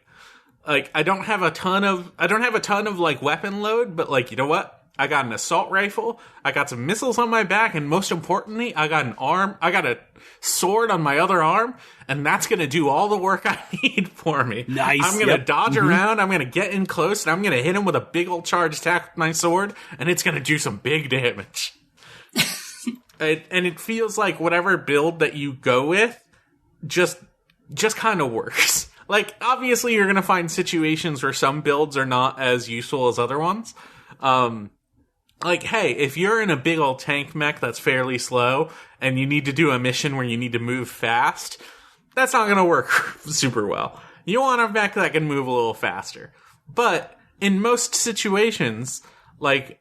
Like, I don't have a ton of like weapon load, but like, you know what? I got an assault rifle, I got some missiles on my back, and most importantly, I got a sword on my other arm, and that's gonna do all the work I need for me. Nice. I'm gonna dodge around, I'm gonna get in close, and I'm gonna hit him with a big old charge attack with my sword, and it's gonna do some big damage. And it feels like whatever build that you go with just kind of works. Like, obviously you're gonna find situations where some builds are not as useful as other ones. Like, hey, if you're in a big old tank mech that's fairly slow and you need to do a mission where you need to move fast, that's not going to work super well. You want a mech that can move a little faster. But in most situations, like,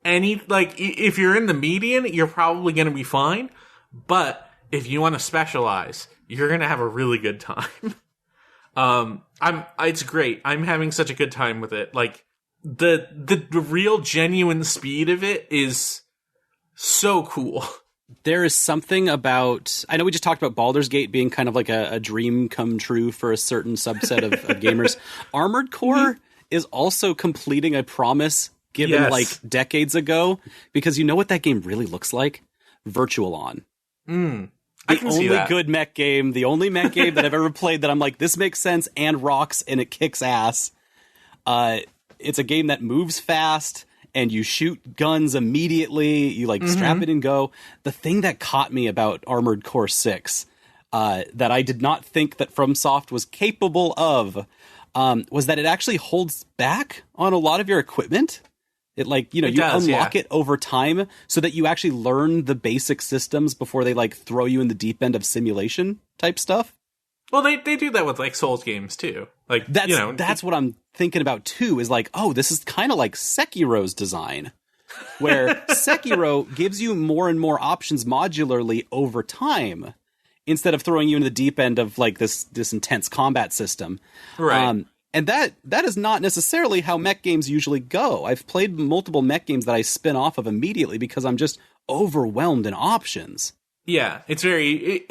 if you're in the median, you're probably going to be fine. But if you want to specialize, you're going to have a really good time. It's great. I'm having such a good time with it. Like, the real genuine speed of it is so cool. There is something about, I know we just talked about Baldur's Gate being kind of like a dream come true for a certain subset of gamers. Armored Core is also completing a promise given like decades ago, because you know what that game really looks like? Virtualon. I can see that. Good mech game, the only mech game that I've ever played that I'm like, this makes sense and rocks and it kicks ass. It's a game that moves fast and you shoot guns immediately. You like strap it and go. The thing that caught me about Armored Core 6 that I did not think that FromSoft was capable of was that it actually holds back on a lot of your equipment. It like, you unlock it over time so that you actually learn the basic systems before they like throw you in the deep end of simulation type stuff. Well, they do that with like Souls games too. Like, that's what I'm thinking about too, is like, oh, this is kind of like Sekiro's design, where Sekiro gives you more and more options modularly over time instead of throwing you into the deep end of like this intense combat system. Right. And that is not necessarily how mech games usually go. I've played multiple mech games that I spin off of immediately because I'm just overwhelmed in options. Yeah, it's very,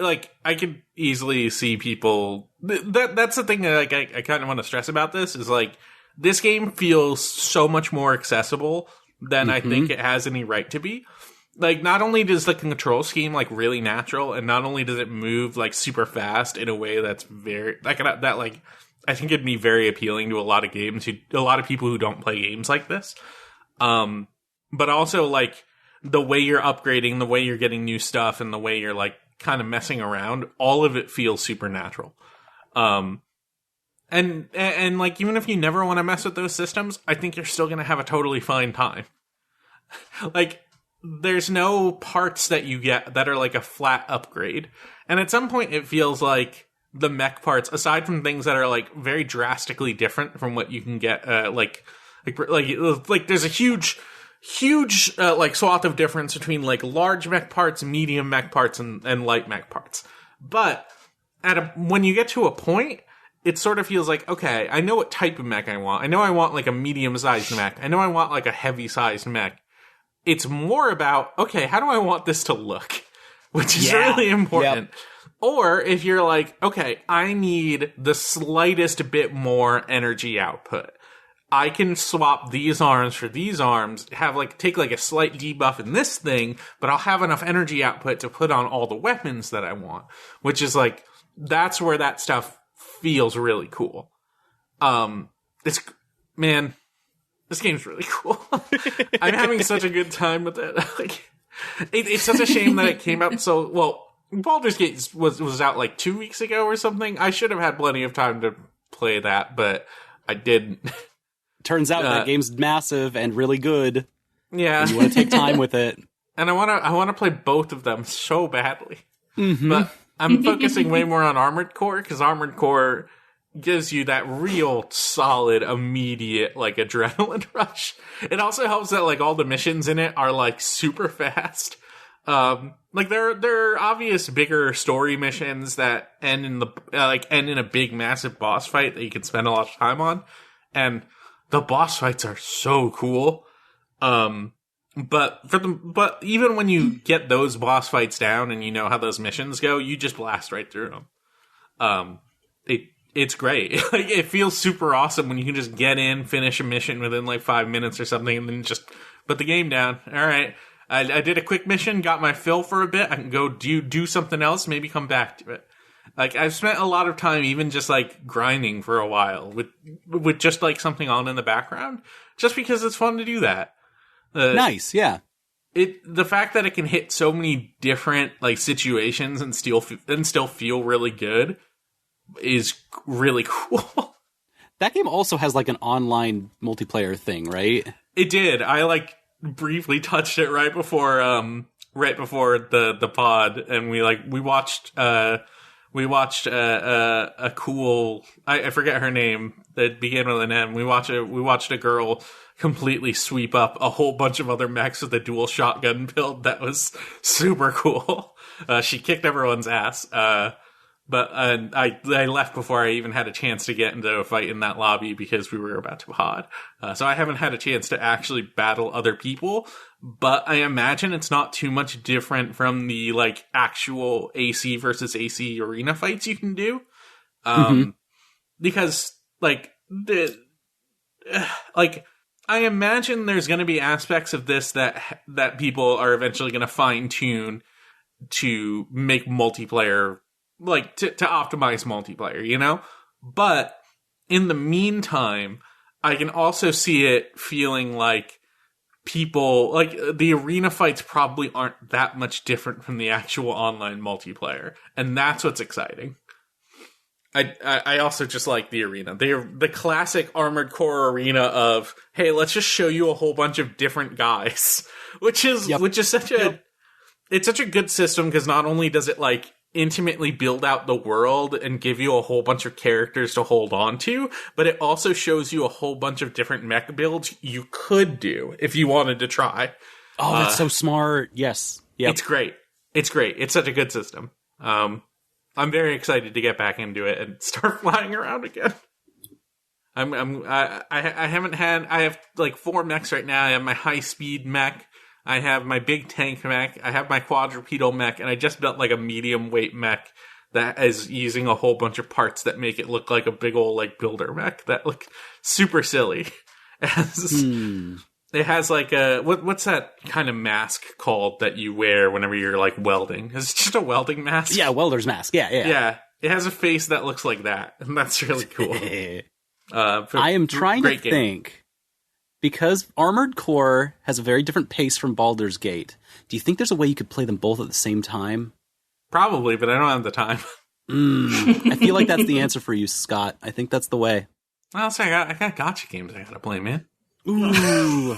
I could easily see people, that's the thing that I kind of want to stress about this, is like, this game feels so much more accessible than I think it has any right to be. Like, not only does the control scheme, like, really natural, and not only does it move, like, super fast in a way that's very, I think it'd be very appealing to a lot of a lot of people who don't play games like this. But also, like, the way you're upgrading, the way you're getting new stuff, and the way you're, like, kind of messing around, all of it feels supernatural. And like, even if you never want to mess with those systems, I think you're still going to have a totally fine time. Like, there's no parts that you get that are, like, a flat upgrade. And at some point, it feels like the mech parts, aside from things that are, like, very drastically different from what you can get, like there's a huge like swath of difference between like large mech parts, medium mech parts, and light mech parts. But when you get to a point, it sort of feels like, okay, I know what type of mech I want. I know I want like a medium-sized mech. I know I want like a heavy-sized mech. It's more about, okay, how do I want this to look? Which is really important. Yep. Or if you're like, okay, I need the slightest bit more energy output. I can swap these arms for these arms, take like a slight debuff in this thing, but I'll have enough energy output to put on all the weapons that I want. Which is like, that's where that stuff feels really cool. This game's really cool. I'm having such a good time with it. Like, it's such a shame that it came out so well. Baldur's Gate was out like 2 weeks ago or something. I should have had plenty of time to play that, but I didn't. Turns out that game's massive and really good. Yeah. And you want to take time with it. and I want to play both of them so badly. But I'm focusing way more on Armored Core, because Armored Core gives you that real solid, immediate, like, adrenaline rush. It also helps that, like, all the missions in it are, like, super fast. Like, there are obvious bigger story missions that end in a big, massive boss fight that you can spend a lot of time on. And the boss fights are so cool. But even when you get those boss fights down and you know how those missions go, you just blast right through them. It's great. Like, it feels super awesome when you can just get in, finish a mission within like 5 minutes or something, and then just put the game down. All right, I did a quick mission, got my fill for a bit. I can go do something else, maybe come back to it. Like, I've spent a lot of time even just like grinding for a while with just like something on in the background, just because it's fun to do that. Nice, yeah. The fact that it can hit so many different like situations and still feel really good is really cool. That game also has like an online multiplayer thing, right? It did. I like briefly touched it right before the pod, and we watched a cool, I forget her name, that began with an M. We watched a girl completely sweep up a whole bunch of other mechs with a dual shotgun build. That was super cool. She kicked everyone's ass. But I left before I even had a chance to get into a fight in that lobby because we were about to pod. So I haven't had a chance to actually battle other people, but I imagine it's not too much different from the like actual AC versus AC arena fights you can do. Because like I imagine there's going to be aspects of this that people are eventually going to fine tune to make multiplayer, like, to optimize multiplayer, you know? But in the meantime, I can also see it feeling like people, like, the arena fights probably aren't that much different from the actual online multiplayer. And that's what's exciting. I also just like the arena. They're the classic Armored Core arena of, hey, let's just show you a whole bunch of different guys. Which is such a... It's such a good system, because not only does it, like, intimately build out the world and give you a whole bunch of characters to hold on to, but it also shows you a whole bunch of different mech builds you could do if you wanted to try. Oh, that's so smart. Yes. Yep. It's great. It's great. It's such a good system. I'm very excited to get back into it and start flying around again. I have like 4 mechs right now. I have my high speed mech. I have my big tank mech, I have my quadrupedal mech, and I just built like a medium weight mech that is using a whole bunch of parts that make it look like a big old like builder mech that look super silly. It has like a, what's that kind of mask called that you wear whenever you're like welding? Is it just a welding mask? Yeah, welder's mask, yeah. Yeah, it has a face that looks like that, and that's really cool. I am trying to think... Because Armored Core has a very different pace from Baldur's Gate, do you think there's a way you could play them both at the same time? Probably, but I don't have the time. I feel like that's the answer for you, Scott. I think that's the way. Well, so I got gotcha games I gotta play, man. Ooh.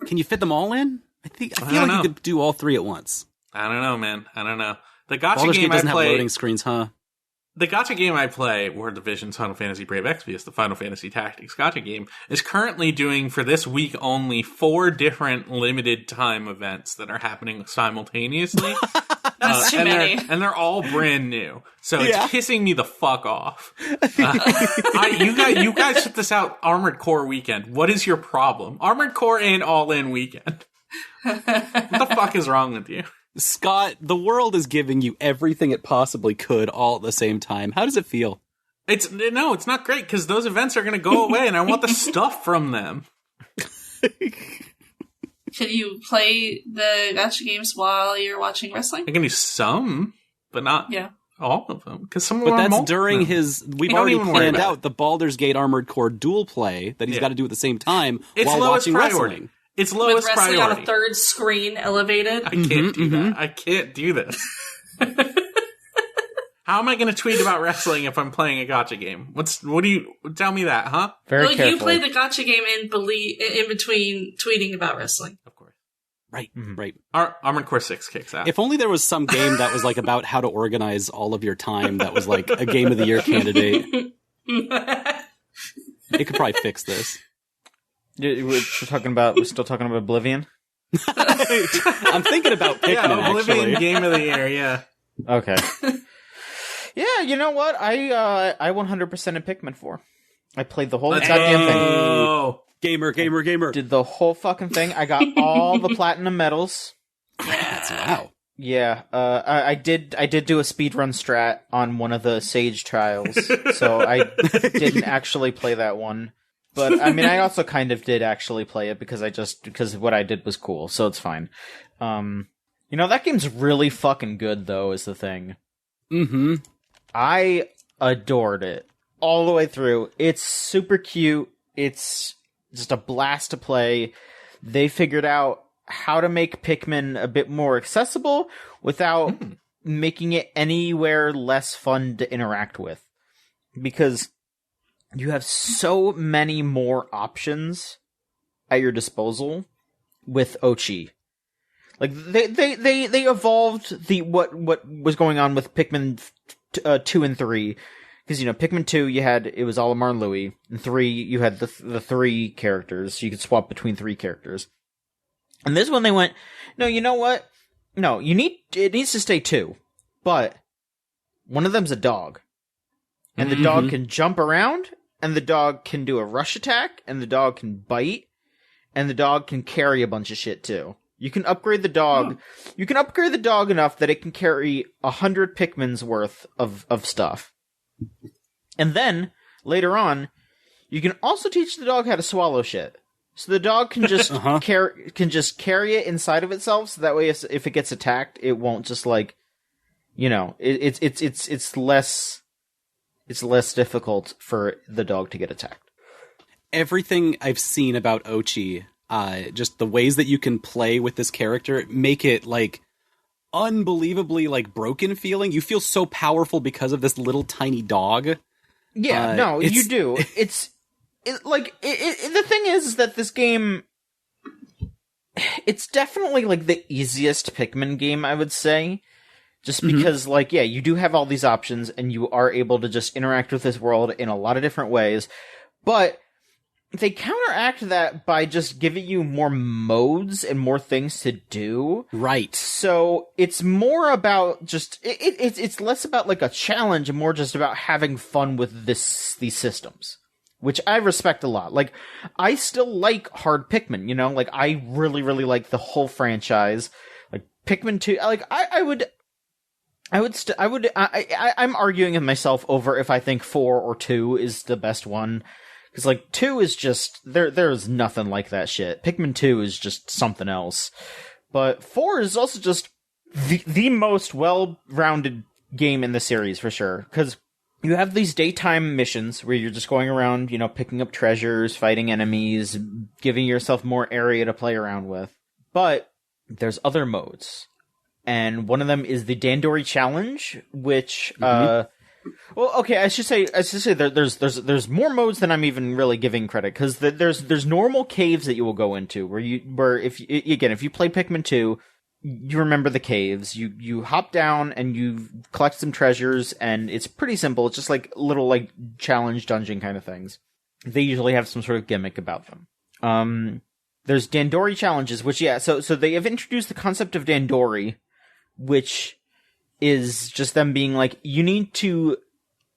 Can you fit them all in? I feel like you could do all 3 at once. I don't know, man. I don't know. The gotcha Baldur's game Gate doesn't I play... have loading screens, huh? The gacha game I play, War of the Visions, Final Fantasy Brave Exvius, the Final Fantasy Tactics gacha game, is currently doing, for this week only, 4 different limited time events that are happening simultaneously. That's too many. And they're all brand new. So it's pissing me the fuck off. You guys put this out Armored Core weekend. What is your problem? Armored Core and All-In weekend. What the fuck is wrong with you? Scott, the world is giving you everything it possibly could all at the same time. How does it feel? It's not great, because those events are going to go away, and I want the stuff from them. Can you play the gacha games while you're watching wrestling? I can do some, but not all of them. Because some of them But are that's during his... We've already planned out the Baldur's Gate Armored Core dual play that he's got to do at the same time while watching wrestling. It's lowest with wrestling priority. On a third screen, elevated. I can't do that. I can't do this. How am I going to tweet about wrestling if I'm playing a gacha game? What do you tell me that, huh? Very carefully. You play the gacha game in between tweeting about wrestling. Of course. Right, right. Armored Core 6 kicks out. If only there was some game that was like about how to organize all of your time that was like a Game of the Year candidate. It could probably fix this. We're still talking about Oblivion? I'm thinking about Pikmin, Oblivion actually. Game of the Year, yeah. Okay. Yeah, you know what? I 100% in Pikmin 4. I played the whole goddamn thing. Oh. Gamer. Did the whole fucking thing. I got all the platinum medals. Yes, wow. Yeah, I did do a speedrun strat on one of the Sage trials, so I didn't actually play that one. But, I mean, I also kind of did actually play it because what I did was cool, so it's fine. That game's really fucking good, though, is the thing. Mm-hmm. I adored it all the way through. It's super cute. It's just a blast to play. They figured out how to make Pikmin a bit more accessible without making it anywhere less fun to interact with. Because you have so many more options at your disposal with Ochi. Like, they evolved what was going on with Pikmin 2 and 3. Because, Pikmin 2, it was Olimar and Louis. And 3, you had the 3 characters. You could swap between 3 characters. And this one they went, no, you know what? No, it needs to stay 2. But one of them's a dog. And the dog can jump around, and the dog can do a rush attack, and the dog can bite, and the dog can carry a bunch of shit too. You can upgrade the dog. You can upgrade the dog enough that it can carry 100 Pikmin's worth of stuff. And then, later on, you can also teach the dog how to swallow shit. So the dog can just carry it inside of itself, so that way if it gets attacked, it won't just it's less difficult for the dog to get attacked. Everything I've seen about Ochi, just the ways that you can play with this character, make it unbelievably broken feeling. You feel so powerful because of this little tiny dog. Yeah, you do. The thing is that this game, it's definitely the easiest Pikmin game, I would say. Just because, you do have all these options, and you are able to just interact with this world in a lot of different ways. But they counteract that by just giving you more modes and more things to do. Right. So it's more about just it's less about a challenge and more just about having fun with these systems, which I respect a lot. I still like hard Pikmin. I really really like the whole franchise. Pikmin 2. I'm arguing with myself over if I think 4 or 2 is the best one. Because, 2 is just, there's nothing like that shit. Pikmin 2 is just something else. But 4 is also just the most well-rounded game in the series, for sure. Because you have these daytime missions where you're just going around, picking up treasures, fighting enemies, giving yourself more area to play around with. But there's other modes. And one of them is the Dandori Challenge, which, well, okay, I should say there's more modes than I'm even really giving credit, because there's normal caves that you will go into where if you play Pikmin 2, you remember the caves. You hop down and you collect some treasures, and it's pretty simple. It's just little challenge dungeon kind of things. They usually have some sort of gimmick about them. There's Dandori challenges, which so they have introduced the concept of Dandori, which is just them being you need to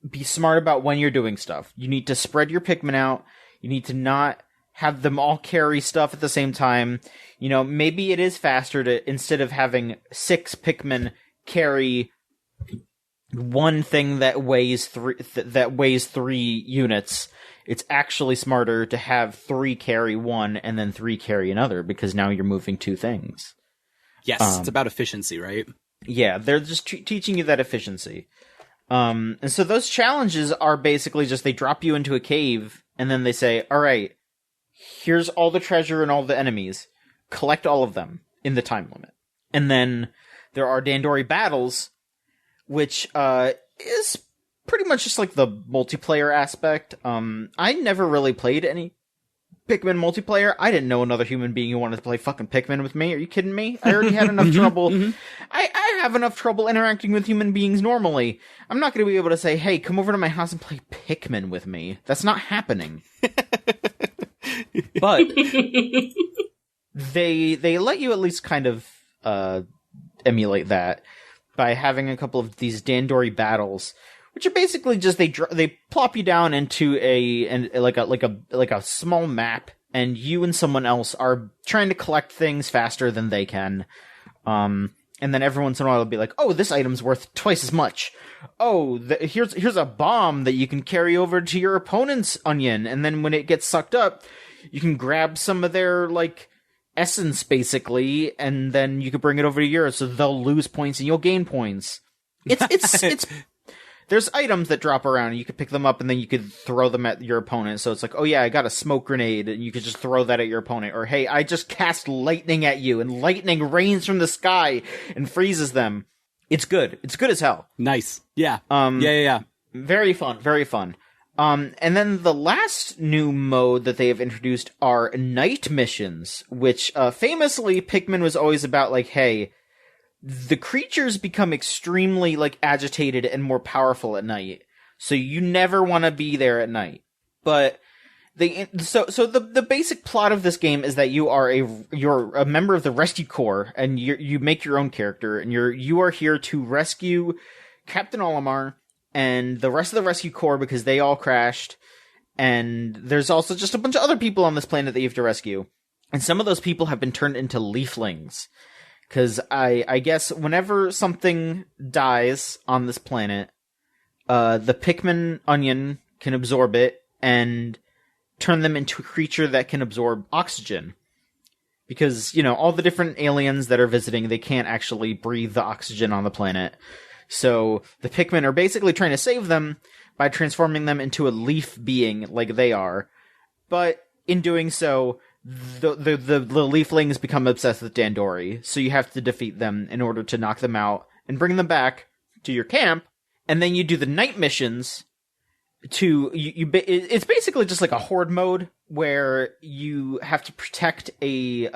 be smart about when you're doing stuff. You need to spread your Pikmin out. You need to not have them all carry stuff at the same time. Maybe it is faster to, instead of having 6 Pikmin carry one thing that weighs 3 units, it's actually smarter to have 3 carry one and then 3 carry another, because now you're moving 2 things. Yes, it's about efficiency, right? Yeah, they're just teaching you that efficiency. And so those challenges are basically just, they drop you into a cave, and then they say, all right, here's all the treasure and all the enemies. Collect all of them in the time limit. And then there are Dandori battles, which is pretty much just the multiplayer aspect. I never really played any Pikmin multiplayer. I didn't know another human being who wanted to play fucking Pikmin with me. Are you kidding me? I already had enough trouble. I have enough trouble interacting with human beings normally. I'm not going to be able to say, hey, come over to my house and play Pikmin with me. That's not happening. But they let you at least kind of emulate that by having a couple of these Dandori battles, which are basically just they plop you down into like a small map, and you and someone else are trying to collect things faster than they can. And then every once in a while, it'll be like, oh, this item's worth twice as much. Oh, here's a bomb that you can carry over to your opponent's onion, and then when it gets sucked up, you can grab some of their like essence basically, and then you can bring it over to yours, so they'll lose points and you'll gain points. It's there's items that drop around, and you could pick them up, and then you could throw them at your opponent. So it's like, oh yeah, I got a smoke grenade, and you could just throw that at your opponent. Or hey, I just cast lightning at you, and lightning rains from the sky and freezes them. It's good. It's good as hell. Nice. Yeah. Yeah. Very fun. Very fun. And then the last new mode that they have introduced are night missions, which famously Pikmin was always about like, hey, the creatures become extremely like agitated and more powerful at night, so you never want to be there at night. But the basic plot of this game is that you're a member of the Rescue Corps, and you make your own character, and you are here to rescue Captain Olimar and the rest of the Rescue Corps because they all crashed. And there's also just a bunch of other people on this planet that you have to rescue, and some of those people have been turned into leaflings. Because I guess whenever something dies on this planet, the Pikmin onion can absorb it and turn them into a creature that can absorb oxygen. Because, all the different aliens that are visiting, they can't actually breathe the oxygen on the planet. So the Pikmin are basically trying to save them by transforming them into a leaf being like they are. But in doing so, the leaflings become obsessed with Dandori, so you have to defeat them in order to knock them out and bring them back to your camp, and then you do the night missions it's basically just like a horde mode where you have to protect a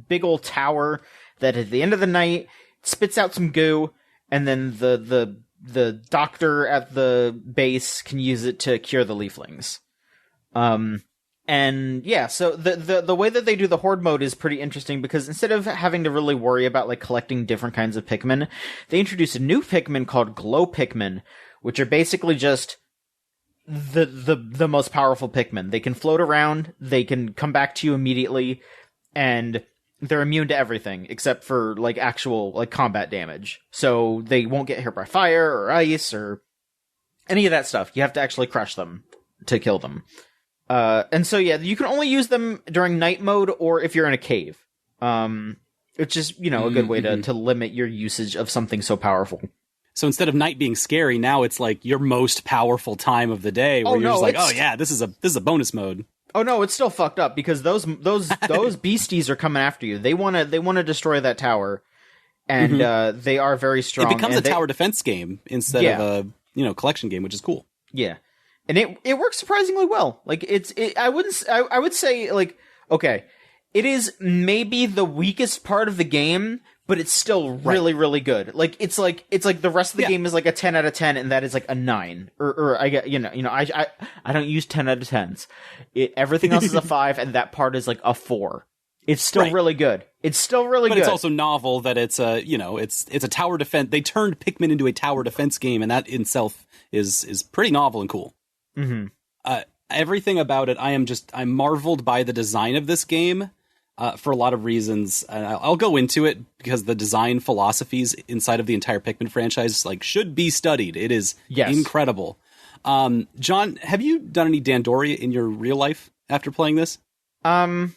big old tower that at the end of the night spits out some goo, and then the doctor at the base can use it to cure the leaflings. And yeah, so the way that they do the horde mode is pretty interesting, because instead of having to really worry about like collecting different kinds of Pikmin, they introduce a new Pikmin called Glow Pikmin, which are basically just the most powerful Pikmin. They can float around, they can come back to you immediately, and they're immune to everything except for like actual like combat damage. So they won't get hit by fire or ice or any of that stuff. You have to actually crush them to kill them. And so, yeah, you can only use them during night mode or if you're in a cave. Which is, a good way to limit your usage of something so powerful. So instead of night being scary, now it's like your most powerful time of the day where you're just like, oh yeah, this is a bonus mode. Oh no, it's still fucked up because those beasties are coming after you. They want to destroy that tower. And they are very strong. It becomes a tower defense game instead of a collection game, which is cool. Yeah. And it works surprisingly well. Like I would say like, okay, it is maybe the weakest part of the game, but it's still really, really good. Like it's like the rest of the game is like a 10 out of 10, and that is like a 9. Or I get I don't use 10 out of 10s. Everything else is a 5, and that part is like a 4. It's still really good. It's still really good. But it's also novel that it's a tower defense. They turned Pikmin into a tower defense game, and that in itself is pretty novel and cool. Mm-hmm. Everything about it, I'm marveled by the design of this game for a lot of reasons. I'll go into it because the design philosophies inside of the entire Pikmin franchise should be studied. It is incredible. John, have you done any Dandori in your real life after playing this? I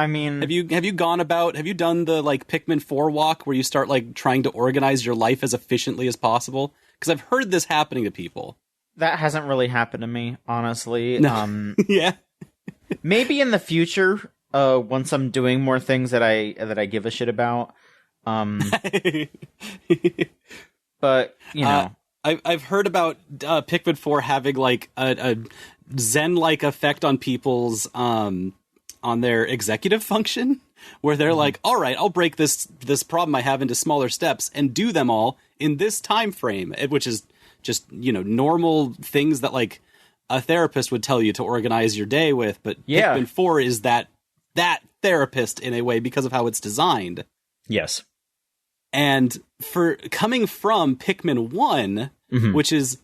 mean, have you done the Pikmin 4 walk where you start trying to organize your life as efficiently as possible? Because I've heard this happening to people. That hasn't really happened to me, honestly. No. Yeah. Maybe in the future, once I'm doing more things that I give a shit about. But I've heard about Pikmin 4 having zen-like effect on people's on their executive function, where they're like, all right, I'll break this problem I have into smaller steps and do them all in this time frame, which is just, normal things that like a therapist would tell you to organize your day with. But Pikmin 4 is that therapist in a way because of how it's designed. Yes. And for coming from Pikmin 1, which is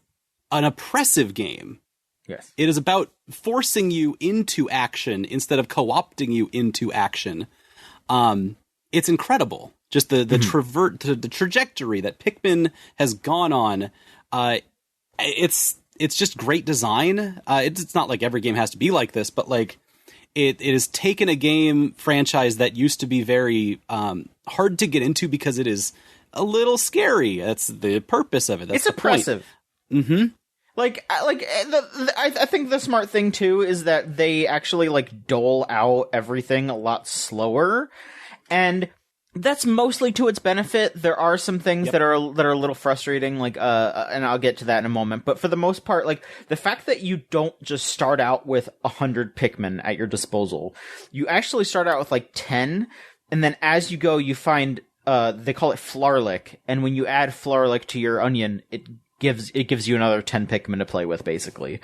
an oppressive game. Yes. It is about forcing you into action instead of co-opting you into action. It's incredible. Just the trajectory that Pikmin has gone on. It's just great design. It's not like every game has to be like this, but like it has taken a game franchise that used to be very hard to get into because it is a little scary. That's the purpose of it. That's it's oppressive. Mm-hmm. I think the smart thing too is that they actually like dole out everything a lot slower, and that's mostly to its benefit. There are some things that are a little frustrating, like and I'll get to that in a moment. But for the most part, like the fact that you don't just start out with 100 Pikmin at your disposal, you actually start out with like 10, and then as you go, you find they call it Flarlick, and when you add Flarlick to your onion, it gives you another 10 Pikmin to play with, basically.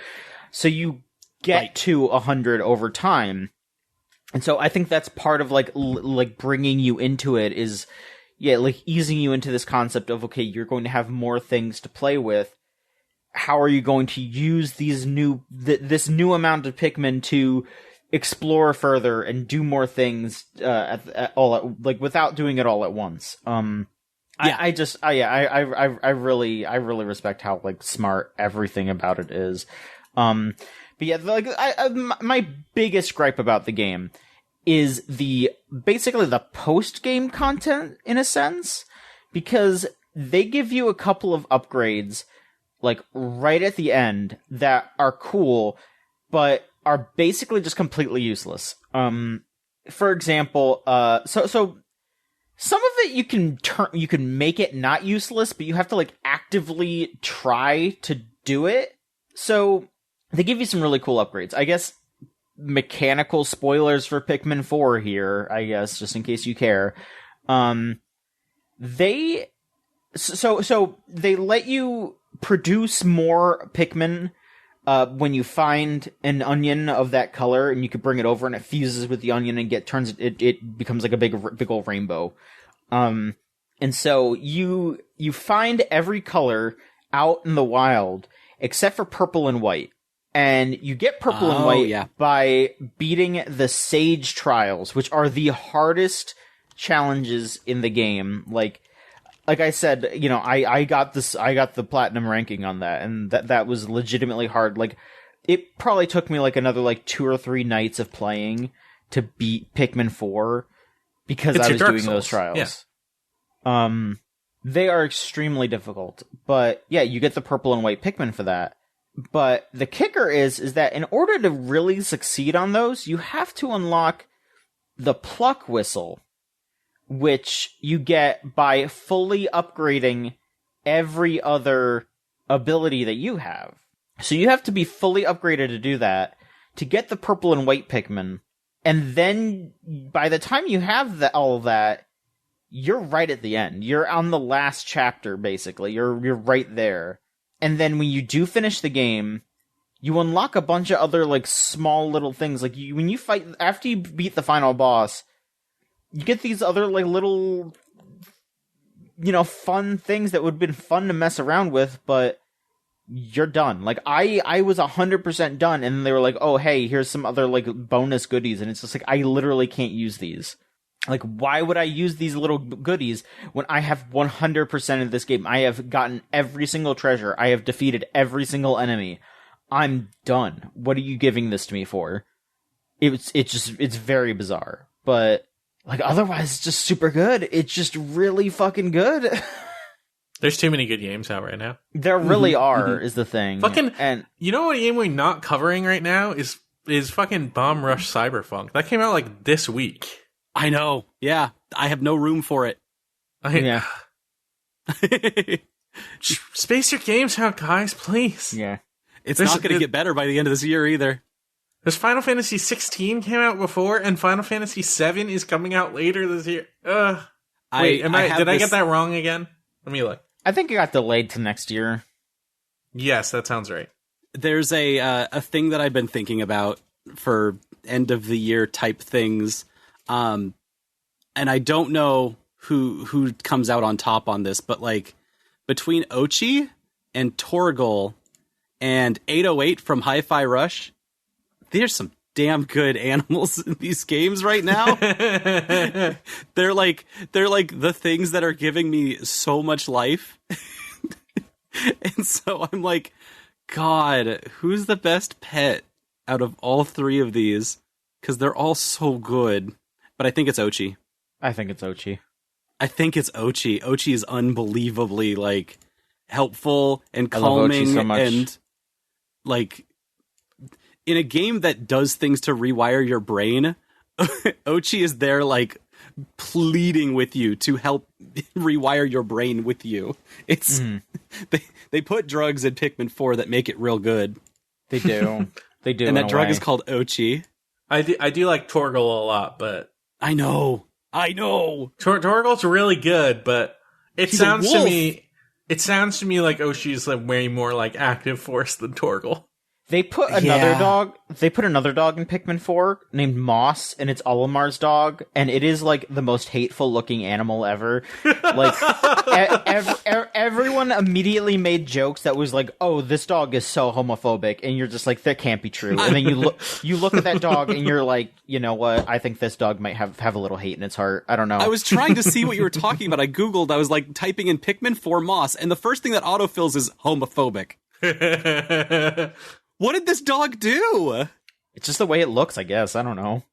So you get to 100 over time. And so I think that's part of like bringing you into it is, like easing you into this concept of, okay, you're going to have more things to play with. How are you going to use these this new amount of Pikmin to explore further and do more things without doing it all at once? I really respect how like smart everything about it is. But yeah, like my biggest gripe about the game is basically the post-game content in a sense, because they give you a couple of upgrades like right at the end that are cool, but are basically just completely useless. For example, so some of it you can make it not useless, but you have to like actively try to do it. So they give you some really cool upgrades. I guess mechanical spoilers for Pikmin 4 here, I guess, just in case you care. They let you produce more Pikmin when you find an onion of that color, and you can bring it over and it fuses with the onion and it becomes like a big old rainbow. And so you find every color out in the wild except for purple and white. And you get purple and white by beating the Sage Trials, which are the hardest challenges in the game. Like I said, I got the platinum ranking on that, and that was legitimately hard. Like, it probably took me like another like 2 or 3 nights of playing to beat Pikmin 4 because I was doing those trials. Yeah. They are extremely difficult, but yeah, you get the purple and white Pikmin for that. But the kicker is that in order to really succeed on those, you have to unlock the Pluck Whistle, which you get by fully upgrading every other ability that you have. So you have to be fully upgraded to do that, to get the purple and white Pikmin, and then by the time you have all of that, you're right at the end. You're on the last chapter, basically. You're right there. And then when you do finish the game, you unlock a bunch of other like small little things. Like when you fight, after you beat the final boss, you get these other like little, fun things that would have been fun to mess around with, but you're done. Like I was 100% done, and they were like, oh hey, here's some other like bonus goodies, and it's just like, I literally can't use these. Like, why would I use these little goodies when I have 100% of this game? I have gotten every single treasure. I have defeated every single enemy. I'm done. What are you giving this to me for? It's very bizarre. But, like, otherwise, it's just super good. It's just really fucking good. There's too many good games out right now. There really are, is the thing. And you know what game we're not covering right now is fucking Bomb Rush Cyberpunk. That came out, like, this week. I know. Yeah. I have no room for it. Yeah. Space your games out, guys, please. Yeah. It's not going to get better by the end of this year either. Because Final Fantasy 16 came out before, and Final Fantasy 7 is coming out later this year. Wait, did I get that wrong again? Let me look. I think it got delayed to next year. Yes, that sounds right. There's a thing that I've been thinking about for end of the year type things, and I don't know who comes out on top on this, but like between Ochi and Torgal and 808 from Hi-Fi Rush, there's some damn good animals in these games right now. They're like the things that are giving me so much life. And so I'm like, God, who's the best pet out of all three of these? Because they're all so good. But I think it's Ochi. I think it's Ochi. Ochi is unbelievably like helpful and calming so much. And like in a game that does things to rewire your brain, Ochi is there like pleading with you to help rewire your brain with you. It's they put drugs in Pikmin 4 that make it real good. They do. They do. And that drug is called Ochi. I do like Torgal a lot, but I know. Torgal's really good, but it sounds to me like Oshi's like way more like active force than Torgal. They put another dog. They put another dog in Pikmin 4 named Moss, and it's Olimar's dog, and it is like the most hateful looking animal ever. Like everyone immediately made jokes that was like, "Oh, this dog is so homophobic," and you're just like, "That can't be true." And then you look at that dog, and you're like, "You know what? I think this dog might have a little hate in its heart." I don't know. I was trying to see what you were talking about. I googled. I was like typing in Pikmin 4 Moss, and the first thing that autofills is homophobic. What did this dog do? It's just the way it looks, I guess. I don't know.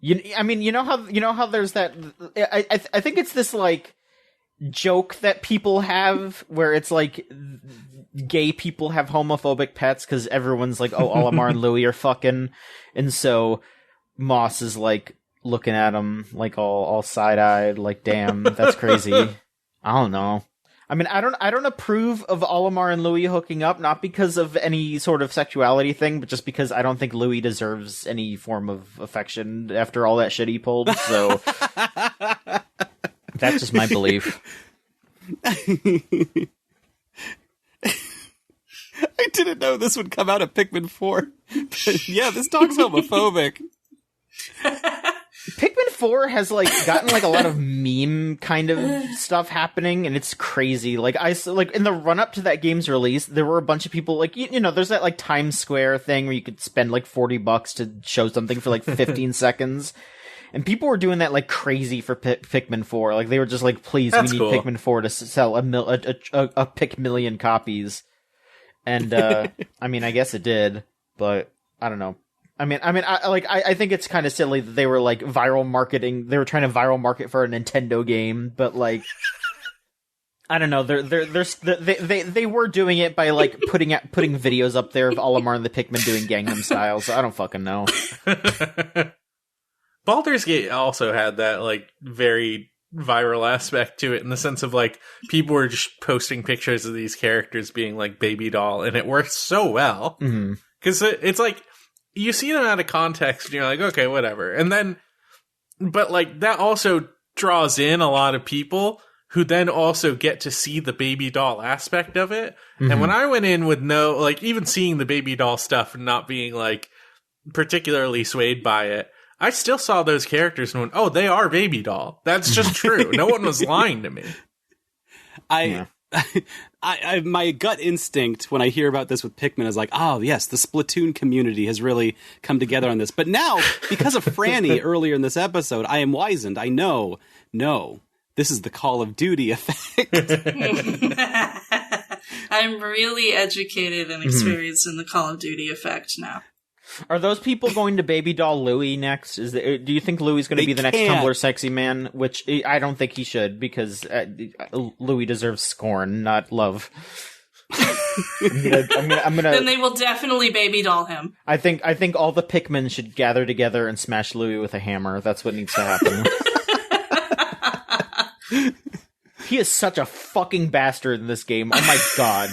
You know how there's that. I think it's this like joke that people have where it's like gay people have homophobic pets because everyone's like, oh, Olimar and Louis are fucking, and so Moss is like looking at him like all side-eyed, like, damn, that's crazy. I don't know. I mean, I don't approve of Olimar and Louis hooking up, not because of any sort of sexuality thing, but just because I don't think Louis deserves any form of affection after all that shit he pulled, so that's just my belief. I didn't know this would come out of Pikmin 4. But yeah, this dog's homophobic. Pikmin 4 has like gotten like a lot of meme kind of stuff happening, and it's crazy. Like in the run up to that game's release, there were a bunch of people like you know, there's that like Times Square thing where you could spend like $40 to show something for like 15 seconds, and people were doing that like crazy for Pikmin 4. Like they were just like, please, we need Pikmin 4 to sell a pick million copies, and I mean, I guess it did, but I don't know. I think it's kind of silly that they were like viral marketing. They were trying to viral market for a Nintendo game, but like, I don't know. They were doing it by like putting videos up there of Olimar and the Pikmin doing Gangnam Style. So I don't fucking know. Baldur's Gate also had that like very viral aspect to it in the sense of like people were just posting pictures of these characters being like baby doll, and it worked so well because it's like. You see them out of context and you're like, okay, whatever. And then, but like that also draws in a lot of people who then also get to see the baby doll aspect of it. Mm-hmm. And when I went in with no, like even seeing the baby doll stuff and not being like particularly swayed by it, I still saw those characters and went, oh, they are baby doll. That's just true. No one was lying to me. My gut instinct when I hear about this with Pikmin is like, oh yes, the Splatoon community has really come together on this. But now, because of Franny earlier in this episode, I am wizened. I know, no, this is the Call of Duty effect. I'm really educated and experienced in the Call of Duty effect now. Are those people going to baby doll Louis next? Do you think Louis going to be the next Tumblr sexy man? Which I don't think he should, because Louis deserves scorn, not love. I'm gonna. Then they will definitely baby doll him. I think all the Pikmin should gather together and smash Louis with a hammer. That's what needs to happen. He is such a fucking bastard in this game. Oh my god.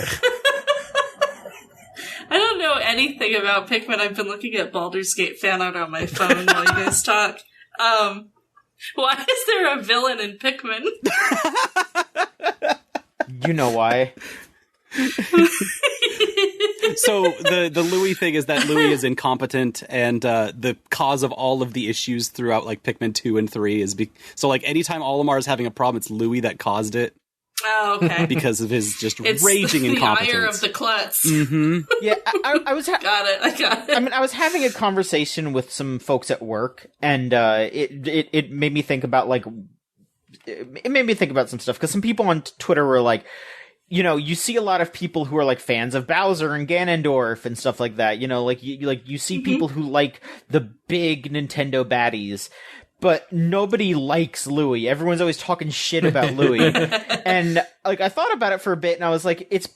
I don't know anything about Pikmin. I've been looking at Baldur's Gate fan art on my phone while you guys talk. Why is there a villain in Pikmin? You know why. So the Louis thing is that Louis is incompetent, and the cause of all of the issues throughout like Pikmin 2 and 3 is so like anytime Olimar is having a problem, it's Louis that caused it. Oh, okay. Because of his just it's raging incompetence. The ire of the klutz. Mm-hmm. Yeah, I was... I got it. I mean, I was having a conversation with some folks at work, and it made me think about, like... It made me think about some stuff, because some people on Twitter were like, you know, you see a lot of people who are, like, fans of Bowser and Ganondorf and stuff like that. You know, like, you see people who like the big Nintendo baddies, but nobody likes Louis. Everyone's always talking shit about Louis. And, like, I thought about it for a bit, and I was like, it's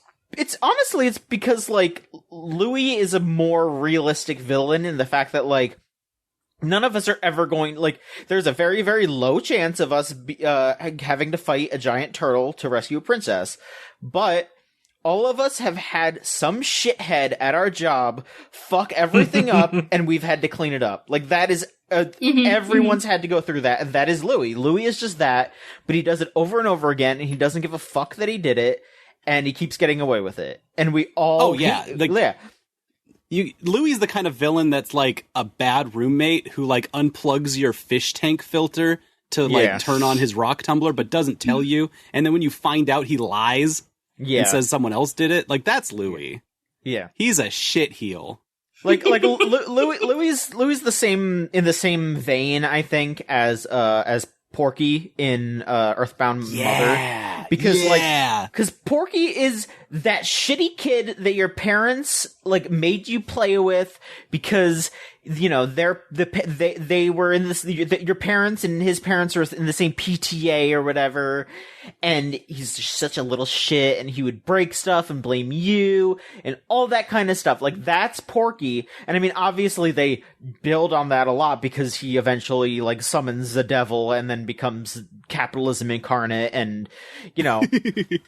honestly, it's because, like, Louis is a more realistic villain in the fact that, like, none of us are ever going, like, there's a very, very low chance of us having to fight a giant turtle to rescue a princess. But all of us have had some shithead at our job fuck everything up, and we've had to clean it up. Like, that is... everyone's had to go through that, and that is Louis. Louis is just that, but he does it over and over again, and he doesn't give a fuck that he did it, and he keeps getting away with it. And we all... Oh, yeah. Louis is the kind of villain that's like a bad roommate who like unplugs your fish tank filter to like turn on his rock tumbler, but doesn't tell you. And then when you find out, he lies and says someone else did it. Like, that's Louis. Yeah. He's a shit heel. Like Louis the same, in the same vein, I think, as Porky in Earthbound Mother. Because Porky is that shitty kid that your parents like made you play with because, you know, they were in this, your parents and his parents are in the same PTA or whatever, and he's just such a little shit, and he would break stuff and blame you and all that kind of stuff. Like, that's Porky. And I mean, obviously they build on that a lot because he eventually like summons the devil and then becomes capitalism incarnate, and, you know,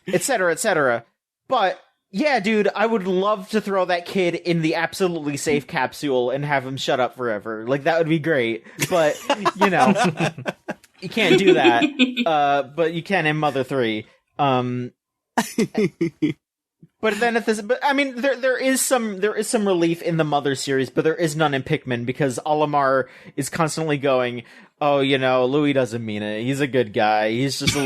et cetera. But yeah, dude, I would love to throw that kid in the absolutely safe capsule and have him shut up forever. Like, that would be great. But, you know, you can't do that. But you can in Mother 3. But then I mean, there is some relief in the Mother series, but there is none in Pikmin because Olimar is constantly going, oh, you know, Louis doesn't mean it. He's a good guy. He's just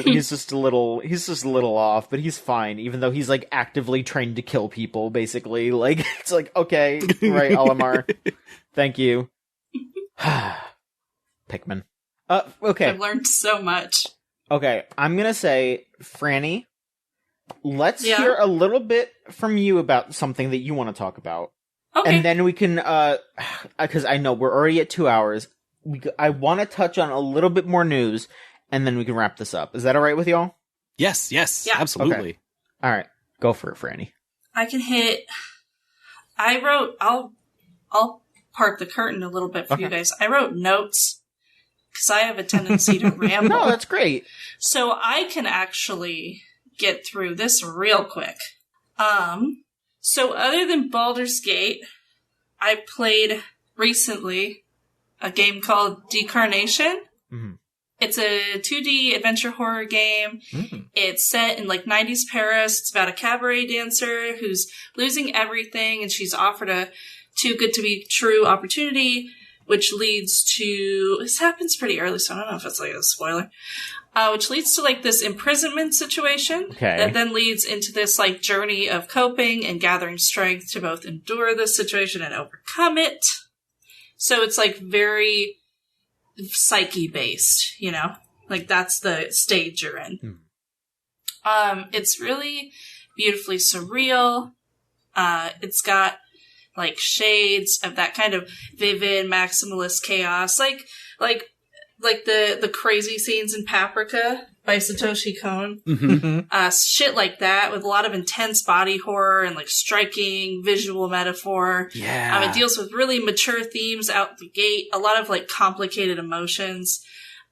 a little off, but he's fine, even though he's like actively trained to kill people, basically. Like, it's like, okay, right, Olimar. Thank you. Pikmin. Okay. I've learned so much. Okay, I'm gonna say, Franny, let's hear a little bit from you about something that you want to talk about. Okay. And then we can, because I know we're already at 2 hours. I want to touch on a little bit more news, and then we can wrap this up. Is that all right with y'all? Yes, absolutely. Okay. All right, go for it, Franny. I can hit. I'll part the curtain a little bit for you guys. I wrote notes because I have a tendency to ramble. No, that's great. So I can actually get through this real quick. So other than Baldur's Gate, I played recently a game called Decarnation. Mm-hmm. It's a 2D adventure horror game. Mm-hmm. It's set in like 90s Paris. It's about a cabaret dancer who's losing everything, and she's offered a too good to be true opportunity, which leads to, this happens pretty early, so I don't know if it's like a spoiler, which leads to like this imprisonment situation that then leads into this like journey of coping and gathering strength to both endure this situation and overcome it. So it's like very psyche based, you know, like that's the stage you're in. It's really beautifully surreal. It's got like shades of that kind of vivid maximalist chaos, like the crazy scenes in Paprika by Satoshi Kon. Mm-hmm. Shit like that, with a lot of intense body horror and like striking visual metaphor. Yeah. It deals with really mature themes out the gate, a lot of like complicated emotions.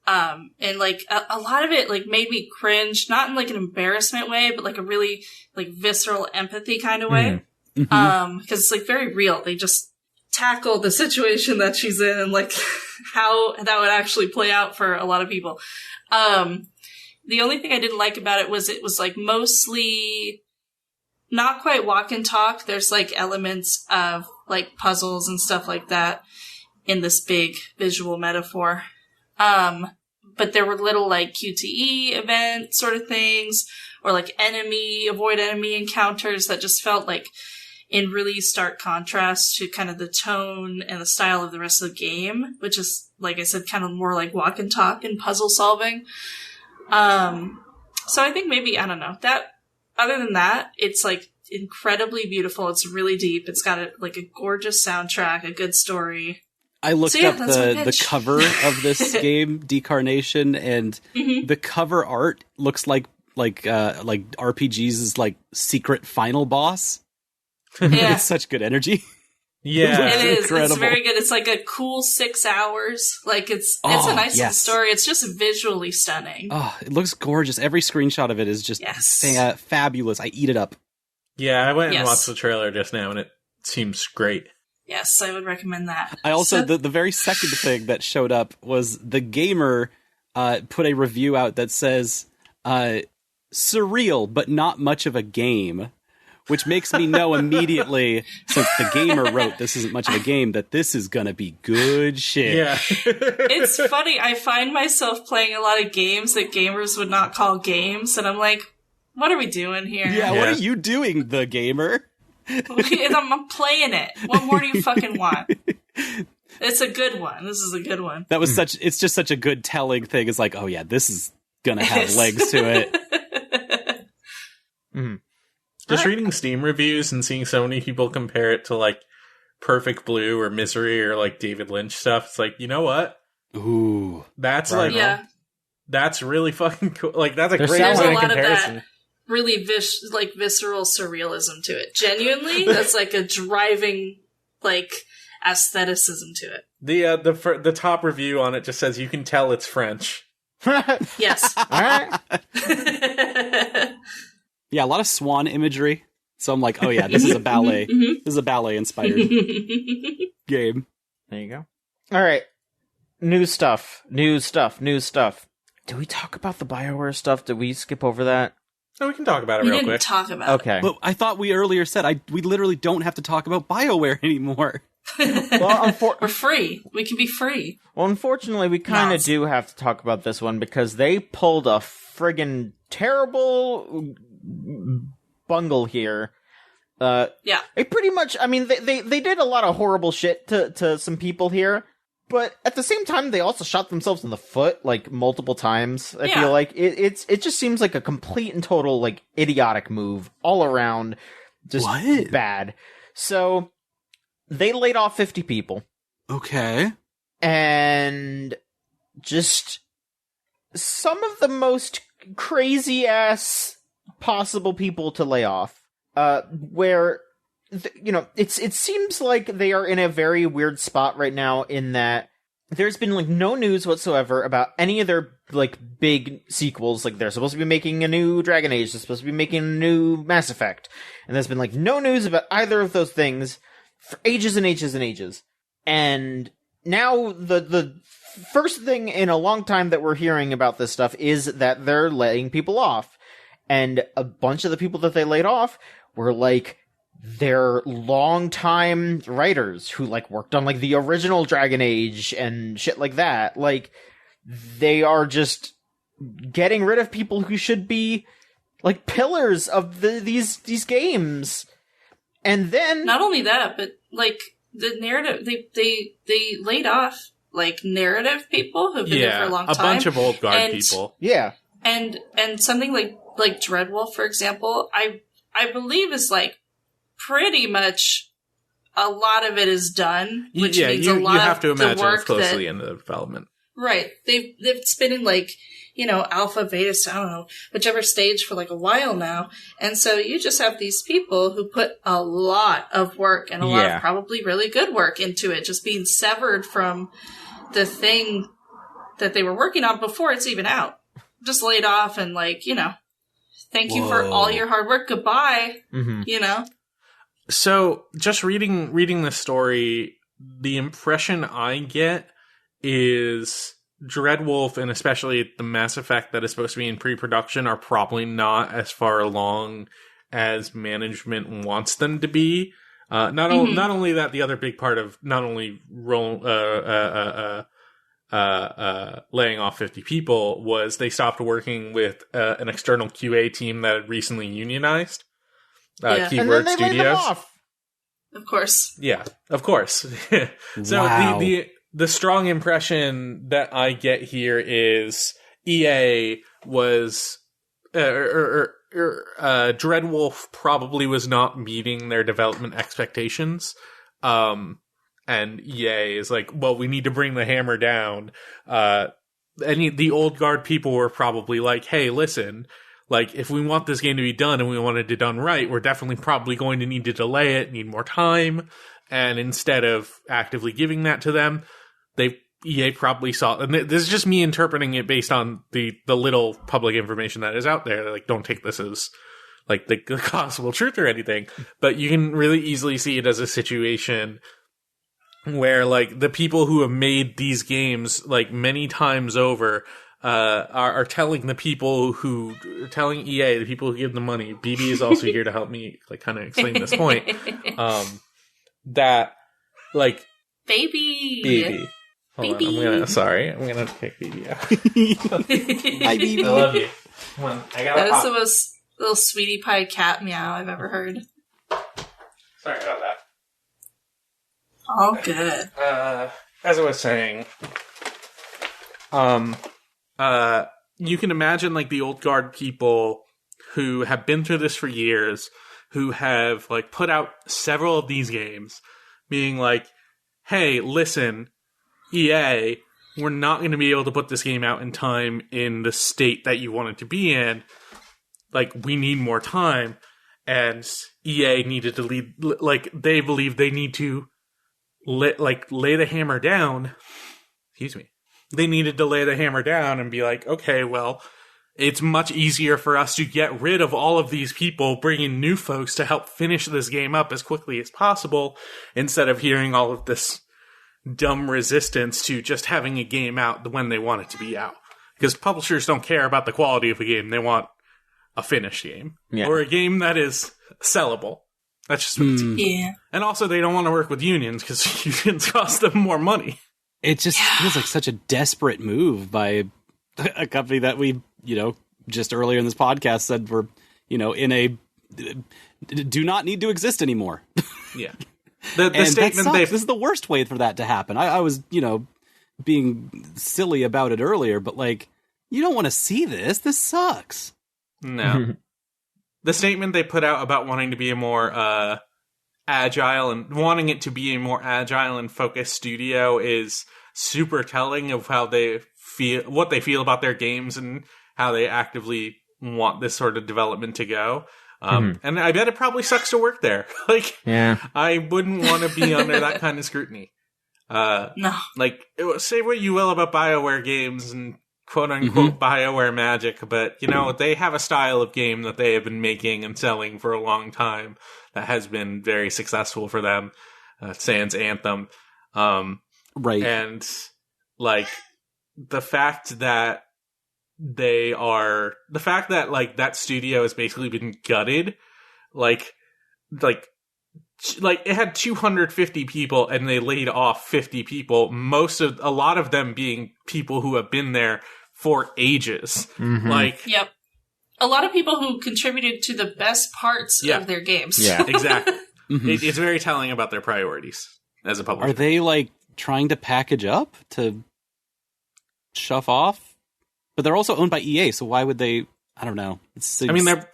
And like a lot of it like made me cringe, not in like an embarrassment way, but like a really like visceral empathy kind of way. Mm-hmm. Because it's like very real. They just tackle the situation that she's in and like how that would actually play out for a lot of people. The only thing I didn't like about it was like mostly not quite walk and talk. There's like elements of like puzzles and stuff like that in this big visual metaphor. But there were little like QTE event sort of things or like avoid enemy encounters that just felt like in really stark contrast to kind of the tone and the style of the rest of the game, which is, like I said, kind of more like walk and talk and puzzle solving. So I think maybe, I don't know, that other than that, it's like incredibly beautiful. It's really deep. It's got like a gorgeous soundtrack, a good story. I looked up the cover of this game, Decarnation, and the cover art looks like RPG's like secret final boss. Yeah. It's such good energy. Yeah, it is. Incredible. It's very good. It's like a cool 6 hours. Like it's a nice little story. It's just visually stunning. Oh, it looks gorgeous. Every screenshot of it is just fabulous. I eat it up. Yeah, I went and watched the trailer just now, and it seems great. Yes, I would recommend that. I also, the very second thing that showed up was the gamer put a review out that says, surreal, but not much of a game, which makes me know immediately, since the gamer wrote this isn't much of a game, that this is going to be good shit. Yeah. It's funny. I find myself playing a lot of games that gamers would not call games, and I'm like, what are we doing here? Yeah, what are you doing, the gamer? I'm playing it. What more do you fucking want? It's a good one. This is a good one. That was it's just such a good telling thing. It's like, oh yeah, this is gonna have legs to it. Just reading Steam reviews and seeing so many people compare it to like Perfect Blue or Misery or like David Lynch stuff, it's like, you know what? Ooh. That's that's really fucking cool. Like that's a great There's a lot comparison. of that really visceral surrealism to it. Genuinely, that's like a driving like aestheticism to it. The top review on it just says you can tell it's French. Yes. All right. Yeah, a lot of swan imagery. So I'm like, oh yeah, this is a ballet. This is a ballet inspired game. There you go. All right. New stuff. Did we talk about the Bioware stuff? Did we skip over that? Oh, we can talk about it We real didn't quick. talk about Okay. But I thought we earlier said we literally don't have to talk about Bioware anymore. Well, we're free. We can be free. Well, unfortunately, we kind of do have to talk about this one because they pulled a friggin' terrible bungle here. Yeah. They pretty much, I mean, they did a lot of horrible shit to some people here, but at the same time, they also shot themselves in the foot, like, multiple times. I feel like it just seems like a complete and total, like, idiotic move all around. Just bad. So, they laid off 50 people. Okay. And just some of the most crazy-ass possible people to lay off. Where, it seems like they are in a very weird spot right now in that there's been, like, no news whatsoever about any of their, like, big sequels. Like, they're supposed to be making a new Dragon Age, they're supposed to be making a new Mass Effect. And there's been, like, no news about either of those things for ages and ages and ages. And now the first thing in a long time that we're hearing about this stuff is that they're laying people off. And a bunch of the people that they laid off were, like, their longtime writers who, like, worked on, like, the original Dragon Age and shit like that. Like, they are just getting rid of people who should be, like, pillars of these games. And then... Not only that, but, like, the narrative... They laid off, like, narrative people who've been there for a long time. A bunch of old guard people. Yeah. And something like Dreadwolf, for example, I believe is, like, pretty much a lot of it is done, which means a lot you have to of the imagine work it's closely in the development. Right. They've been in, like, alpha, beta, I don't know, whichever stage for, like, a while now. And so you just have these people who put a lot of work and a lot of probably really good work into it, just being severed from the thing that they were working on before it's even out. Just laid off and like, thank you for all your hard work. Goodbye. So just reading the story, the impression I get is Dreadwolf, and especially the Mass Effect that is supposed to be in pre-production, are probably not as far along as management wants them to be. Not only that, the other big part of not only laying off 50 people was they stopped working with an external QA team that had recently unionized. Keyword Studios. Of course. Yeah, of course. So wow. the strong impression that I get here is EA was Dreadwolf probably was not meeting their development expectations. And EA is like, well, we need to bring the hammer down. The old guard people were probably like, hey, listen, like, if we want this game to be done and we want it done right, we're definitely probably going to need to delay it, need more time. And instead of actively giving that to them, EA probably saw, and this is just me interpreting it based on the little public information that is out there. Like, don't take this as like the gospel truth or anything, but you can really easily see it as a situation where like the people who have made these games like many times over are telling EA, the people who give them money. BB is also here to help me like kind of explain this point. That like baby. Hold on, I'm gonna kick BB out. Hi, BB. I love you. Come on, I got. That is the most little sweetie pie cat meow I've ever heard. Sorry about that. All good. As I was saying, you can imagine like the old guard people who have been through this for years, who have like put out several of these games, being like, "Hey, listen, EA, we're not going to be able to put this game out in time in the state that you want it to be in. Like, we need more time." And EA needed to lead, like, they believe they need to lay the hammer down. Excuse me. They needed to lay the hammer down and be like, okay, well, it's much easier for us to get rid of all of these people, bring in new folks to help finish this game up as quickly as possible, instead of hearing all of this dumb resistance to just having a game out when they want it to be out. Because publishers don't care about the quality of a game. They want a finished game. Yeah. Or a game that is sellable. That's just what it's. Yeah. And also, they don't want to work with unions because unions cost them more money. It just feels like such a desperate move by a company that we, just earlier in this podcast said we're, in a do not need to exist anymore. Yeah. The statement this is the worst way for that to happen. I was, being silly about it earlier, but like, you don't want to see this. This sucks. No. The statement they put out about wanting to be a more agile and wanting it to be a more agile and focused studio is super telling of how they feel, what they feel about their games and how they actively want this sort of development to go. And I bet it probably sucks to work there. Like, yeah. I wouldn't want to be under that kind of scrutiny. No. Like, say what you will about Bioware games and quote-unquote Bioware magic, but, they have a style of game that they have been making and selling for a long time that has been very successful for them, sans Anthem. Right. And, like, the fact that that studio has basically been gutted, like it had 250 people and they laid off 50 people, a lot of them being people who have been there for ages. Like, yep. A lot of people who contributed to the best parts of their games. Yeah, exactly. It's very telling about their priorities as a publisher. Are they like trying to package up to shove off? But they're also owned by EA, so why would they? I don't know.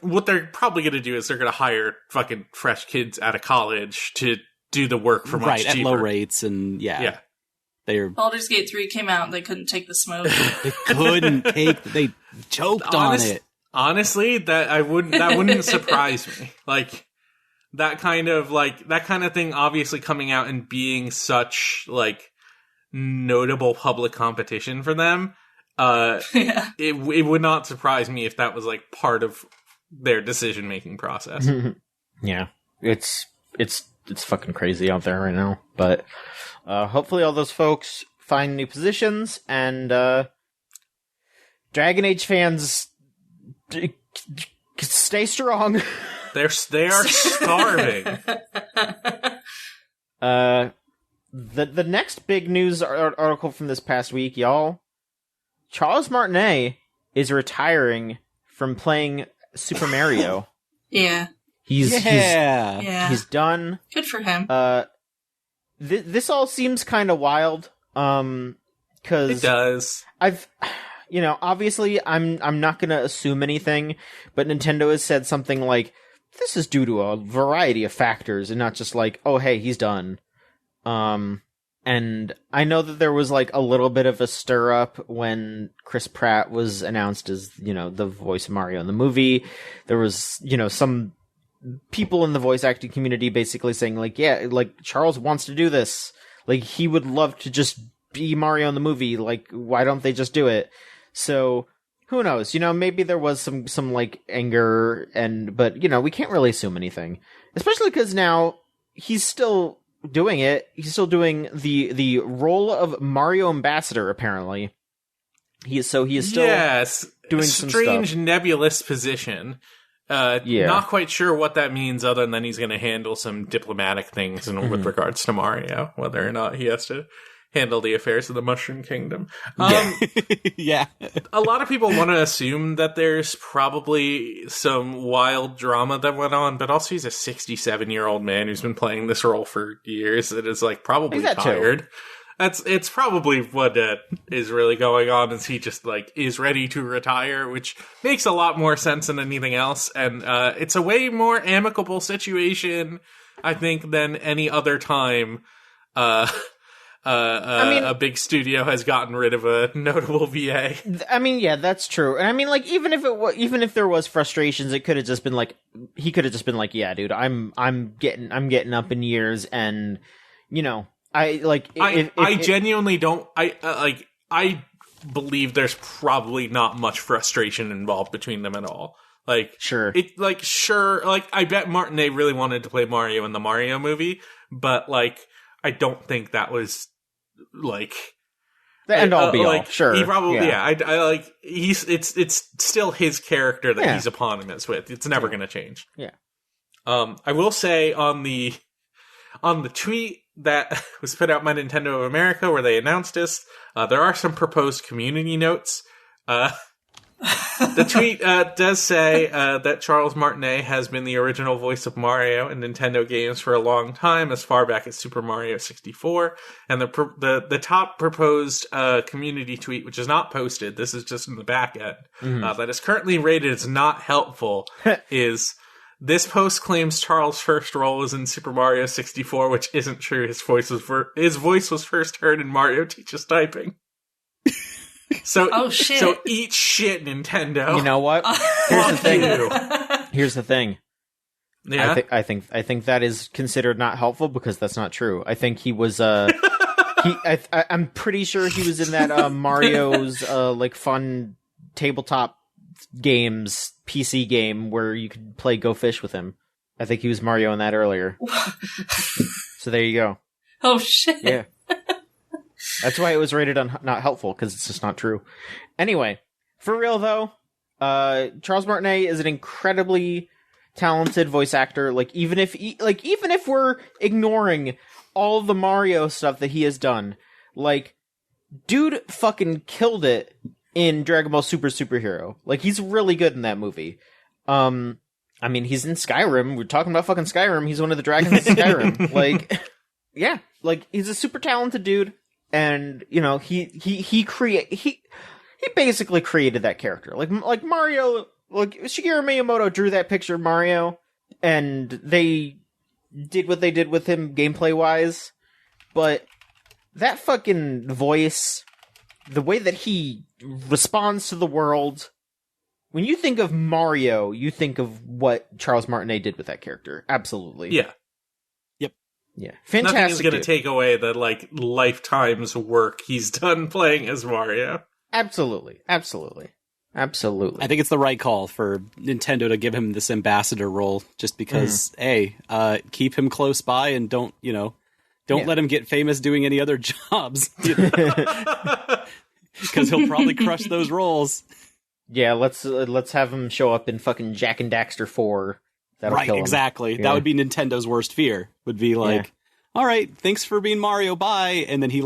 What they're probably going to do is they're going to hire fucking fresh kids out of college to do the work for much cheaper. At low rates, and yeah. Baldur's Gate 3 came out and they couldn't take the smoke. They choked on it. Honestly, that wouldn't surprise me. Like, that kind of thing obviously coming out and being such, like, notable public competition for them, it would not surprise me if that was like part of their decision-making process. Yeah, it's fucking crazy out there right now. But hopefully all those folks find new positions, and Dragon Age fans stay strong. They are starving. The next big news article from this past week, y'all. Charles Martinet is retiring from playing Super Mario. Yeah. He's done. Good for him. This all seems kind of wild. Cause it does. Obviously I'm not gonna assume anything, but Nintendo has said something like, this is due to a variety of factors and not just like, oh hey, he's done. And I know that there was like a little bit of a stir up when Chris Pratt was announced as, the voice of Mario in the movie. There was, some people in the voice acting community basically saying like, yeah, like Charles wants to do this. Like he would love to just be Mario in the movie. Like, why don't they just do it? So who knows? Maybe there was some like anger but we can't really assume anything, especially because now he's still doing it. He's still doing the role of Mario ambassador. Apparently, he is still doing some strange stuff. Nebulous position. Not quite sure what that means, other than he's going to handle some diplomatic things with regards to Mario, whether or not he has to handle the affairs of the Mushroom Kingdom. Yeah. A lot of people want to assume that there's probably some wild drama that went on, but also he's a 67-year-old man who's been playing this role for years and is like probably tired. It's probably what is really going on, is he just like is ready to retire, which makes a lot more sense than anything else. And it's a way more amicable situation, I think, than any other time a big studio has gotten rid of a notable VA. I mean, yeah, that's true. And I mean, like, even if there was frustrations, it could have just been like, he could have just been like, yeah, dude, I'm getting up in years, and I genuinely don't. I believe there's probably not much frustration involved between them at all. Like, sure. I bet Martinet really wanted to play Mario in the Mario movie, but like, I don't think that was like the end all be all. Sure, he probably it's still his character that he's eponymous with. It's never going to change. Yeah. I will say on the tweet that was put out by Nintendo of America where they announced this, there are some proposed community notes. The tweet does say that Charles Martinet has been the original voice of Mario in Nintendo games for a long time, as far back as Super Mario 64. And the top proposed community tweet, which is not posted, this is just in the back end, that is currently rated as not helpful, is... This post claims Charles' first role was in Super Mario 64, which isn't true. His voice was first heard in Mario Teaches Typing. So, eat shit, Nintendo. You know what? Here's the thing. Yeah, I think that is considered not helpful because that's not true. I think he was. I'm pretty sure he was in that Mario's like fun tabletop games PC game where you could play Go Fish with him. I think he was Mario in that earlier. So there you go. Oh shit. Yeah. That's why it was rated on not helpful, because it's just not true. Anyway, for real though, Charles Martinet is an incredibly talented voice actor. Like even if we're ignoring all the Mario stuff that he has done, like dude fucking killed it in Dragon Ball Super Superhero. Like, he's really good in that movie. I mean, he's in Skyrim. We're talking about fucking Skyrim. He's one of the dragons in Skyrim. Like, yeah. Like, he's a super talented dude. And, he basically created that character. Like Mario, like, Shigeru Miyamoto drew that picture of Mario, and they did what they did with him gameplay-wise. But that fucking voice... The way that he responds to the world, when you think of Mario, you think of what Charles Martinet did with that character. Absolutely. Yeah. Yep. Yeah, fantastic. Nothing is going to take away the lifetime's work he's done playing as Mario. Absolutely. I think it's the right call for Nintendo to give him this ambassador role, just because keep him close by and don't let him get famous doing any other jobs, because he'll probably crush those roles. Yeah, let's have him show up in fucking Jak and Daxter 4. That'll kill him. Exactly. Yeah. That would be Nintendo's worst fear. Would be all right, thanks for being Mario, bye. And then he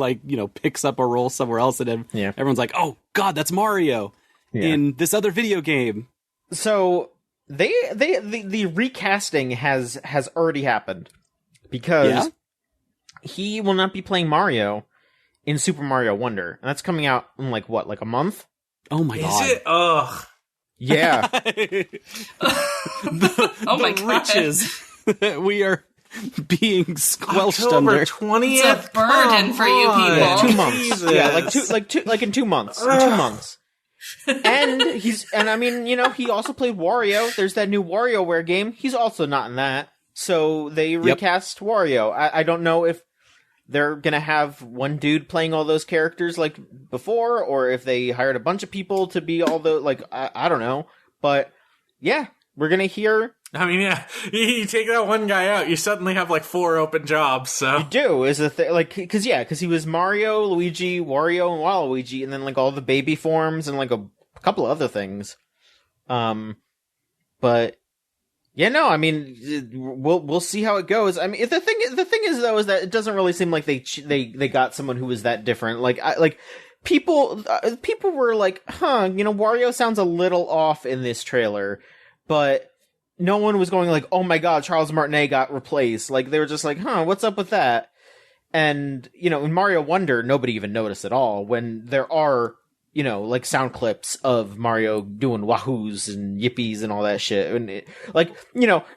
picks up a role somewhere else, and everyone's like, oh god, that's Mario in this other video game. So the recasting has already happened, because he will not be playing Mario in Super Mario Wonder, and that's coming out in like a month. Oh my god! Is it? Ugh. Yeah. the riches we are being squelched October under. 20th. It's a burden for you people. Yeah, 2 months. Jesus. Yeah, in 2 months. In 2 months. And he also played Wario. There's that new WarioWare game. He's also not in that. So they recast Wario. I don't know if they're gonna have one dude playing all those characters like before, or if they hired a bunch of people to be all the I don't know. But yeah, we're gonna hear. I mean, yeah, you take that one guy out, you suddenly have 4 open jobs. So you do is a thing, because he was Mario, Luigi, Wario, and Waluigi, and then all the baby forms and a couple of other things. But yeah, no, I mean, we'll see how it goes. I mean, the thing is though is that it doesn't really seem like they got someone who was that different. People were like, Wario sounds a little off in this trailer, but no one was going oh my god, Charles Martinet got replaced. They were just what's up with that? And, in Mario Wonder, nobody even noticed at all, when there are, sound clips of Mario doing wahoos and yippies and all that shit. And,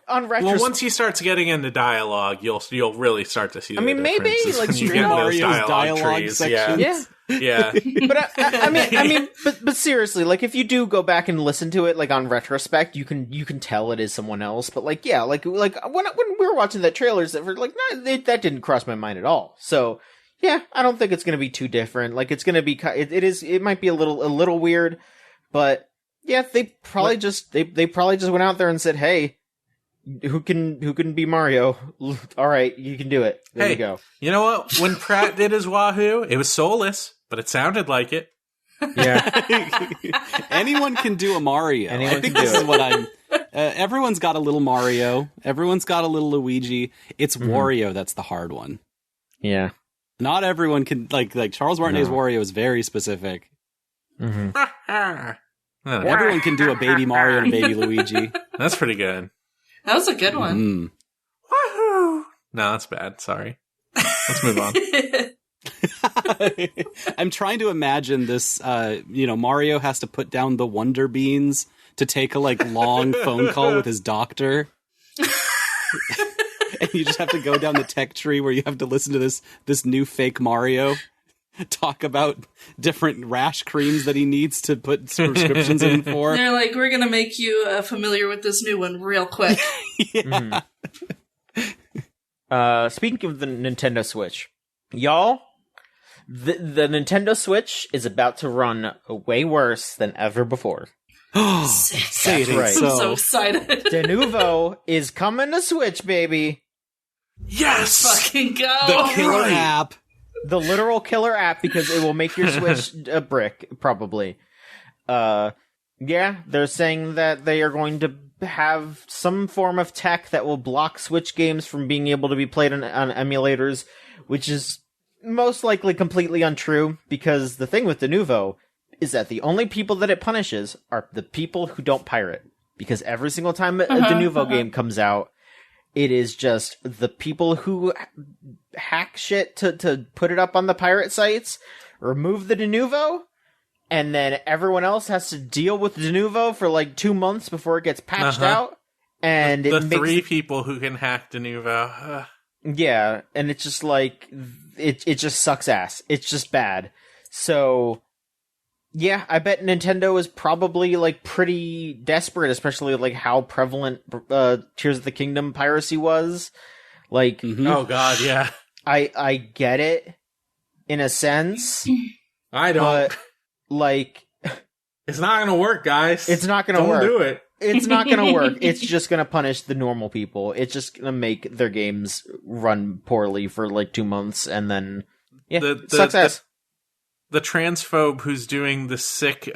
on retro... Well, once he starts getting into dialogue, you'll really start to see maybe, Mario's dialogue trees. section. Yeah. Yeah. But but seriously, if you do go back and listen to it, on retrospect, you can tell it is someone else. But when we were watching that trailers, that were that didn't cross my mind at all. So yeah, I don't think it's going to be too different. It's going to be it might be a little weird, but yeah, they probably just went out there and said, hey, who can be Mario? All right, you can do it. There you go. You know what? When Pratt did his Wahoo, it was soulless, but it sounded like it. Yeah. Anyone can do a Mario. I think this is what I'm... everyone's got a little Mario. Everyone's got a little Luigi. It's Wario that's the hard one. Yeah. Not everyone can... Like Charles Martinet's Wario is very specific. Mm-hmm. Everyone can do a baby Mario and a baby Luigi. That's pretty good. That was a good one. Wahoo! No, that's bad. Sorry. Let's move on. I'm trying to imagine this, Mario has to put down the Wonder Beans to take a long phone call with his doctor. And you just have to go down the tech tree where you have to listen to this new fake Mario talk about different rash creams that he needs to put prescriptions in for. They're like, we're going to make you familiar with this new one real quick. Yeah. Speaking of the Nintendo Switch, y'all, the Nintendo Switch is about to run way worse than ever before. Say it right. I'm so excited. Denuvo is coming to Switch, baby. Yes! Fucking go! The killer app. The literal killer app, because it will make your Switch a brick, probably. Yeah, they're saying that they are going to have some form of tech that will block Switch games from being able to be played on emulators, which is most likely completely untrue, because the thing with Denuvo is that the only people that it punishes are the people who don't pirate. Because every single time a Denuvo game comes out, it is just the people who hack shit to put it up on the pirate sites, remove the Denuvo, and then everyone else has to deal with Denuvo for 2 months before it gets patched out. And the 3 people who can hack Denuvo. Yeah, and it's just it just sucks ass. It's just bad. So yeah, I bet Nintendo is probably pretty desperate, especially how prevalent Tears of the Kingdom piracy was. Like, oh god, yeah. I get it in a sense. I don't. But, like, it's not gonna work, guys. It's not gonna work. Don't do it. It's not gonna work. It's just gonna punish the normal people. It's just gonna make their games run poorly for like 2 months, and then success. The transphobe who's doing the sick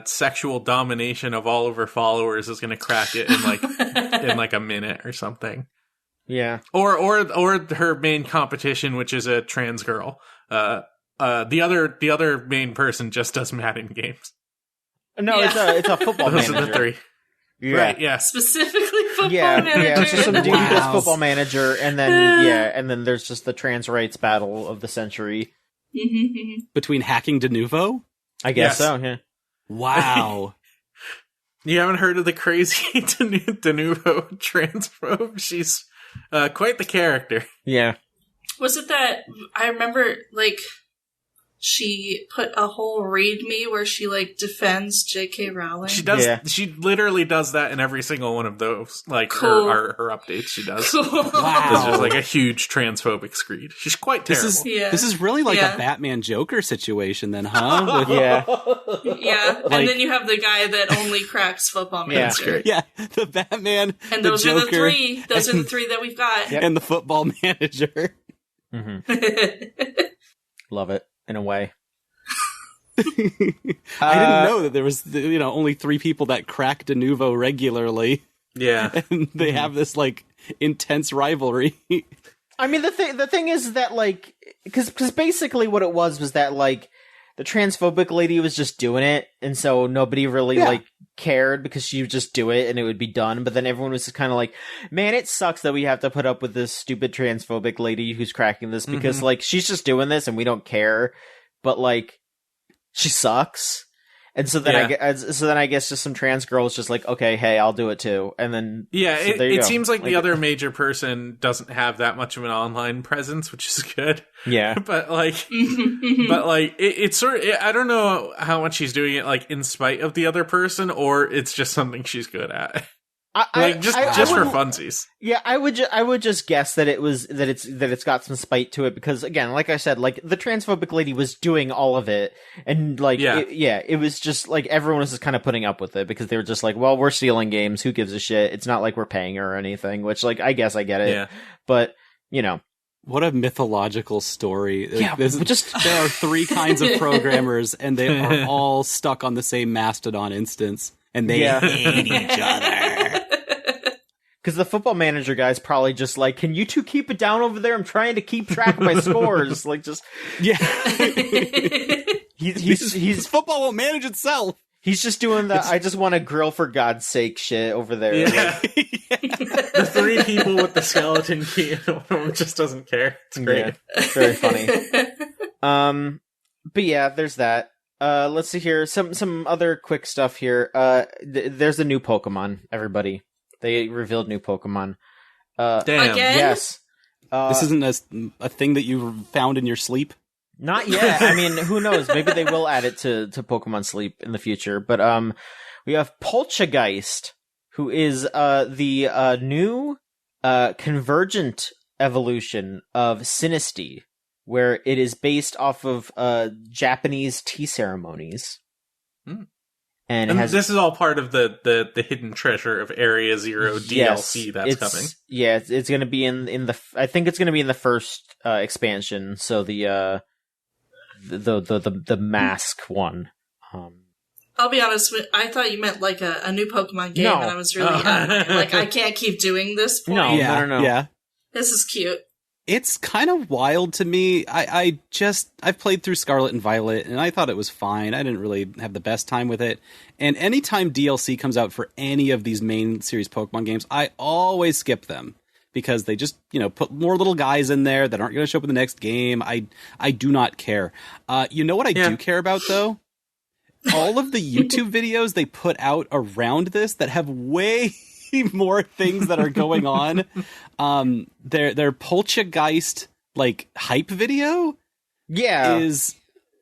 sexual domination of all of her followers is gonna crack it in like a minute or something. Yeah. Or her main competition, which is a trans girl. The other main person just does Madden games. No, it's a football manager. Those are the three. Yeah. Right, yeah. Specifically football manager. Yeah, it's just some dude who does football manager, and then there's just the trans rights battle of the century. Between hacking Denuvo? I guess so, yeah. Wow. You haven't heard of the crazy Denuvo transphobe? She's quite the character. Yeah. Was it that I remember, like, she put a whole readme where she, like, defends J.K. Rowling? She does. Yeah. She literally does that in every single one of those. Like, cool. her updates she does. Cool. Wow. It's just like a huge transphobic screed. She's quite terrible. This is really like a Batman Joker situation then, huh? Yeah, and then you have the guy that only cracks football manager. Yeah, the Batman, and those the Joker, are the three. Those are the three that we've got. Yep. And the football manager. Love it. In a way. I didn't know that there was, only 3 people that crack Denuvo regularly. Yeah. And they have this, like, intense rivalry. I mean, the thing is that, like, because basically what it was that, like, the transphobic lady was just doing it, and so nobody really, like, cared because she would just do it and it would be done, but then everyone was just kind of like, man, it sucks that we have to put up with this stupid transphobic lady who's cracking this because, like, she's just doing this and we don't care, but, like, she sucks. And so then I guess just some trans girls just like, okay, hey, I'll do it too. And then it seems like the other major person doesn't have that much of an online presence, which is good. Yeah. But it's sort of, I don't know how much she's doing it like in spite of the other person, or it's just something she's good at. Just for funsies. Yeah, I would just guess that it's got some spite to it because, again, like I said, like the transphobic lady was doing all of it, and like it was just like everyone was just kind of putting up with it because they were just like, well, we're stealing games, who gives a shit? It's not like we're paying her or anything. Which, like, I guess I get it, but what a mythological story. Yeah, there are 3 kinds of programmers, and they are all stuck on the same Mastodon instance, and they hate each other. Because the football manager guy's probably just like, can you two keep it down over there? I'm trying to keep track of my scores. Like, just... Yeah. He's football won't manage itself. He's just doing the, I just want to grill for God's sake shit over there. Yeah. The 3 people with the skeleton key and one of them just doesn't care. It's great. Yeah, it's very funny. But yeah, there's that. Let's see here. Some other quick stuff here. There's a new Pokemon, everybody. They revealed new Pokemon. Damn. Again? Yes. This isn't a thing that you found in your sleep? Not yet. I mean, who knows? Maybe they will add it to Pokemon Sleep in the future. But we have Poltergeist, who is the new convergent evolution of Sinistea, where it is based off of Japanese tea ceremonies. And this is all part of the hidden treasure of Area Zero DLC that's coming. Yeah, it's going to be in the. I think it's going to be in the first expansion. So the mask one. I'll be honest. I thought you meant like a new Pokemon game, and I was really like, I can't keep doing this. Point. No. Yeah. This is cute. It's kind of wild to me. I've played through Scarlet and Violet, and I thought it was fine. I didn't really have the best time with it. And anytime DLC comes out for any of these main series Pokemon games, I always skip them because they just, put more little guys in there that aren't going to show up in the next game. I do not care. You know what I do care about, though? All of the YouTube videos they put out around this that have way more things that are going on. Their Poltergeist like hype video is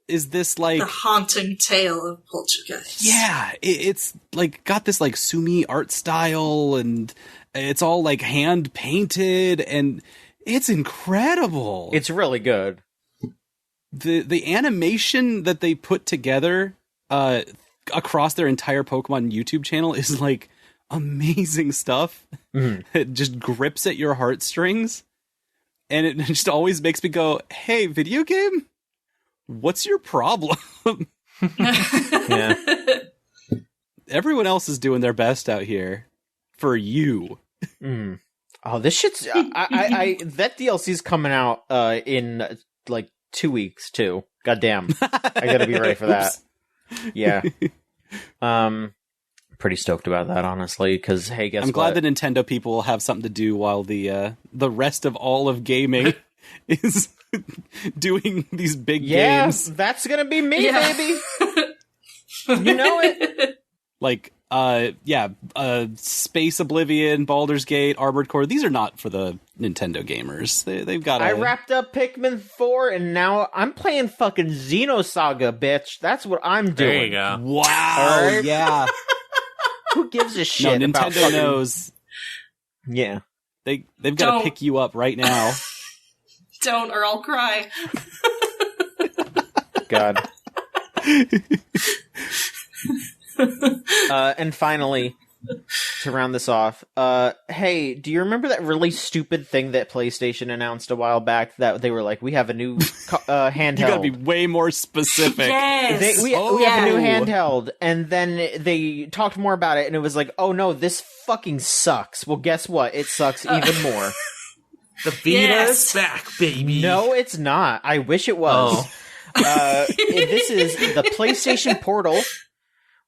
is this like the haunting tale of Poltergeist. Yeah, it's like got this like Sumi art style, and it's all like hand painted, and it's incredible. It's really good. The animation that they put together across their entire Pokemon YouTube channel is like amazing stuff. It just grips at your heartstrings, and it just always makes me go, "Hey, video game, what's your problem?" Yeah. Everyone else is doing their best out here for you. Oh, this shit's I that DLC's coming out in like 2 weeks too. Goddamn. I gotta be ready for that. Yeah. Pretty stoked about that, honestly, because hey, guess what? I'm glad the Nintendo people will have something to do while the rest of all of gaming is doing these big games. That's gonna be me, baby. You know it. Like, Space Oblivion, Baldur's Gate, Armored Core. These are not for the Nintendo gamers. They've got. I wrapped up Pikmin 4, and now I'm playing fucking Xenosaga, bitch. That's what I'm doing. There you go. Wow. Right? Yeah. Who gives a shit? No, about Nintendo fucking... knows. Yeah. They've got to pick you up right now. Don't, or I'll cry. God. And finally, to round this off, hey, do you remember that really stupid thing that PlayStation announced a while back that they were like, we have a new handheld? You gotta be way more specific. Yes! We have a new handheld, and then they talked more about it, and it was like, oh no, this fucking sucks. Well, guess what? It sucks even more. The Vita's back, baby. No, it's not. I wish it was. This is the PlayStation Portal,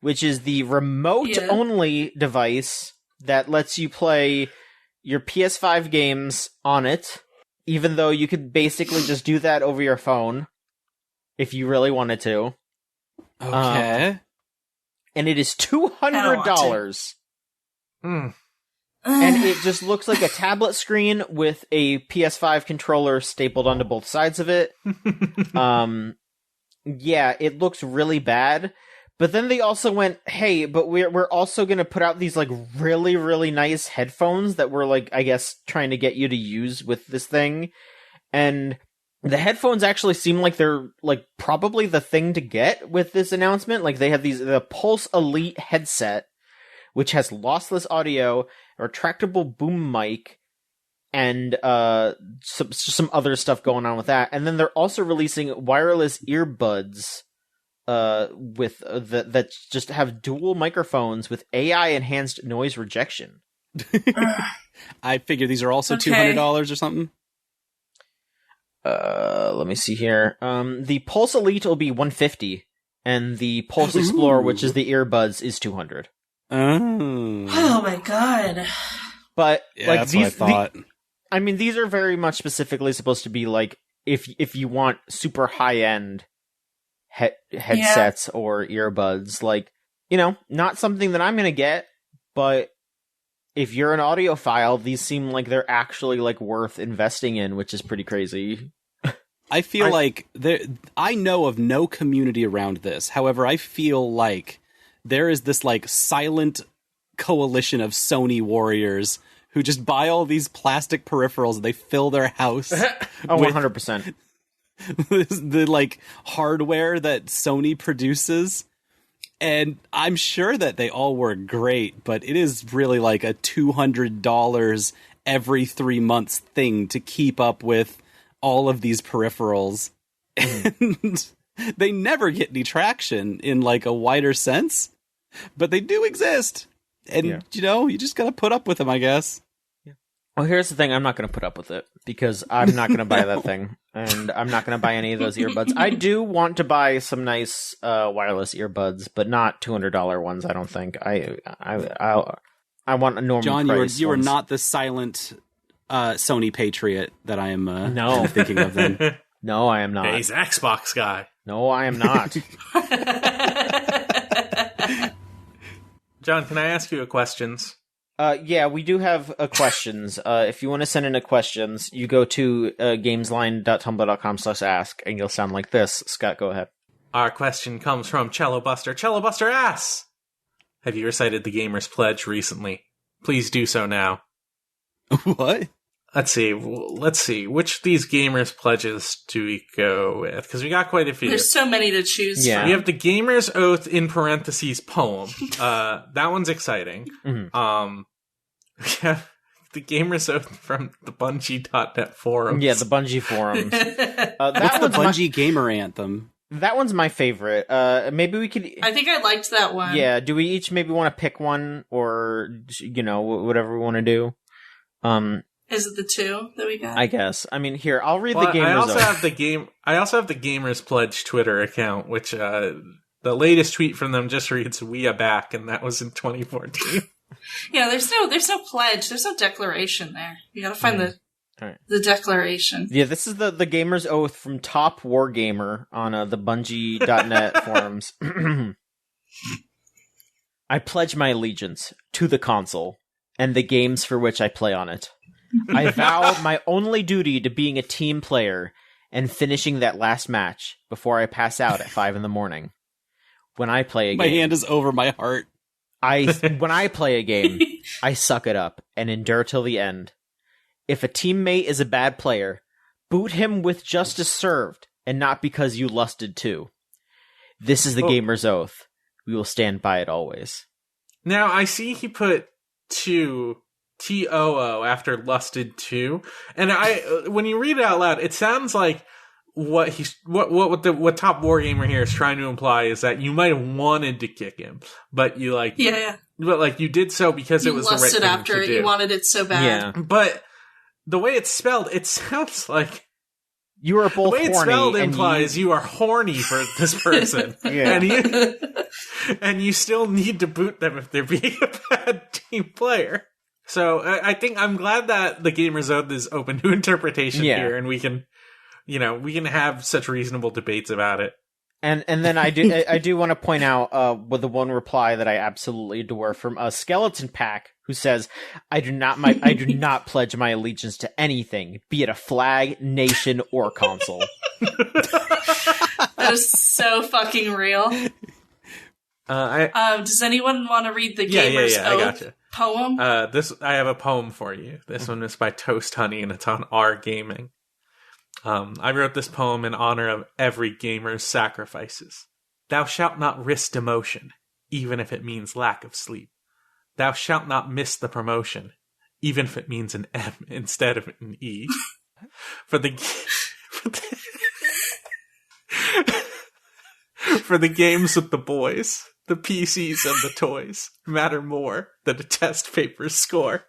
which is the remote-only device that lets you play your PS5 games on it, even though you could basically just do that over your phone if you really wanted to. Okay. And it is $200. And it just looks like a tablet screen with a PS5 controller stapled onto both sides of it. Yeah, it looks really bad. But then they also went, hey, but we're also going to put out these, like, really, really nice headphones that we're, like, I guess, trying to get you to use with this thing. And the headphones actually seem like they're, like, probably the thing to get with this announcement. Like, they have the Pulse Elite headset, which has lossless audio, a retractable boom mic, and some other stuff going on with that. And then they're also releasing wireless earbuds that just have dual microphones with AI enhanced noise rejection. I figure these are also $200 or something. Let me see here. The Pulse Elite will be $150, and the Pulse Explorer, which is the earbuds, is $200. Oh my god! But yeah, like that's these, what I thought. I mean, these are very much specifically supposed to be like if you want super high end headsets or earbuds, like, you know, not something that I'm gonna get, but if you're an audiophile, these seem like they're actually like worth investing in, which is pretty crazy. I feel like I know of no community around this. However, I feel like there is this like silent coalition of Sony warriors who just buy all these plastic peripherals and they fill their house. Oh, 100%. The like hardware that Sony produces. And I'm sure that they all work great, but it is really like a $200 every 3 months thing to keep up with all of these peripherals. And they never get any traction in like a wider sense, but they do exist. And, you know, you just gotta put up with them, I guess. Yeah. Well, here's the thing. I'm not going to put up with it because I'm not going to buy that thing. And I'm not going to buy any of those earbuds. I do want to buy some nice wireless earbuds, but not $200 ones, I don't think. I want a normal John, price you are not the silent Sony patriot that I am thinking of then. No, I am not. Yeah, he's an Xbox guy. No, I am not. John, can I ask you a questions? Yeah, we do have questions. If you want to send in a questions, you go to gamesline.tumblr.com/ask, and you'll sound like this. Scott, go ahead. Our question comes from Cello Buster. Cello Buster asks, have you recited the Gamer's Pledge recently? Please do so now. What? Let's see. Which of these Gamer's Pledges do we go with? Because we got quite a few. There's so many to choose from. We have the Gamer's Oath in parentheses poem. That one's exciting. Mm-hmm. We have the Gamer's Oath from the Bungie.net forums. Yeah, the Bungie forums. That's the Bungie Gamer Anthem. That one's my favorite. Maybe we could... I think I liked that one. Yeah, do we each maybe want to pick one, or, whatever we want to do? Is it the two that we got? I guess. I mean, here, I'll read the Gamer's Oath. I also have the Gamer's Pledge Twitter account, which the latest tweet from them just reads, "We are back," and that was in 2014. Yeah, there's no pledge, there's no declaration there. You gotta find the declaration. Yeah, this is the Gamer's Oath from Top Wargamer on the Bungie.net forums. I pledge my allegiance to the console and the games for which I play on it. I vow my only duty to being a team player and finishing that last match before I pass out at 5 a.m. When I play a game... My hand is over my heart. When I play a game, I suck it up and endure till the end. If a teammate is a bad player, boot him with justice served, and not because you lusted too. This is the Gamer's Oath. We will stand by it always. Now, I see he put 2 TOO after lusted 2, and when you read it out loud, it sounds like what Top Wargamer here is trying to imply is that you might have wanted to kick him, but you but you did so because it was the right thing after to do. You wanted it so bad. Yeah. But the way it's spelled, it sounds like you are both horny. The way it's spelled implies you are horny for this person, and you still need to boot them if they're being a bad team player. So I think I'm glad that the Gamer's Oath is open to interpretation here, and we can have such reasonable debates about it. And then I do want to point out with the one reply that I absolutely adore from a Skeleton Pack, who says, I do not pledge my allegiance to anything, be it a flag, nation, or console. That is so fucking real. Does anyone want to read the Gamer's Oath I gotcha. poem? I have a poem for you. This one is by Toast Honey, and it's on R Gaming. I wrote this poem in honor of every gamer's sacrifices. Thou shalt not risk demotion, even if it means lack of sleep. Thou shalt not miss the promotion, even if it means an M instead of an E. For the games with the boys, the PCs and the toys matter more than a test paper score.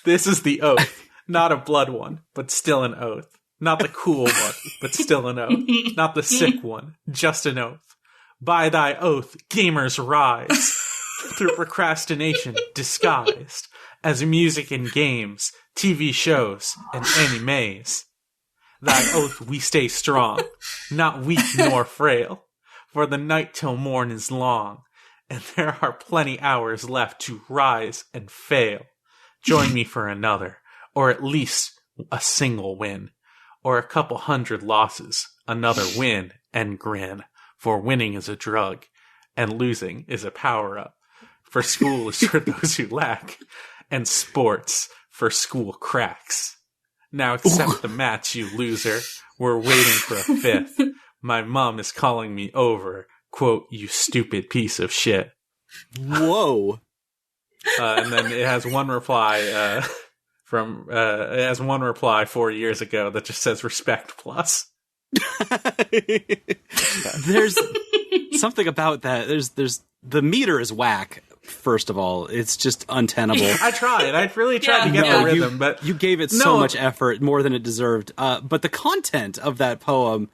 This is the oath, not a blood one, but still an oath. Not the cool one, but still an oath. Not the sick one, just an oath. By thy oath, gamers rise, through procrastination disguised, as music and games, TV shows, and animes. Thy oath we stay strong, not weak nor frail, for the night till morn is long, and there are plenty hours left to rise and fail. Join me for another, or at least a single win. Or a couple hundred losses, another win, and grin. For winning is a drug, and losing is a power-up. For school is for those who lack, and sports for school cracks. Now accept the match, you loser. We're waiting for a fifth. My mom is calling me over. Quote, you stupid piece of shit. Whoa. And then it has one reply, it has one reply 4 years ago that just says respect plus. There's something about that. There's the meter is whack. First of all, it's just untenable. I tried. I really tried to get the rhythm, but you gave it so much effort, more than it deserved. But the content of that poem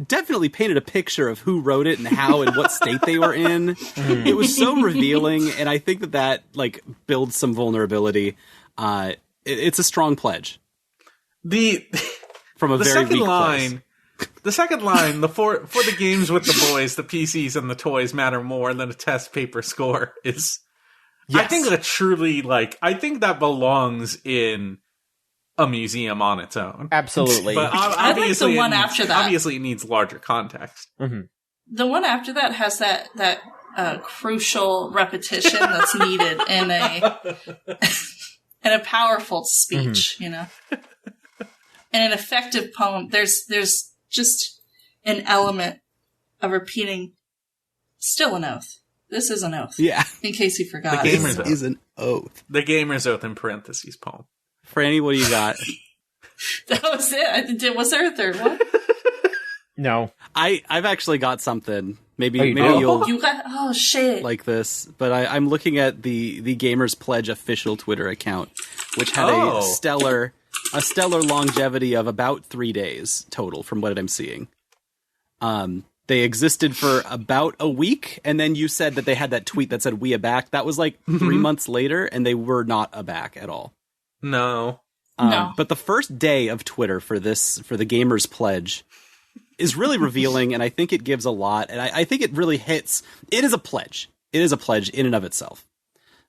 definitely painted a picture of who wrote it and how and what state they were in. It was so revealing, and I think that builds some vulnerability. It's a strong pledge. From a very weak place. The second line, for the games with the boys, the PCs and the toys matter more than a test paper score is. Yes. I think that truly I think that belongs in a museum on its own. Absolutely. But I like the one after that. Obviously, it needs larger context. Mm-hmm. The one after that has that crucial repetition that's needed in a powerful speech, you know, in an effective poem. There's just an element of repeating. Still an oath. This is an oath. Yeah. In case you forgot. The gamer's This is an oath. The gamer's oath in parentheses poem. Franny, what do you got? That was it. Was there a third one? No. I've actually got something. Maybe you you'll You got shit. like this, but I'm looking at the Gamers Pledge official Twitter account, which had a stellar longevity of about 3 days total from what I'm seeing. They existed for about a week, and then you said that they had that tweet that said "We are back." That was like 3 months later, and they were not a back at all. No. No. But the first day of Twitter for the Gamers Pledge is really revealing, and I think it gives a lot, and I think it really hits. It is a pledge. It is a pledge in and of itself.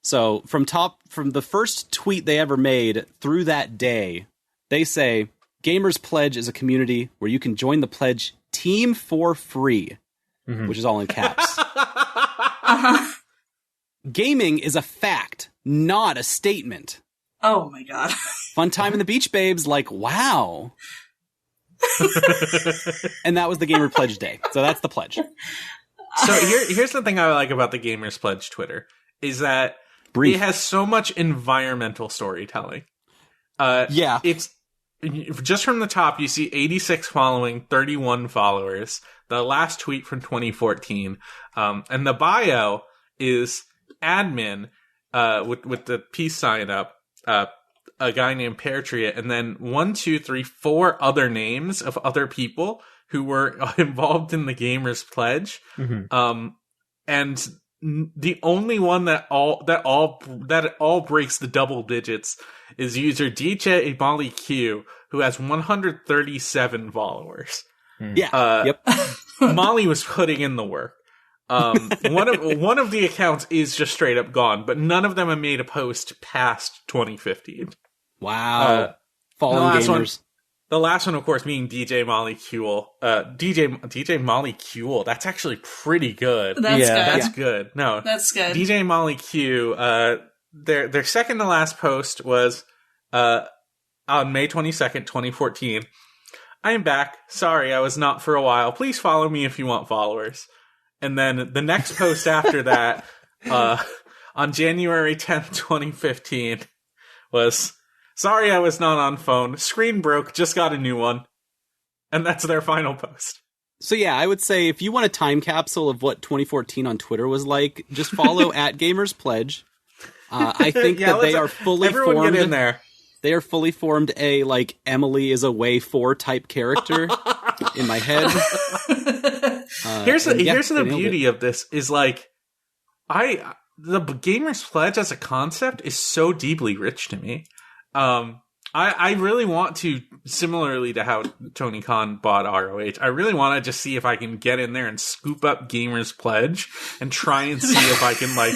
So from the first tweet they ever made through that day, they say, Gamers Pledge is a community where you can join the pledge team for free, which is all in caps. Gaming is a fact, not a statement. Oh my god. Fun time in the beach, babes. Like, wow. And that was the Gamer Pledge day. So that's the pledge. So here's the thing I like about the Gamers Pledge Twitter is that it has so much environmental storytelling. Yeah. It's just from the top, you see 86 following, 31 followers. The last tweet from 2014. And the bio is admin, with the peace sign up, a guy named Peartriot, and then 1, 2, 3, 4 other names of other people who were involved in the Gamers Pledge. And the only one that all breaks the double digits is user DJ Molly Q, who has 137 followers. Yeah. Yep. Molly was putting in the work. One of the accounts is just straight up gone, but none of them have made a post past 2015. Wow. Fallen gamers. The last one, of course, being DJ Molly Kuehl. DJ Molly Kuehl. That's actually pretty good. That's good. No, that's good. DJ Molly Q. Their second to last post was on May 22nd, 2014. I am back. Sorry, I was not for a while. Please follow me if you want followers. And then the next post after that, on January 10th, 2015, was, sorry I was not on phone. Screen broke, just got a new one. And that's their final post. So yeah, I would say if you want a time capsule of what 2014 on Twitter was like, just follow at Gamers Pledge. I think that they are fully formed. Everyone get in there. They are fully formed a, like, Emily is away 4 type character in my head. Here's the beauty of this is, like, the Gamers Pledge as a concept is so deeply rich to me. I really want to, similarly to how Tony Khan bought ROH, I really want to just see if I can get in there and scoop up Gamers Pledge and try and see if I can, like,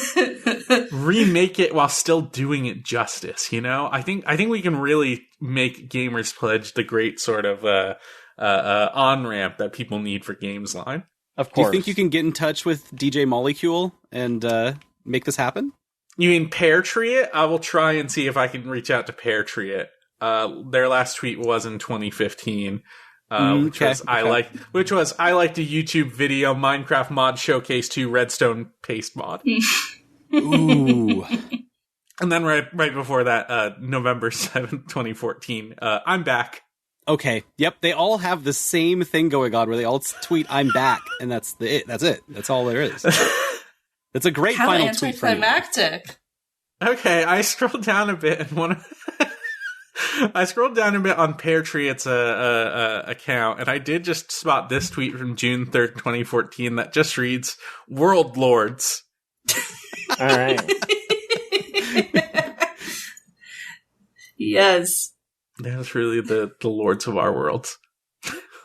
remake it while still doing it justice, you know? I think we can really make Gamers Pledge the great sort of on-ramp that people need for Gamesline. Of course. Do you think you can get in touch with DJ Molecule and make this happen? You mean Peartriot? I will try and see if I can reach out to Peartriot. Their last tweet was in 2015, which was I liked a YouTube video Minecraft mod showcase 2 Redstone paste mod. Ooh. And then right before that, November 7th, 2014, I'm back. Okay. Yep. They all have the same thing going on where they all tweet "I'm back," and that's it. That's it. That's all there is. That's a great final tweet for you. Anticlimactic. Okay, I scrolled down a bit and I scrolled down a bit on Peartriot's account, and I did just spot this tweet from June 3rd, 2014 that just reads, World Lords. All right. Yes. That's really the lords of our worlds.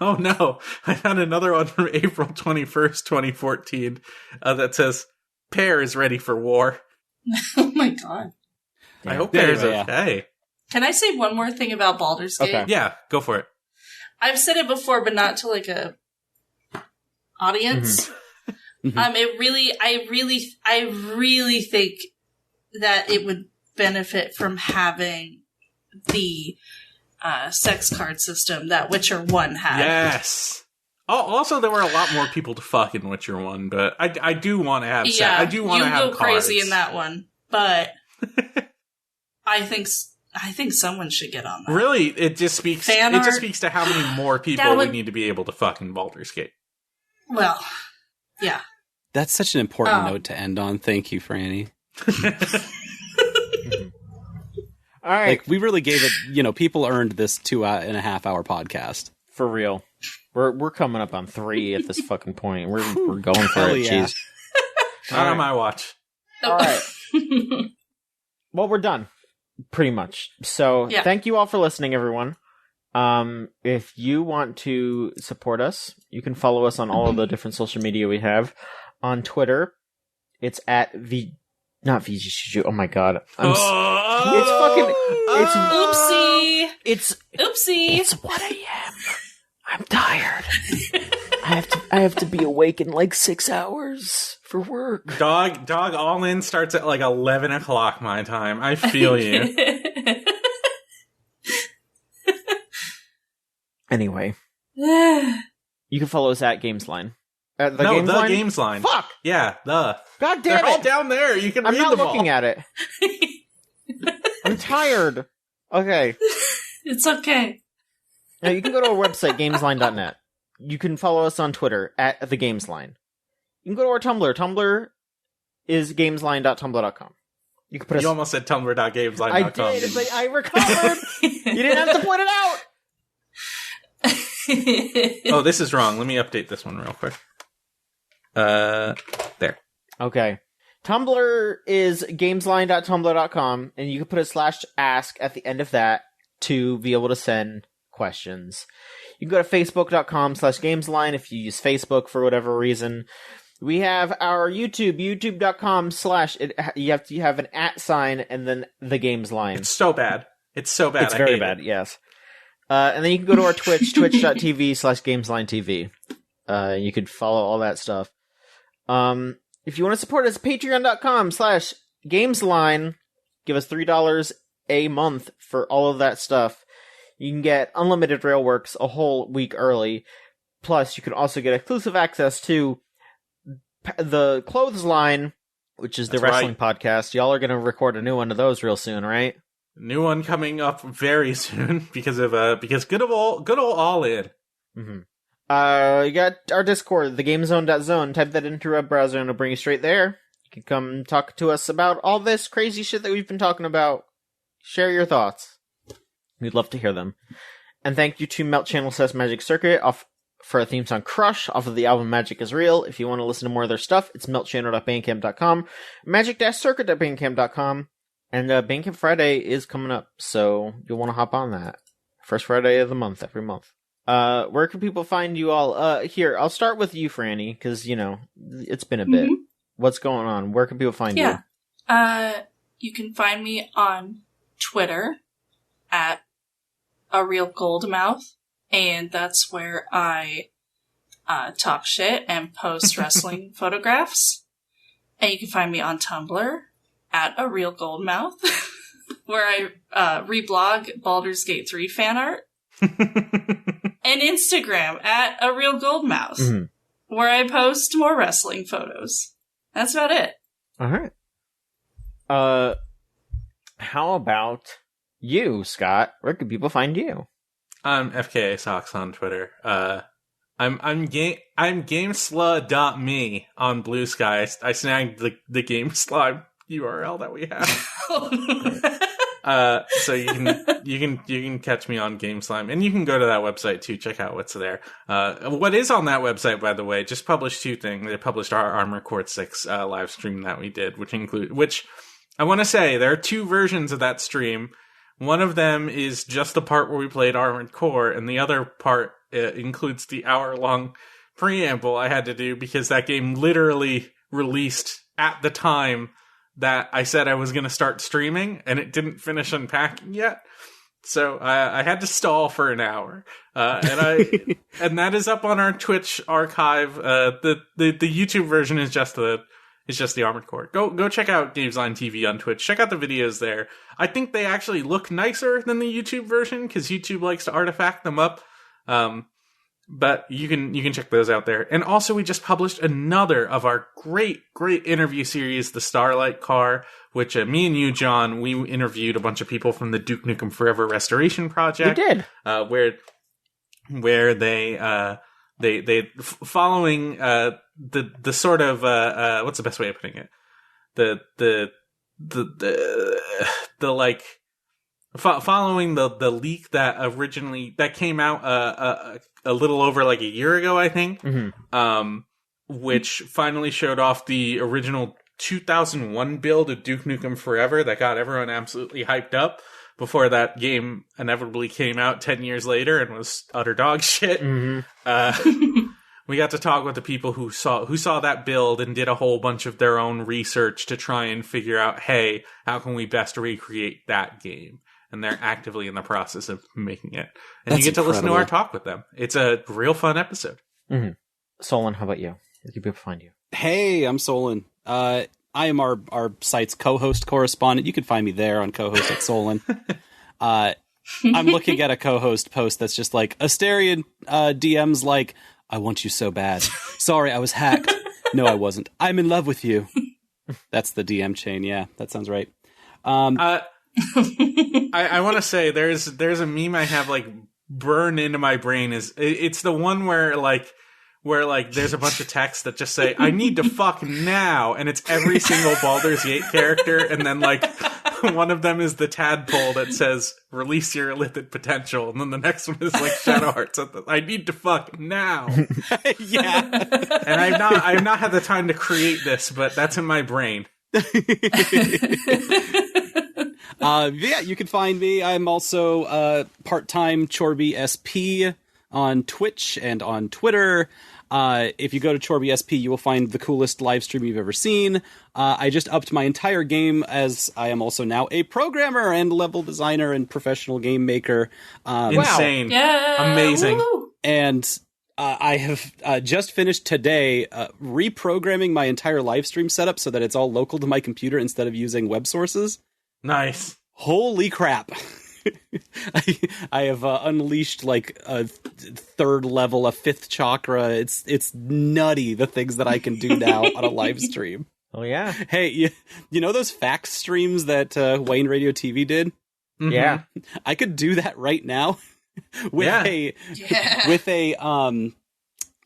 Oh no, I found another one from April 21st, 2014 that says, Pear is ready for war. Oh my god. I hope Pear is okay. Can I say one more thing about Baldur's Gate? Okay. Yeah, go for it. I've said it before, but not to like a audience. I really think that it would benefit from having the sex card system that Witcher 1 had. Yes. Oh, also, there were a lot more people to fuck in Witcher 1, but I do want to have sex. Yeah, I do want to have you go cards. crazy in that one, but I think someone should get on that. Really, it just speaks to how many more people we need to be able to fuck in Baldur's Gate. Well, yeah. That's such an important note to end on. Thank you, Franny. All right. Like, we really gave it, people earned this 2.5 hour podcast. For real. We're coming up on 3 at this fucking point. We're going for it. Yeah. Jeez. Not on my watch. All right. Well, we're done. Pretty much. So, Thank you all for listening, everyone. If you want to support us, you can follow us on all of the different social media we have. On Twitter, it's at not VGShushushu. Oh my god. Oopsie. It's 1 a.m. I'm tired. I have to be awake in like 6 hours for work. Dog All In starts at like 11 o'clock my time. I feel you. Anyway. You can follow us at Gamesline. The Gamesline. Fuck! Yeah, God damn They're it! all down there. You can I'm read not them looking all. at it. I'm tired. Okay. It's okay. Now, you can go to our website, gamesline.net. You can follow us on Twitter, at the Gamesline. You can go to our Tumblr. Tumblr is gamesline.tumblr.com. You can put us... You almost said tumblr.gamesline.com. I did. It's like, I recovered. You didn't have to point it out. Oh, this is wrong. Let me update this one real quick. There. Okay. Tumblr is gamesline.tumblr.com, and you can put a /ask at the end of that to be able to send questions. You can go to facebook.com/gamesline if you use Facebook for whatever reason. We have our YouTube, youtube.com/ you have to have an @ and then the Gamesline. It's so bad. It's very bad, yes. And then you can go to our Twitch, twitch.tv/GameslineTV. You could follow all that stuff. If you want to support us, patreon.com/Gamesline. Give us $3 a month for all of that stuff. You can get unlimited Railworks a whole week early. Plus, you can also get exclusive access to the Clothes Line, which is the wrestling podcast. Y'all are going to record a new one of those real soon, right? New one coming up very soon because good old All In. Mm-hmm. You got our Discord, thegamezone.zone. Type that into your web browser and it'll bring you straight there. You can come talk to us about all this crazy shit that we've been talking about. Share your thoughts. We'd love to hear them. And thank you to Melt Channel Magic Circuit for our theme song Crush off of the album Magic is Real. If you want to listen to more of their stuff, it's meltchannel.bandcamp.com, magic-circuit.bandcamp.com, and Bandcamp Friday is coming up, so you'll want to hop on that. First Friday of the month, every month. Where can people find you all? Here, I'll start with you, Franny, because, it's been a bit. What's going on? Where can people find you? You can find me on Twitter at A Real Goldmouth, and that's where I talk shit and post wrestling photographs. And you can find me on Tumblr at A Real Goldmouth, where I reblog Baldur's Gate 3 fan art. And Instagram at A Real Goldmouth, where I post more wrestling photos. That's about it. All right. How about you, Scott? Where can people find you? I'm FKA Socks on Twitter. I'm gamesla.me on Blue Sky. I snagged the GameSla URL that we have. So you can catch me on GameSlime, and you can go to that website too. Check out what's there. What is on that website, by the way, just published 2 things. They published our Armored Core 6 live stream that we did, which I want to say there are 2 versions of that stream. One of them is just the part where we played Armored Core, and the other part includes the hour-long preamble I had to do because that game literally released at the time that I said I was going to start streaming, and it didn't finish unpacking yet. So I had to stall for an hour, and that is up on our Twitch archive. The YouTube version is just the Armored Core. Go check out Gamesline TV on Twitch. Check out the videos there. I think they actually look nicer than the YouTube version because YouTube likes to artifact them up. But you can check those out there. And also, we just published another of our great interview series, The Starlight Car, which me and you, John, we interviewed a bunch of people from the Duke Nukem Forever Restoration Project. We did. Where they following the sort of what's the best way of putting it? The like following the leak that came out a little over like a year ago, I think, which finally showed off the original 2001 build of Duke Nukem Forever that got everyone absolutely hyped up before that game inevitably came out 10 years later and was utter dog shit. We got to talk with the people who saw that build and did a whole bunch of their own research to try and figure out, hey, how can we best recreate that game? And they're actively in the process of making it. And That's you get to listen to incredible. our talk with them. It's a real fun episode. Solon, how about you? Where can people find you? Hey, I'm Solon. I am our site's co-host correspondent. You can find me there on co-host at Solon. I'm looking at a co-host post that's just like, Asterion DM's like, I want you so bad. Sorry, I was hacked. No, I wasn't. I'm in love with you. That's the DM chain. Yeah, that sounds right. I want to say there's a meme I have like burned into my brain. It's the one where there's a bunch of texts that just say I need to fuck now, and it's every single Baldur's Gate character, and then like one of them is the tadpole that says release your illicit potential, and then the next one is like Shadowheart. I need to fuck now. Yeah. And I've not had the time to create this, but that's in my brain. Yeah, you can find me. I'm also part-time Chorby SP on Twitch and on Twitter. If you go to Chorby SP, you will find the coolest live stream you've ever seen. I just upped my entire game as I am also now a programmer and level designer and professional game maker. Insane. Yeah. Amazing. Woo. And I have just finished today reprogramming my entire live stream setup so that it's all local to my computer instead of using web sources. Nice. Holy crap. I have unleashed like a third level, a fifth chakra. It's nutty, the things that I can do now on a live stream. Oh, yeah. Hey, you know those fax streams that Wayne Radio TV did? Mm-hmm. Yeah. I could do that right now with a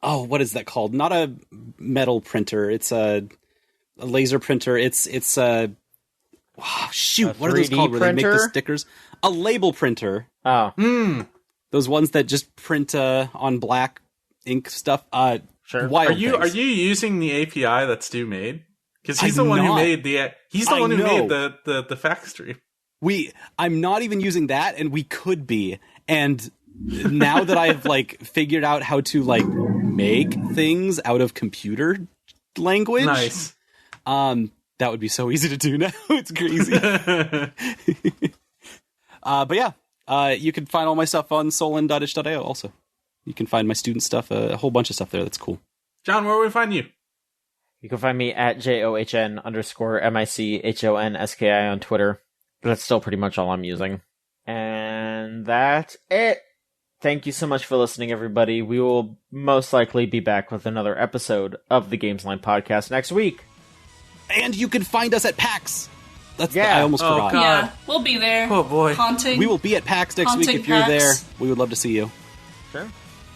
what is that called? Not a metal printer. It's a laser printer. It's what are those called? Where they make the stickers? A label printer. Oh. Those ones that just print on black ink stuff. Sure. Wild Are you using the API that Stu made? Because he's the one who made the fax stream. I'm not even using that, and we could be. And now that I've like figured out how to like make things out of computer language, nice. That would be so easy to do now. It's crazy. But yeah, you can find all my stuff on solon.itch.io also. You can find my student stuff, a whole bunch of stuff there that's cool. John, where will we find you? You can find me at JOHN_MICHONSKI on Twitter. But that's still pretty much all I'm using. And that's it. Thank you so much for listening, everybody. We will most likely be back with another episode of the Gamesline podcast next week. And you can find us at PAX. Yeah. I almost forgot. God. Yeah, we'll be there. Oh, boy. Haunting. We will be at PAX next week. Haunting If you're PAX. there, we would love to see you. Sure.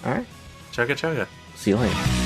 All right. Chugga chugga. See you later.